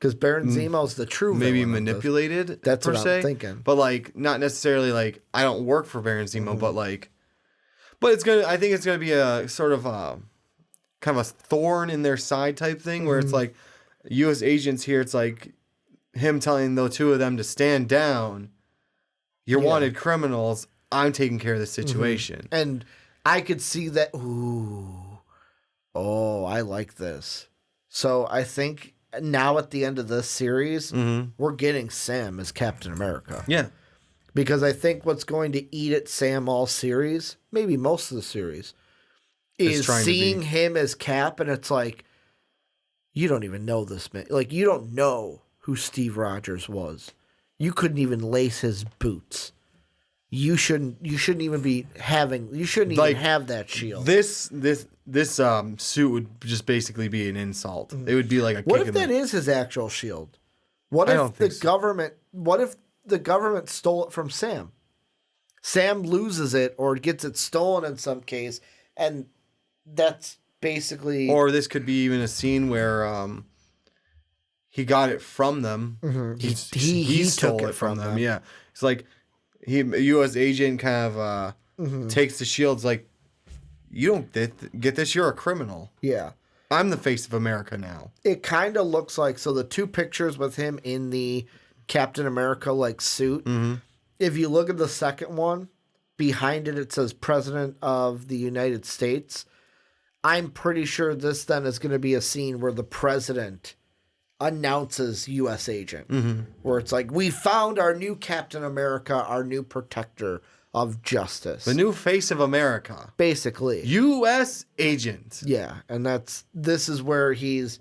S2: Because Baron Zemo's the true villain.
S3: Maybe manipulated.
S2: That's
S3: per
S2: what
S3: se.
S2: I'm thinking.
S3: But like, not necessarily like I don't work for Baron Zemo, but like, I think it's gonna be a sort of kind of a thorn in their side type thing, where it's like U.S. agents here. It's like him telling the 2 of them to stand down. You're wanted criminals. I'm taking care of the situation.
S2: And I could see that. Ooh. Oh, I like this. So I think now at the end of this series, we're getting Sam as Captain America.
S3: Yeah.
S2: Because I think what's going to eat at Sam all series, maybe most of the series, is seeing him as Cap, and it's like, you don't even know this man. Like, you don't know who Steve Rogers was. You couldn't even lace his boots. You shouldn't even be having. You shouldn't even have that shield.
S3: This suit would just basically be an insult. It would be like a.
S2: What if that is his actual shield? What if the government? What if the government stole it from Sam? Sam loses it or gets it stolen in some case, and that's basically.
S3: Or this could be even a scene where he got it from them.
S2: Mm-hmm.
S3: He stole it from them. Yeah, it's like a U.S. agent kind of takes the shields. Like, you don't get this. You're a criminal.
S2: Yeah,
S3: I'm the face of America now.
S2: It kind of looks like the two pictures with him in the Captain America suit. Mm-hmm. If you look at the second one, behind it says President of the United States. I'm pretty sure this then is going to be a scene where the president announces U.S. agent, where it's like, we found our new Captain America, our new protector of justice.
S3: The new face of America.
S2: Basically.
S3: U.S. agent.
S2: Yeah, and this is where he's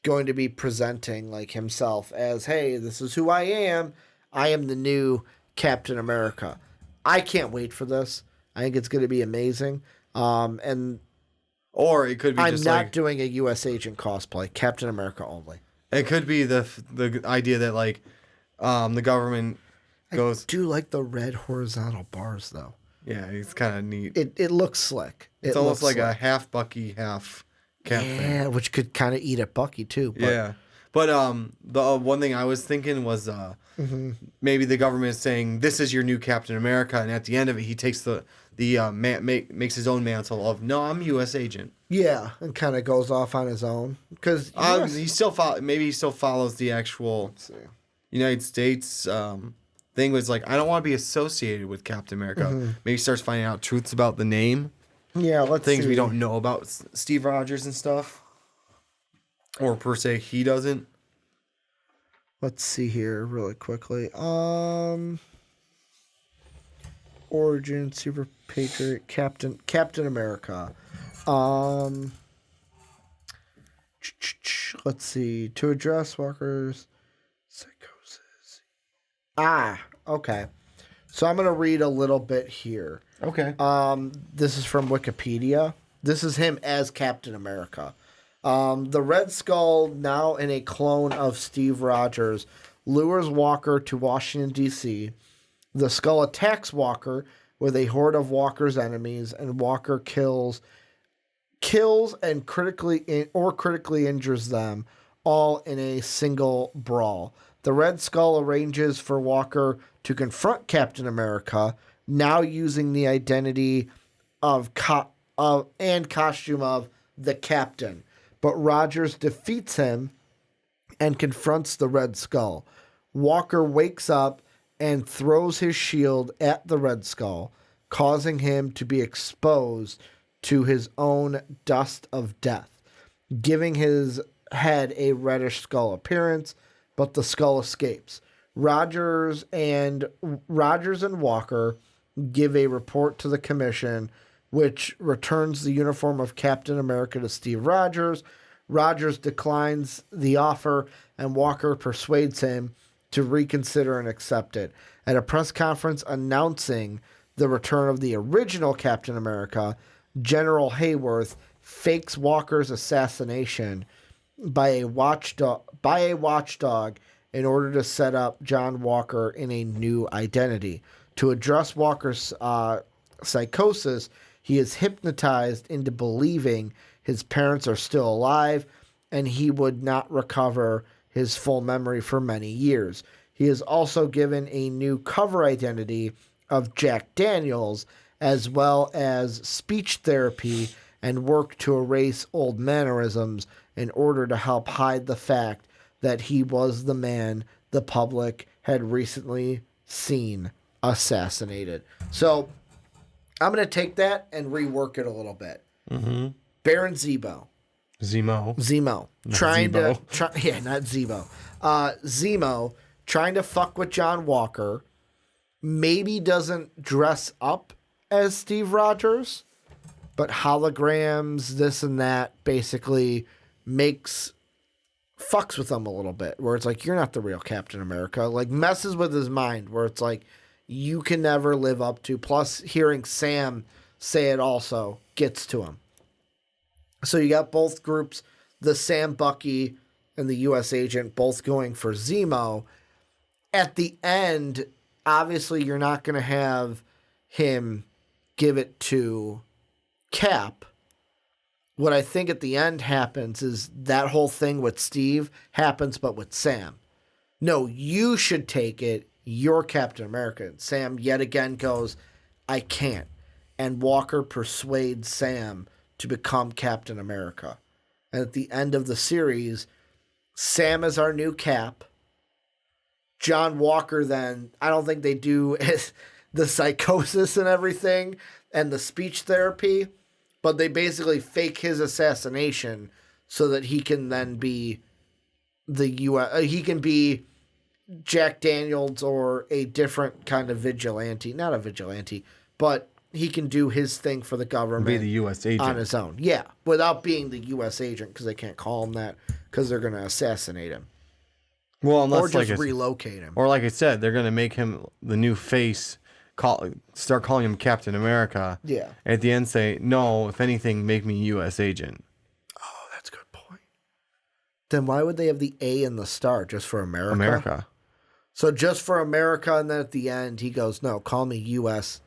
S2: going to be presenting himself as, hey, this is who I am. I am the new Captain America. I can't wait for this. I think it's going to be amazing.
S3: Or it could be
S2: I'm not doing a U.S. agent cosplay. Captain America only.
S3: It could be the idea that the government goes.
S2: I do like the red horizontal bars though.
S3: Yeah, it's kind of neat.
S2: It looks slick.
S3: It's almost like a half Bucky, half Cap.
S2: Yeah, which could kind of eat at Bucky too. But.
S3: Yeah, but the one thing I was thinking was maybe the government is saying this is your new Captain America, and at the end of it, he takes makes his own mantle of no, I'm U.S. agent.
S2: Yeah, and kind of goes off on his own because
S3: he still follows the actual United States thing. Was like, I don't want to be associated with Captain America. Maybe he starts finding out truths about the name.
S2: Yeah,
S3: things
S2: see.
S3: We don't know about Steve Rogers and stuff, or per se he doesn't.
S2: Let's see here really quickly. Origin, Super Patriot, Captain America. Let's see. To address Walker's psychosis. Okay. So I'm going to read a little bit here.
S3: Okay.
S2: This is from Wikipedia. This is him as Captain America. The Red Skull, now in a clone of Steve Rogers, lures Walker to Washington, D.C. The Skull attacks Walker with a horde of Walker's enemies, and Walker kills and critically injures them, all in a single brawl. The Red Skull arranges for Walker to confront Captain America, now using the identity and costume of the Captain. But Rogers defeats him and confronts the Red Skull. Walker wakes up and throws his shield at the Red Skull, causing him to be exposed to his own dust of death, giving his head a reddish skull appearance, but the skull escapes. Rogers and Walker give a report to the commission, which returns the uniform of Captain America to Steve Rogers. Rogers declines the offer, and Walker persuades him to reconsider and accept it. At a press conference announcing the return of the original Captain America, General Hayworth fakes Walker's assassination by a watchdog in order to set up John Walker in a new identity. To address Walker's psychosis, he is hypnotized into believing his parents are still alive and he would not recover his full memory for many years. He is also given a new cover identity of Jack Daniels, as well as speech therapy and work to erase old mannerisms in order to help hide the fact that he was the man the public had recently seen assassinated. So I'm going to take that and rework it a little bit. Baron Zemo.
S3: Zemo.
S2: Not Zemo. Zemo trying to fuck with John Walker. Maybe doesn't dress up as Steve Rogers, but holograms, this and that, basically fucks with him a little bit, where it's like, you're not the real Captain America. Like, messes with his mind, where it's like, you can never live up to. Plus, hearing Sam say it also gets to him. So you got both groups, the Sam Bucky and the U.S. agent, both going for Zemo. At the end, obviously, you're not going to have him give it to Cap. What I think at the end happens is that whole thing with Steve happens, but with Sam. No, you should take it. You're Captain America. And Sam yet again goes, I can't. And Walker persuades Sam to become Captain America. And at the end of the series, Sam is our new Cap. John Walker then, I don't think they do the psychosis and everything and the speech therapy, but they basically fake his assassination so that he can then be he can be Jack Daniels or a different kind of vigilante. Not a vigilante, but he can do his thing for the government.
S3: Be the U.S. agent.
S2: On his own. Yeah, without being the U.S. agent, because they can't call him that because they're going to assassinate him.
S3: Well, unless,
S2: or just relocate him.
S3: Or like I said, they're going to make him the new face, start calling him Captain America.
S2: Yeah.
S3: At the end say, no, if anything, make me U.S. agent.
S2: Oh, that's a good point. Then why would they have the A in the start just for America?
S3: America.
S2: So just for America, and then at the end he goes, no, call me U.S.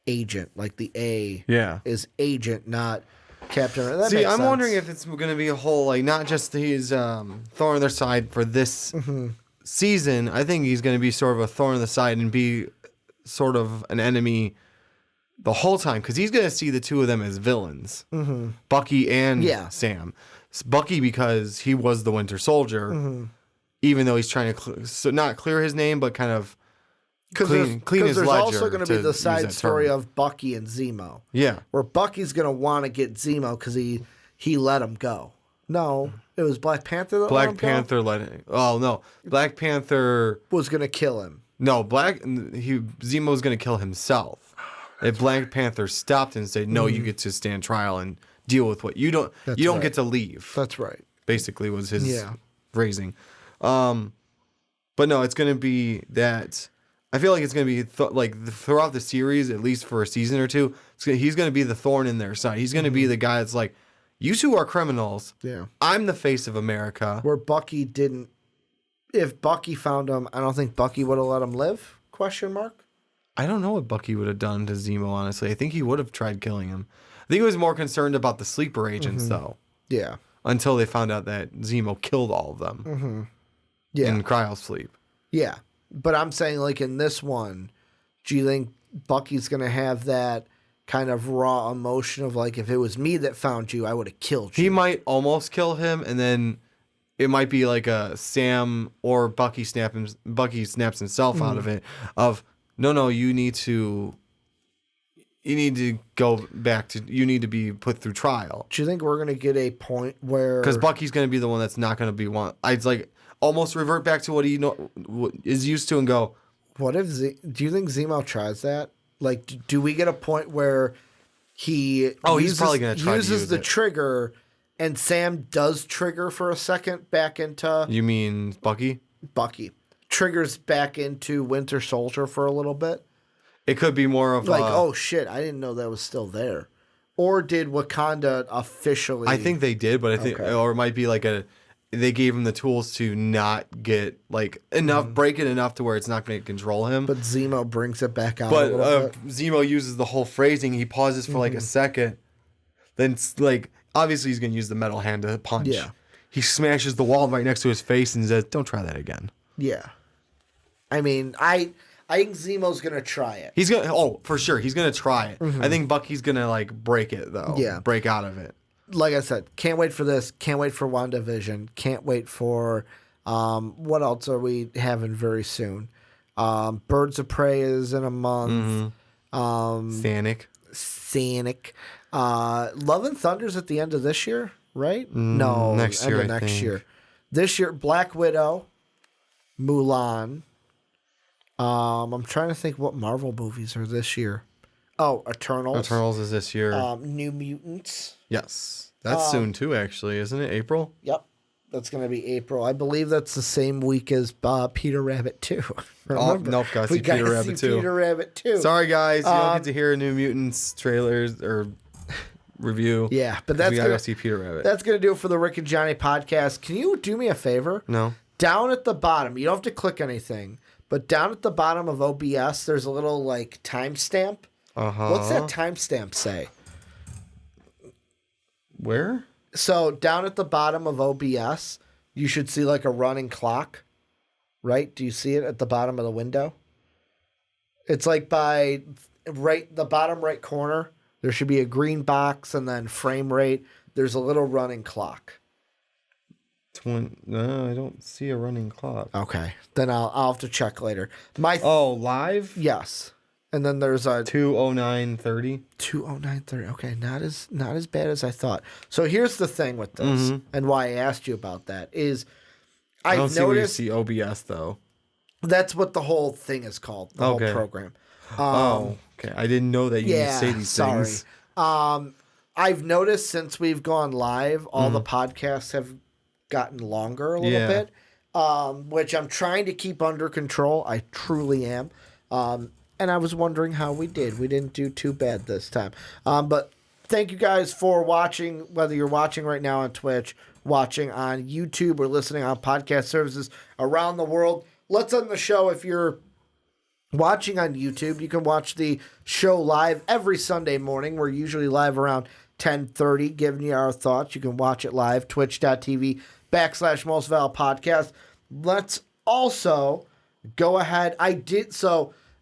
S2: agent. Like the A is agent, not Captain. That
S3: See,
S2: makes
S3: I'm
S2: sense.
S3: wondering if it's going to be a whole, like, not just he's thorn in their side for this season. I think he's going to be sort of a thorn in the side and be sort of an enemy the whole time, because he's going to see the two of them as villains, Bucky and Sam. Bucky because he was the Winter Soldier, even though he's trying to not clear his name, but kind of clean his
S2: there's
S3: ledger.
S2: Also going to be the side story of Bucky and Zemo.
S3: Yeah,
S2: where Bucky's going to want to get Zemo because he let him go. No, it was Black Panther that let him go?
S3: Oh no, Black Panther
S2: was going to kill him.
S3: No, Zemo was going to kill himself. If Black Panther stopped and said, "No, you get to stand trial and deal with what you don't. You don't get to leave."
S2: That's right.
S3: Basically, was his phrasing. But no, it's going to be that. I feel like it's going to be throughout the series, at least for a season or two. He's going to be the thorn in their side. He's going to be the guy that's like, "You two are criminals.
S2: Yeah, I'm
S3: the face of America."
S2: Where Bucky didn't. If Bucky found him, I don't think Bucky would have let him live? ?
S3: I don't know what Bucky would have done to Zemo, honestly. I think he would have tried killing him. I think he was more concerned about the sleeper agents, though.
S2: Yeah.
S3: Until they found out that Zemo killed all of them.
S2: Yeah.
S3: In cryosleep.
S2: Yeah. But I'm saying, like, in this one, do you think Bucky's going to have that kind of raw emotion of, like, if it was me that found you, I would have killed you?
S3: He might almost kill him, and then it might be like a Sam or Bucky snaps himself out of it. Of no, you need to go back to. You need to be put through trial.
S2: Do you think we're gonna get a point where?
S3: Because Bucky's gonna be the one that's not gonna be one. I'd like almost revert back to what he is used to and go.
S2: What if? Do you think Zemo tries that? Like, do we get a point where he?
S3: He's probably gonna try
S2: uses
S3: to use
S2: the
S3: it.
S2: trigger. And Sam does trigger for a second back into...
S3: You mean Bucky?
S2: Bucky. Triggers back into Winter Soldier for a little bit.
S3: It could be more of
S2: like, oh shit, I didn't know that was still there. Or did Wakanda officially...
S3: I think they did, but I think... Or it might be like they gave him the tools to not get, like, enough... Break it enough to where it's not going to control him.
S2: But Zemo brings it back out a little bit.
S3: Zemo uses the whole phrasing. He pauses for like a second. Then, like... Obviously, he's going to use the metal hand to punch.
S2: Yeah.
S3: He smashes the wall right next to his face and says, "Don't try that again."
S2: Yeah. I mean, I think Zemo's going to try it.
S3: He's going to... Oh, for sure. He's going to try it. I think Bucky's going to, like, break it, though.
S2: Yeah.
S3: Break out of it.
S2: Like I said, can't wait for this. Can't wait for WandaVision. Can't wait for... what else are we having very soon? Birds of Prey is in a month.
S3: Sanic.
S2: Love and Thunder's at the end of this year? right? No,
S3: next year.
S2: Next year. This year, Black Widow, Mulan. I'm trying to think what Marvel movies are this year. Oh, Eternals.
S3: Eternals is this year.
S2: New Mutants.
S3: Yes. That's soon too, actually, isn't it? April?
S2: Yep. That's going to be April. I believe that's the same week as Peter Rabbit 2. Remember?
S3: Nope, gotta see Peter Rabbit 2.
S2: Peter Rabbit 2.
S3: Sorry, guys. You don't get to hear a New Mutants trailers or review.
S2: Yeah, but that's
S3: we gotta go see Peter Rabbit.
S2: That's going to do it for the Rick and Johnny podcast. Can you do me a favor?
S3: No.
S2: Down at the bottom, you don't have to click anything, but down at the bottom of OBS, there's a little like timestamp. What's that timestamp say?
S3: Where?
S2: So down at the bottom of OBS, you should see like a running clock, right? Do you see it at the bottom of the window? It's like by the bottom right corner. There should be a green box and then frame rate. There's a little running clock.
S3: No, I don't see a running clock.
S2: Okay, then I'll have to check later.
S3: Live?
S2: Yes. And then there's a
S3: 2:09:30.
S2: 2:09:30. Okay, not as bad as I thought. So here's the thing with this, and why I asked you about that is,
S3: I don't see where you see OBS though.
S2: That's what the whole thing is called. The whole program.
S3: Okay. I didn't know that you could say these things.
S2: I've noticed since we've gone live, all the podcasts have gotten longer a little bit, which I'm trying to keep under control. I truly am. And I was wondering how we did. We didn't do too bad this time. But thank you guys for watching, whether you're watching right now on Twitch, watching on YouTube, or listening on podcast services around the world. Let's end the show. If you're watching on YouTube, you can watch the show live every Sunday morning. We're usually live around 10:30, giving you our thoughts. You can watch it live, twitch.tv/MostValPodcast. Let's also go ahead.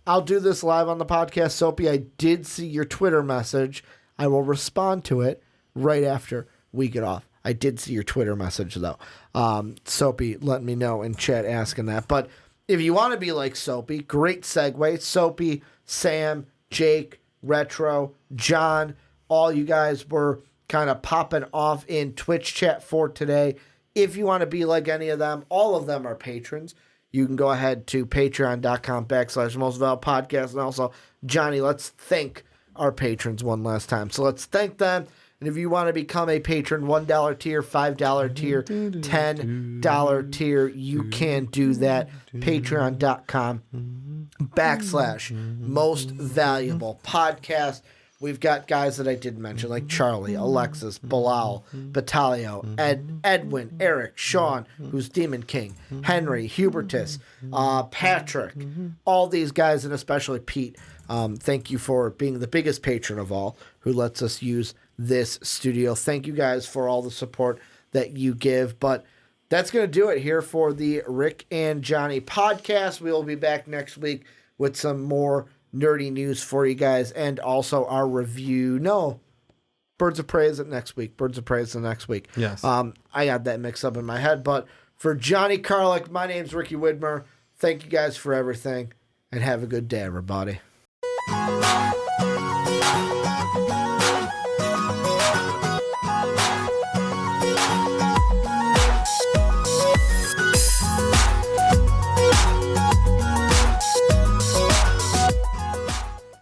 S2: I'll do this live on the podcast. Soapy, I did see your Twitter message. I will respond to it right after we get off. I did see your Twitter message, though. Soapy let me know in chat asking that. But if you want to be like Soapy, great segue. Soapy, Sam, Jake, Retro, John, all you guys were kind of popping off in Twitch chat for today. If you want to be like any of them, all of them are patrons. You can go ahead to patreon.com/MostValPodcast. And also, Johnny, let's thank our patrons one last time. So let's thank them. And if you want to become a patron, $1 tier, $5 tier, $10 tier, you can do that. Patreon.com/MostValuablePodcast. We've got guys that I didn't mention, like Charlie, Alexis, Bilal, Batalio, Edwin, Eric, Sean, who's Demon King, Henry, Hubertus, Patrick, all these guys, and especially Pete. Thank you for being the biggest patron of all, who lets us use this studio. Thank you guys for all the support that you give. But that's going to do it here for the Rick and Johnny podcast. We will be back next week with some more nerdy news for you guys, and also our review. No, Birds of Prey is it next week. Birds of Prey is the next week.
S3: Yes.
S2: I got that mixed up in my head. But for Johnny Karlic, my name's Ricky Widmer. Thank you guys for everything, and have a good day, everybody.